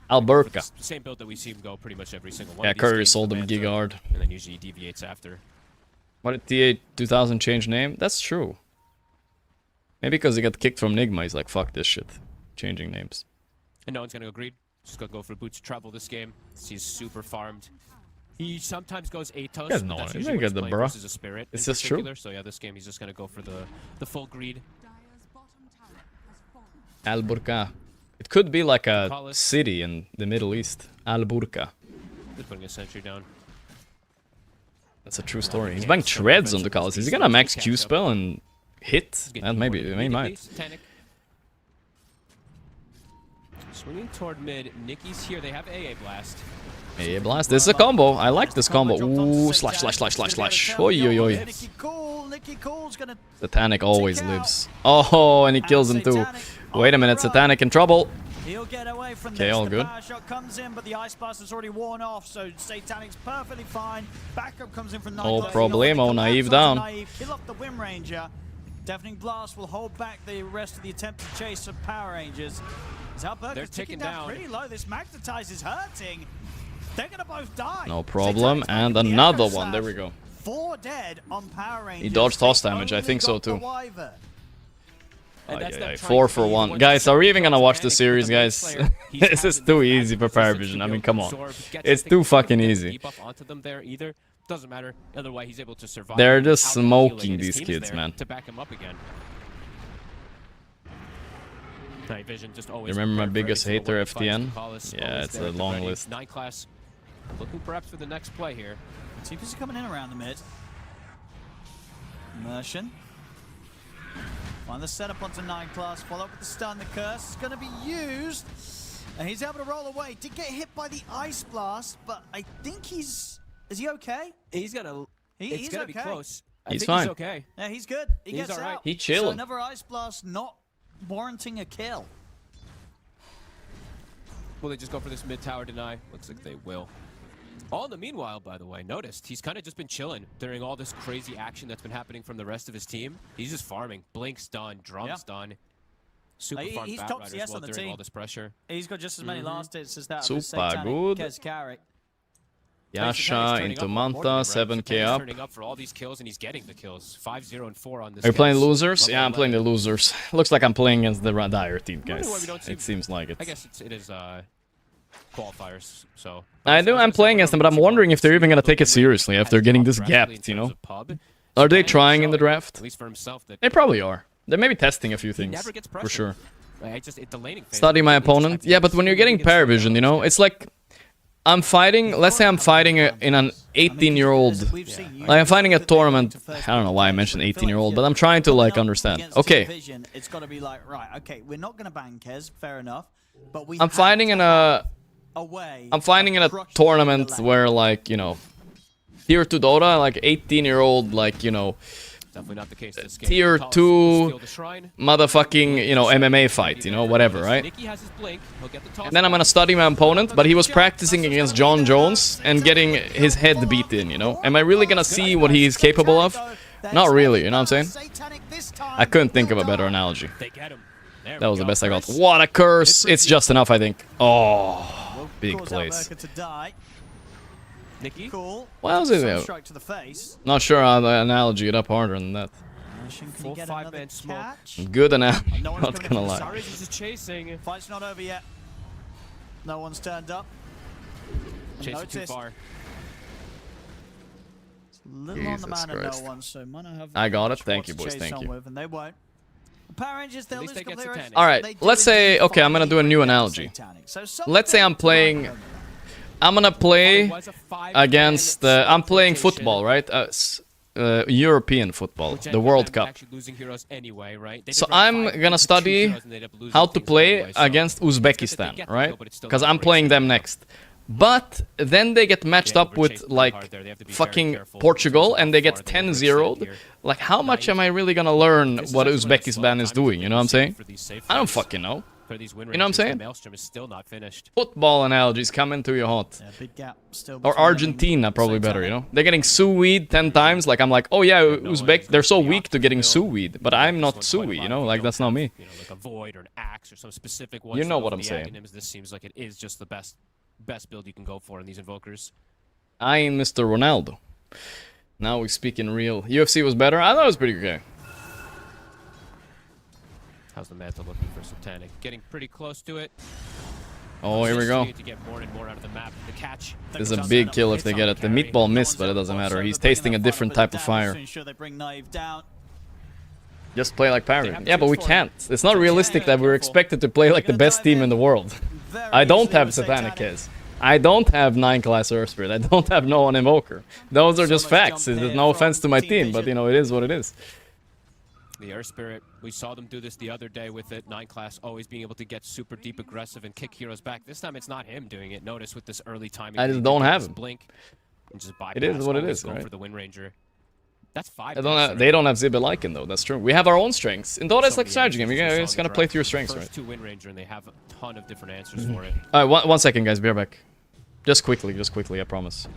S4: Alberca.
S6: Same build that we see him go pretty much every single one.
S4: Yeah, Courier sold him Giga hard.
S6: And then usually he deviates after.
S4: Why did TA 2000 change name? That's true. Maybe because he got kicked from Nigma, he's like, fuck this shit. Changing names.
S6: And no one's gonna go greed. Just gonna go for Boots Travel this game. He's super farmed. He sometimes goes Atos.
S4: He no one. He's gonna get the bro.
S6: A spirit
S4: it's just true.
S6: So yeah, this game he's just gonna go for the full greed.
S4: Alburka. It could be like a city in the Middle East. Alburka.
S6: Just putting a sentry down.
S4: That's a true story. He's buying treads on the Callis. Is he gonna max Q spell and hit? That maybe he might.
S6: Swinging toward mid. Nikki's here. They have AA Blast.
S4: AA Blast. This is a combo. I like this combo. Ooh, slash. Oi, oi, oi. Satanic always lives. Oh, and he kills him too. Wait a minute, Satanic in trouble.
S5: He'll get away from
S4: okay, all good.
S5: The shot comes in, but the Ice Blast is already worn off, so Satanic's perfectly fine. Backup comes in from 9.
S4: No problemo, naive down.
S5: Kill up the Wind Ranger. Deafening Blast will hold back the rest of the attempted chase of Power Rangers.
S6: They're ticking down
S5: pretty low. This Magnetize is hurting. They're gonna both die.
S4: No problem, and another one. There we go.
S5: 4 dead on Power Rangers.
S4: He dodged toss damage. I think so too. 4 for 1. Guys, are we even gonna watch the series, guys? This is too easy for Power Vision. I mean, come on. It's too fucking easy.
S6: Doesn't matter. Otherwise, he's able to survive.
S4: They're just smoking these kids, man.
S6: To back him up again. Night Vision just always.
S4: You remember my biggest hater, FTN? Yeah, it's a long list.
S6: 9 class. Looking perhaps for the next play here.
S5: TPs are coming in around the mid. Immersion. Find the setup onto 9 class. Follow up with the stun. The curse is going to be used. And he's able to roll away. Did get hit by the Ice Blast, but I think he's... Is he okay?
S6: He's gonna... He's gonna be close.
S4: He's fine.
S6: He's okay.
S5: Yeah, he's good. He
S6: he's
S5: gets
S6: all right.
S5: out.
S4: He chilling.
S5: So another Ice Blast not warranting a kill.
S6: Will they just go for this mid-tower deny? Looks like they will. All in the meanwhile, by the way, noticed he's kind of just been chilling during all this crazy action that's been happening from the rest of his team. He's just farming. Blink's done. Drum's done. Super farm
S5: he's
S6: Bat
S5: top
S6: Riders
S5: CS
S6: well
S5: on the
S6: during
S5: team.
S6: all this pressure.
S5: He's got just as many last hits as that.
S4: Super good. Yasha into Manta, 7k up.
S6: Turning up for all these kills, and he's getting the kills. 5-0 and 4 on this.
S4: Are you playing losers? Yeah, I'm playing the losers. Looks like I'm playing against the dire team, guys. It seems like it.
S6: I guess it is qualifiers, so.
S4: I'm playing against them, but I'm wondering if they're even gonna take it seriously after getting this gapped, you know? Are they trying in the draft?
S6: At least for himself.
S4: They probably are. They may be testing a few things, for sure.
S6: The
S4: Study my opponent. Yeah, but when you're getting Paravision, you know, it's like I'm fighting. Let's say I'm fighting in an 18-year-old. Like I'm fighting a tournament. I don't know why I mentioned 18-year-old, but I'm trying to like understand. Okay.
S5: It's got to be like, right, okay, we're not gonna ban Kez, fair enough, but we.
S4: I'm fighting in a tournament where, like, you know, tier 2 Dota, like 18-year-old, like, you know,
S6: definitely not the case this game.
S4: tier 2 motherfucking, you know, MMA fight, you know, whatever, right? And then I'm gonna study my opponent, but he was practicing against John Jones and getting his head beat in, you know? Am I really gonna see what he's capable of? Not really, you know what I'm saying? I couldn't think of a better analogy.
S6: They get him. There
S4: That
S6: we
S4: was the
S6: go.
S4: best I got.
S6: First,
S4: What a curse!
S6: this
S4: It's just enough, I think. Oh,
S5: Will
S4: big
S5: cause
S4: place.
S5: Alberca to die.
S6: Nikki.
S5: Cool.
S4: Well, was it?
S5: Strike to the face.
S4: Not sure how the analogy it up harder than that.
S5: Can
S6: Full
S5: he get
S6: 5-man
S5: another
S6: smoke.
S5: catch?
S4: Good analogy.
S5: No one's
S4: Not
S5: coming
S4: gonna
S5: into the
S4: lie.
S5: side.
S6: Cyrus is just chasing.
S5: Fight's not over yet. No one's turned up.
S6: Chasing too far.
S5: Little on the
S4: Jesus
S5: man and
S4: Christ.
S5: no one, so Mono have
S4: I got
S5: much
S4: it. Thank
S5: more
S4: you,
S5: to
S4: boys.
S5: chase
S4: Thank
S5: on
S4: you.
S5: with, and they won't. The Power Rangers, they'll
S6: least
S5: lose
S6: they get
S5: complete
S6: Satanic.
S4: All right,
S5: they do
S4: let's say,
S5: indeed
S4: okay, I'm gonna
S5: finally
S4: do a new
S5: get
S4: analogy.
S5: Satanic. So
S4: Let's say I'm
S5: something
S4: playing.
S5: to
S4: I'm gonna play
S6: It was a 5-man
S4: against. I'm playing
S6: rotation,
S4: football, right? European football,
S6: which
S4: the
S6: ended up
S4: World
S6: them
S4: Cup.
S6: actually losing heroes anyway, right? They
S4: So
S6: did run
S4: I'm
S6: 5
S4: gonna
S6: with 2
S4: study
S6: heroes and they ended up losing
S4: how to
S6: things
S4: play
S6: anyway, so
S4: against
S6: it's good that they
S4: Uzbekistan,
S6: get the
S4: right?
S6: kill, but it's still
S4: Because
S6: not
S4: I'm
S6: a
S4: playing
S6: race.
S4: them next. But then they get matched
S6: They
S4: up with
S6: overchased pretty
S4: like
S6: hard there. They have to be very
S4: fucking
S6: careful in
S4: Portugal
S6: terms of
S4: and
S6: how
S4: they
S6: far
S4: get
S6: they overextend
S4: 10-0'd.
S6: here.
S4: Like, how much am I really gonna
S6: This
S4: learn
S6: is
S4: what
S6: actually when it's
S4: Uzbekistan is
S6: slow
S4: doing? You know what I'm saying?
S6: for these safe
S4: I don't
S6: rounds.
S4: fucking know.
S6: For these win
S4: You know what I'm
S6: ranges, the
S4: saying?
S6: Maelstrom is still not finished.
S4: Football analogies coming to you hot.
S5: Yeah, big gap still
S4: Or
S5: between them
S4: Argentina,
S5: and
S4: probably better, you
S5: Satanic.
S4: know? They're getting sous-vide 10 times. Like, I'm like, oh yeah, Uzbek, they're so weak to getting sous-vide. But I'm not sous-vide, you know? Like, that's not me.
S6: You know, like a void or an axe or some specific ones.
S4: You
S6: to
S4: know
S6: go
S4: what
S6: for
S4: I'm
S6: the
S4: saying.
S6: acronyms. This seems like it is just the best build you can go for in these invokers.
S4: I ain't Mr. Ronaldo. Now we speak in real. UFC was better? I thought it was pretty okay.
S6: How's the Manta looking for Satanic? Getting pretty close to it.
S4: Oh, here we go.
S6: To get more and more out of the map. The catch.
S4: This is a big kill if they get it. The meatball missed, but it doesn't matter. He's tasting a different type of fire. Just play like Power. Yeah, but we can't. It's not realistic that we're expected to play like the best team in the world. I don't have Satanic Kiss. I don't have 9-class Earth Spirit. I don't have no one Invoker. Those are just facts. There's no offense to my team, but you know, it is what it is.
S6: The Earth Spirit, we saw them do this the other day with it. 9-class always being able to get super deep aggressive and kick heroes back. This time it's not him doing it. Notice with this early timing.
S4: I just don't have him.
S6: Blink and just bypass.
S4: It is what it
S6: always
S4: is,
S6: go
S4: right?
S6: for the Wind Ranger. That's 5.
S4: They don't have Zibeliken though, that's true. We have our own strengths. In Dota, it's like strategy game. You just gotta play through your strengths, right?
S6: First 2 Wind Ranger and they have a ton of different answers for it.
S4: Alright, one second, guys. Be right back. Just quickly, I promise.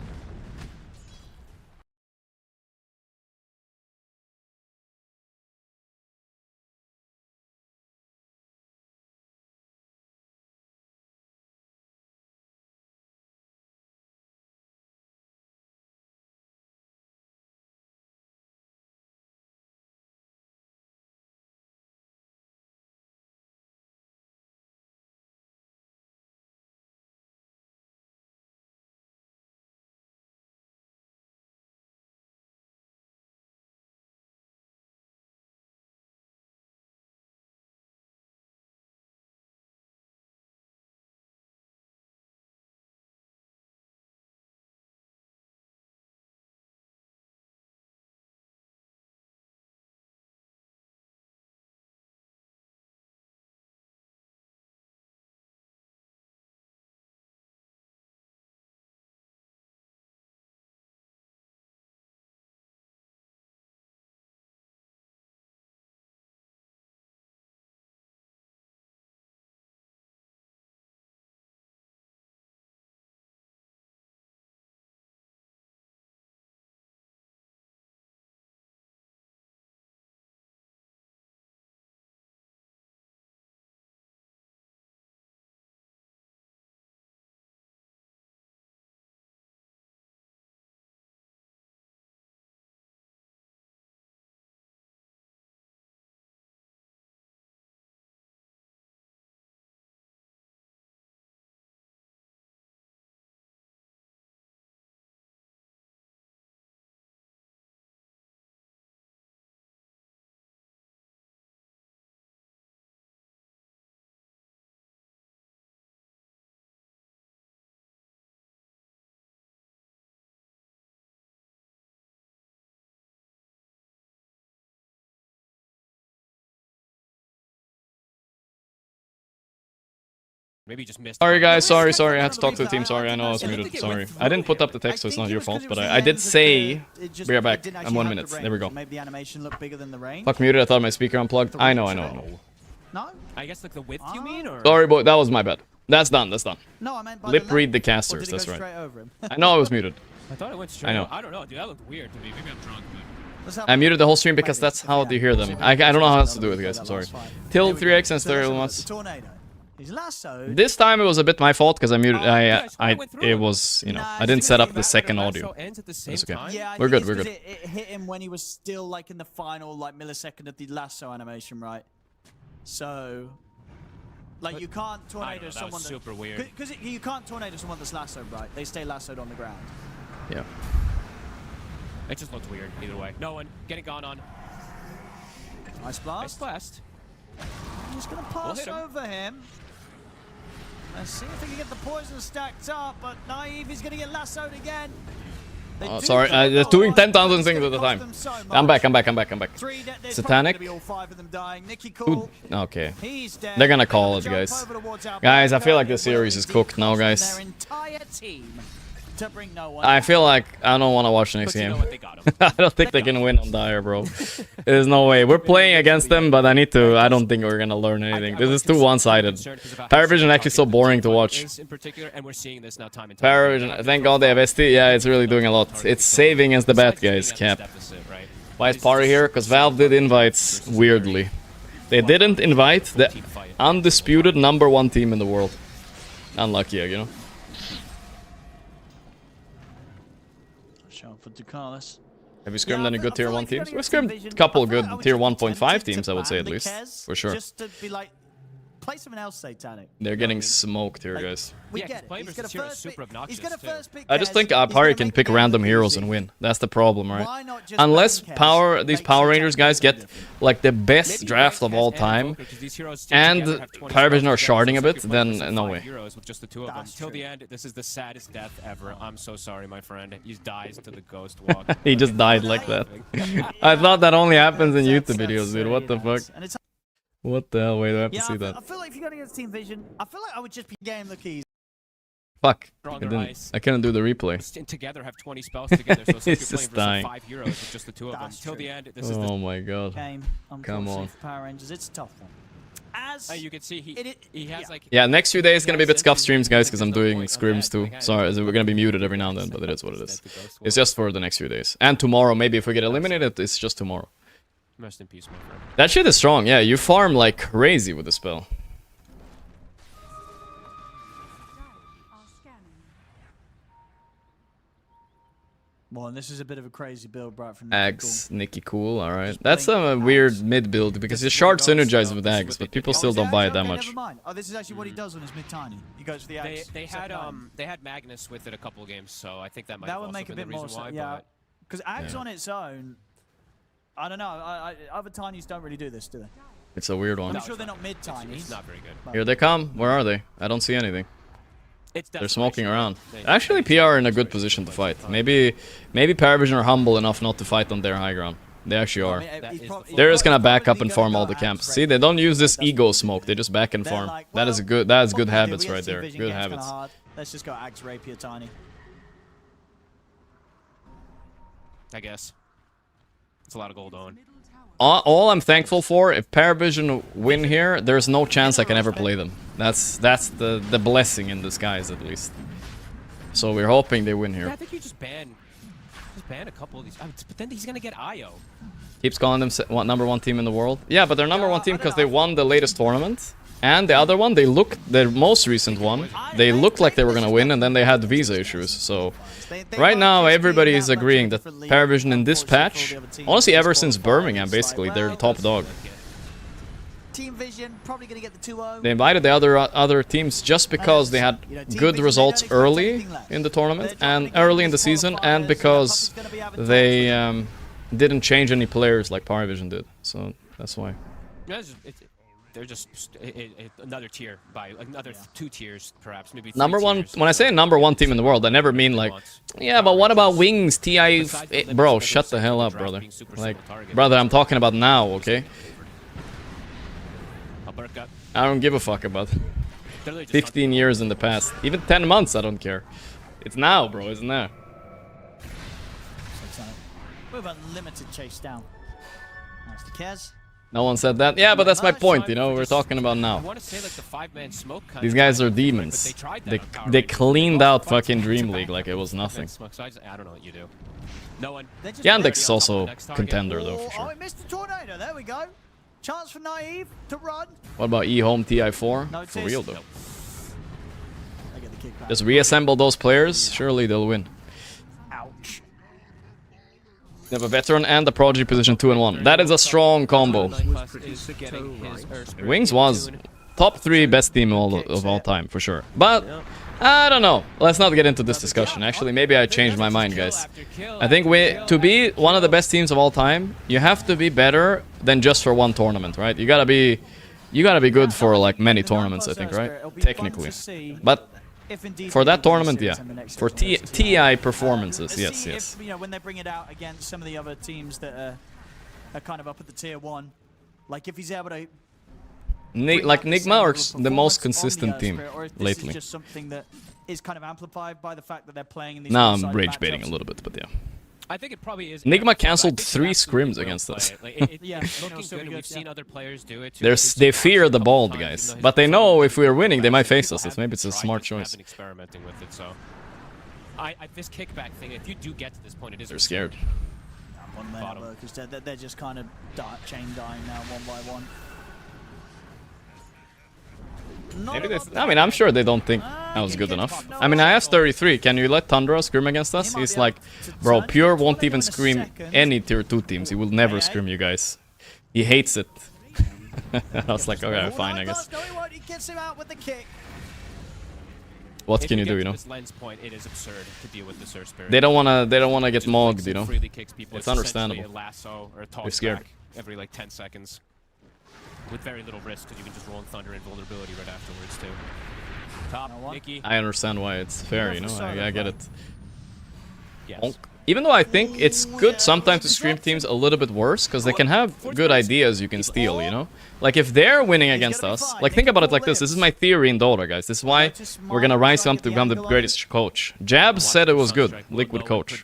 S6: Maybe you just missed.
S4: Sorry guys, sorry. I had to talk to the team. Sorry, I know I was muted. Sorry. I didn't put up the text, so it's not your fault. But I did say, be right back. I'm 1 minute. There we go.
S5: Maybe the animation looked bigger than the range.
S4: Fuck muted. I thought my speaker unplugged. I know.
S5: No?
S6: I guess like the width you mean, or?
S4: Sorry, boy. That was my bad. That's done.
S5: No, I meant by
S4: Lip
S5: the
S4: read the
S5: length. Or
S4: casters.
S5: did it go
S4: That's right.
S5: straight over him?
S4: I know I was muted.
S6: I thought it went straight.
S4: I know.
S6: I don't know, dude. That looked weird to me. Maybe I'm drunk, but.
S4: I muted the whole stream because that's how they hear them. I don't know how else to do it, guys. I'm sorry. Till 3x and stereo once. This time it was a bit my fault because I muted. It was, you know, I didn't set up the second audio. That's okay.
S5: Yeah,
S4: we're good. We're good.
S5: It hit him when he was still like in the final like millisecond of the lasso animation, right? So, like you can't tornado someone.
S6: Super weird.
S5: Because you can't tornado someone that's lassoed, right? They stay lassoed on the ground.
S4: Yeah.
S6: It just looked weird either way. No one getting gone on.
S5: Nice blast.
S6: Nice blast.
S5: I'm just gonna pass over him. Let's see if he can get the poison stacked up, but Naive is gonna get lassoed again.
S4: Oh, sorry, they're doing 10,000 things at a time. I'm back. Satanic. Ooh, okay. They're gonna call it, guys. Guys, I feel like this series is cooked now, guys. I feel like I don't want to watch the next game. I don't think they can win on Dire, bro. There's no way. We're playing against them, but I don't think we're gonna learn anything. This is too one-sided. Paravision is actually so boring to watch. Paravision, thank God they have ST. Yeah, it's really doing a lot. It's saving as the bad guys, Cap. Why is Pari here? Because Valve did invites weirdly. They didn't invite the undisputed #1 team in the world. Unlucky, you know. Have you scrimmed any good tier 1 teams? We scrimmed a couple good tier 1.5 teams, I would say, at least. For sure.
S5: Just to be like, play someone else, Satanic.
S4: They're getting smoked here, guys.
S5: We get it. He's gonna first pick
S4: I just think Pari can pick random heroes and win. That's the problem, right? Unless these Power Rangers guys get like the best draft of all time, and Paravision are sharding a bit, then no way.
S6: Till the end, this is the saddest death ever. I'm so sorry, my friend. He dies to the ghost walk.
S4: He just died like that. I thought that only happens in YouTube videos, dude. What the fuck? What the hell? Wait, I have to see that.
S5: I feel like if you're going against Team Vision, I feel like I would just be getting the keys.
S4: Fuck. I couldn't do the replay.
S6: Together have 20 spells together, so
S4: it's just dying.
S6: 5 heroes with just the two of them. Till the end, this is
S4: oh my god. Come on.
S5: Power Rangers, it's a tough one. As
S6: you can see, he has like...
S4: Yeah, next few days gonna be a bit scuffed streams, guys, because I'm doing scrims too. Sorry, we're gonna be muted every now and then, but it is what it is. It's just for the next few days. And tomorrow, maybe if we get eliminated, it's just tomorrow.
S6: Rest in peace, my friend.
S4: That shit is strong, yeah. You farm like crazy with the spell.
S5: Well, and this is a bit of a crazy build, right? From
S4: Ags, Nikki Cool, alright. That's a weird mid build because his shard synergizes with Ags, but people still don't buy it that much.
S5: Oh, this is actually what he does on his mid tiny. He goes for the Ags.
S6: They had Magnus with it a couple games, so I think that might
S5: that would make a bit more sense. Yeah, because Ags on its own. I don't know. Other tinies don't really do this, do they?
S4: It's a weird one.
S5: I'm sure they're not mid tinies.
S6: It's not very good.
S4: Here they come. Where are they? I don't see anything. They're smoking around. Actually, PR are in a good position to fight. Maybe Paravision are humble enough not to fight on their high ground. They actually are. They're just gonna back up and farm all the camps. See, they don't use this ego smoke. They just back and farm. That is good habits right there. Good habits.
S5: Let's just go Ags Rapier Tiny.
S6: I guess. It's a lot of gold on.
S4: All I'm thankful for, if Paravision win here, there's no chance I can ever play them. That's the blessing in disguise, at least. So we're hoping they win here.
S6: Yeah, I think you just ban a couple of these. But then he's gonna get IO.
S4: Keeps calling them #1 team in the world. Yeah, but they're #1 team because they won the latest tournament. And the other one, the most recent one, they looked like they were gonna win, and then they had visa issues. So right now, everybody is agreeing that Paravision in this patch, honestly, ever since Birmingham, basically, they're the top dog.
S5: Team Vision probably gonna get the 2-0.
S4: They invited the other teams just because they had good results early in the tournament and early in the season, and because they didn't change any players like Paravision did. So that's why.
S6: They're just another tier by another 2 tiers, perhaps maybe.
S4: #1. When I say #1 team in the world, I never mean like, yeah, but what about Wings, TI? Bro, shut the hell up, brother. Like, brother, I'm talking about now, okay? I don't give a fuck about 15 years in the past, even 10 months. I don't care. It's now, bro. It's now.
S5: We have unlimited chase down. That's the Kez.
S4: No one said that. Yeah, but that's my point, you know, we're talking about
S6: I
S4: now.
S6: want to say like the 5-man smoke.
S4: These guys are demons. They cleaned out fucking Dream League like it was nothing.
S6: I don't know what you do. No one.
S4: Yandex is also contender though, for
S5: Oh,
S4: sure.
S5: he missed the tornado. There we go. Chance for Naive to run.
S4: What about E-Home TI4?
S5: No,
S4: For real though.
S5: I get the kickback.
S4: Just reassemble those players, surely they'll win.
S5: Ouch.
S4: They have a veteran and a prodigy position 2 and 1. That is a strong combo. Wings was top 3 best team of all time, for sure. But, I don't know. Let's not get into this discussion. Actually, maybe I changed my mind, guys. I think to be one of the best teams of all time, you have to be better than just for one tournament, right? You gotta be good for like many tournaments, I think, right? Technically. But for that tournament, yeah. For TI performances, yes, yes.
S5: If, you know, when they bring it out against some of the other teams that are kind of up at the tier 1, like if he's able to...
S4: Like Nigma or the most consistent team lately.
S5: Is just something that is kind of amplified by the fact that they're playing in these
S4: Nah, I'm rage baiting a little bit, but yeah.
S6: I think it probably is.
S4: Nigma cancelled 3 scrims against us.
S5: Yeah,
S6: looking good, and we've seen other players do it.
S4: They fear the bald guys, but they know if we're winning, they might face us. Maybe it's a smart choice.
S6: Experimenting with it, so this kickback thing. If you do get to this point, it is.
S4: They're scared.
S5: Because they're just kind of chain dying now, one by one.
S4: Maybe I mean, I'm sure they don't think that was good enough. I mean, I asked 33, can you let Tundra scrim against us? He's like, bro, Pure won't even scream any tier 2 teams. He will never scrim you guys. He hates it. I was like, okay, fine, I guess. What can you do, you know? They don't wanna get mogged, you know? It's understandable. They're scared.
S6: Every like 10 seconds. With very little risk, because you can just roll in Thunder and Vulnerability right afterwards, too. Top, Nikki.
S4: I understand why it's fair, you know? I get it.
S6: Yes.
S4: Even though I think it's good sometimes to scream teams a little bit worse, because they can have good ideas you can steal, you know? Like, if they're winning against us, like, think about it like this. This is my theory in Dota, guys. This is why we're gonna rise up to become the greatest coach. Jab said it was good, Liquid coach.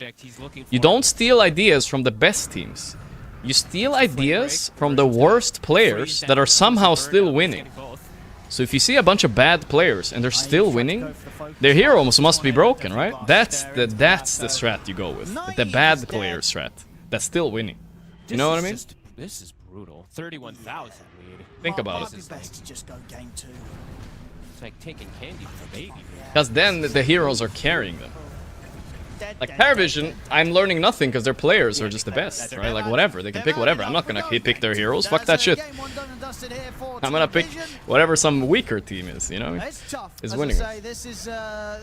S4: You don't steal ideas from the best teams. You steal ideas from the worst players that are somehow still winning. So if you see a bunch of bad players and they're still winning, their heroes must be broken, right? That's the strat you go with. The bad player strat. That's still winning. You know what I mean?
S6: This is brutal. 31,000 lead.
S4: Think about it.
S5: Just go game 2.
S6: It's like taking candy from a baby.
S4: Because then the heroes are carrying them. Like Paravision, I'm learning nothing because their players are just the best, right? Like whatever, they can pick whatever. I'm not gonna pick their heroes. Fuck that shit. I'm gonna pick whatever some weaker team is, you know? Is winning.
S5: This is a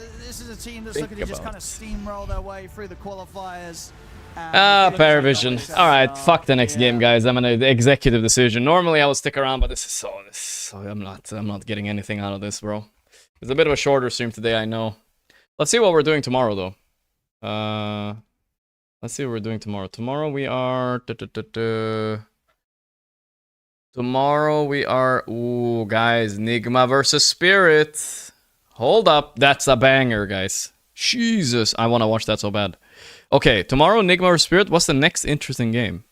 S5: team that's looking to just kind of steamroll their way through the qualifiers.
S4: Paravision. All right, fuck the next game, guys. I'm an executive decision. Normally I would stick around, but this is so I'm not getting anything out of this, bro. It's a bit of a shorter stream today, I know. Let's see what we're doing tomorrow, though. Let's see what we're doing tomorrow. Tomorrow we are... Tomorrow we are... Ooh, guys. Nigma versus Spirit. Hold up. That's a banger, guys. Jesus. I want to watch that so bad. Okay, tomorrow Nigma versus Spirit. What's the next interesting game?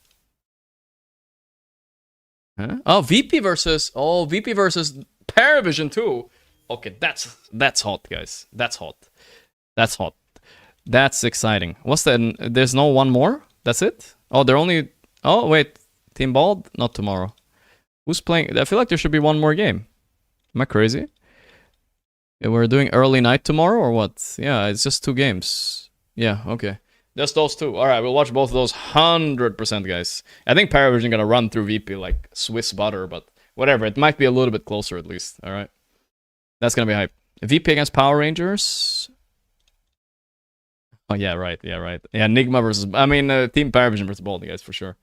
S4: Huh? Oh, VP versus... Oh, VP versus Paravision too. Okay, that's hot, guys. That's hot. That's hot. That's exciting. What's that? There's no one more? That's it? Oh, they're only... Oh, wait. Team Bald? Not tomorrow. Who's playing? I feel like there should be one more game. Am I crazy? Yeah, we're doing early night tomorrow or what? Yeah, it's just 2 games. Yeah, okay. Just those 2. Alright, we'll watch both of those 100%, guys. I think Paravision gonna run through VP like Swiss butter, but whatever. It might be a little bit closer at least. Alright. That's gonna be hype. VP against Power Rangers... Oh, yeah, right. Yeah, right. Yeah, Nigma versus... I mean, Team Paravision versus Baldy, guys, for sure.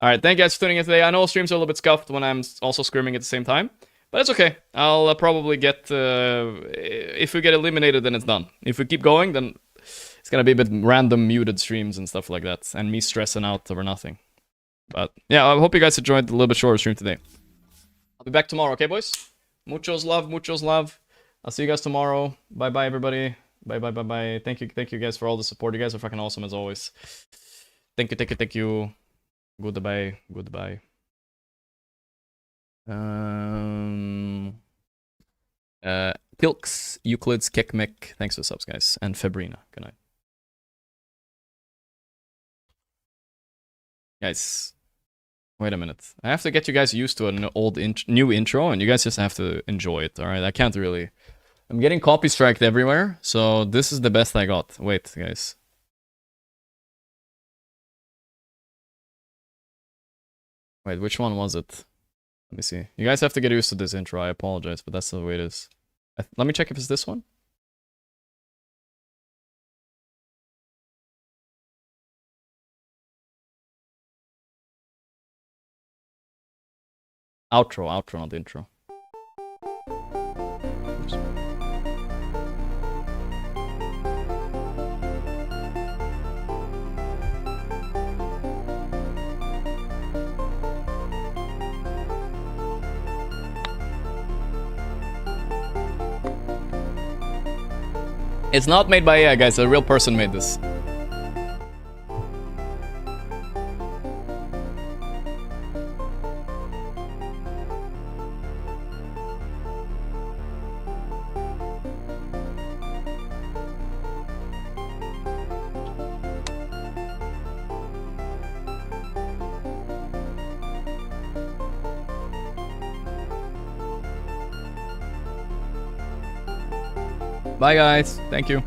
S4: Alright, thank you guys for tuning in today. I know streams are a little bit scuffed when I'm also screaming at the same time. But it's okay. I'll probably get... if we get eliminated, then it's done. If we keep going, then it's gonna be a bit random muted streams and stuff like that. And me stressing out over nothing. But, yeah, I hope you guys enjoyed the little bit shorter stream today. I'll be back tomorrow, okay, boys? Muchos love, muchos love. I'll see you guys tomorrow. Bye-bye, everybody. Bye. Thank you guys for all the support. You guys are fucking awesome as always. Thank you. Goodbye. Kilks, Euclids, Kekmek, thanks for the subs, guys. And Fabrina, good night. Guys, wait a minute. I have to get you guys used to an new intro, and you guys just have to enjoy it, alright? I can't really... I'm getting copy striked everywhere, so this is the best I got. Wait, guys. Wait, which one was it? Let me see. You guys have to get used to this intro. I apologize, but that's the way it is. Let me check if it's this one. Outro, not intro. Oops. It's not made by AI, guys. A real person made this. Bye, guys. Thank you.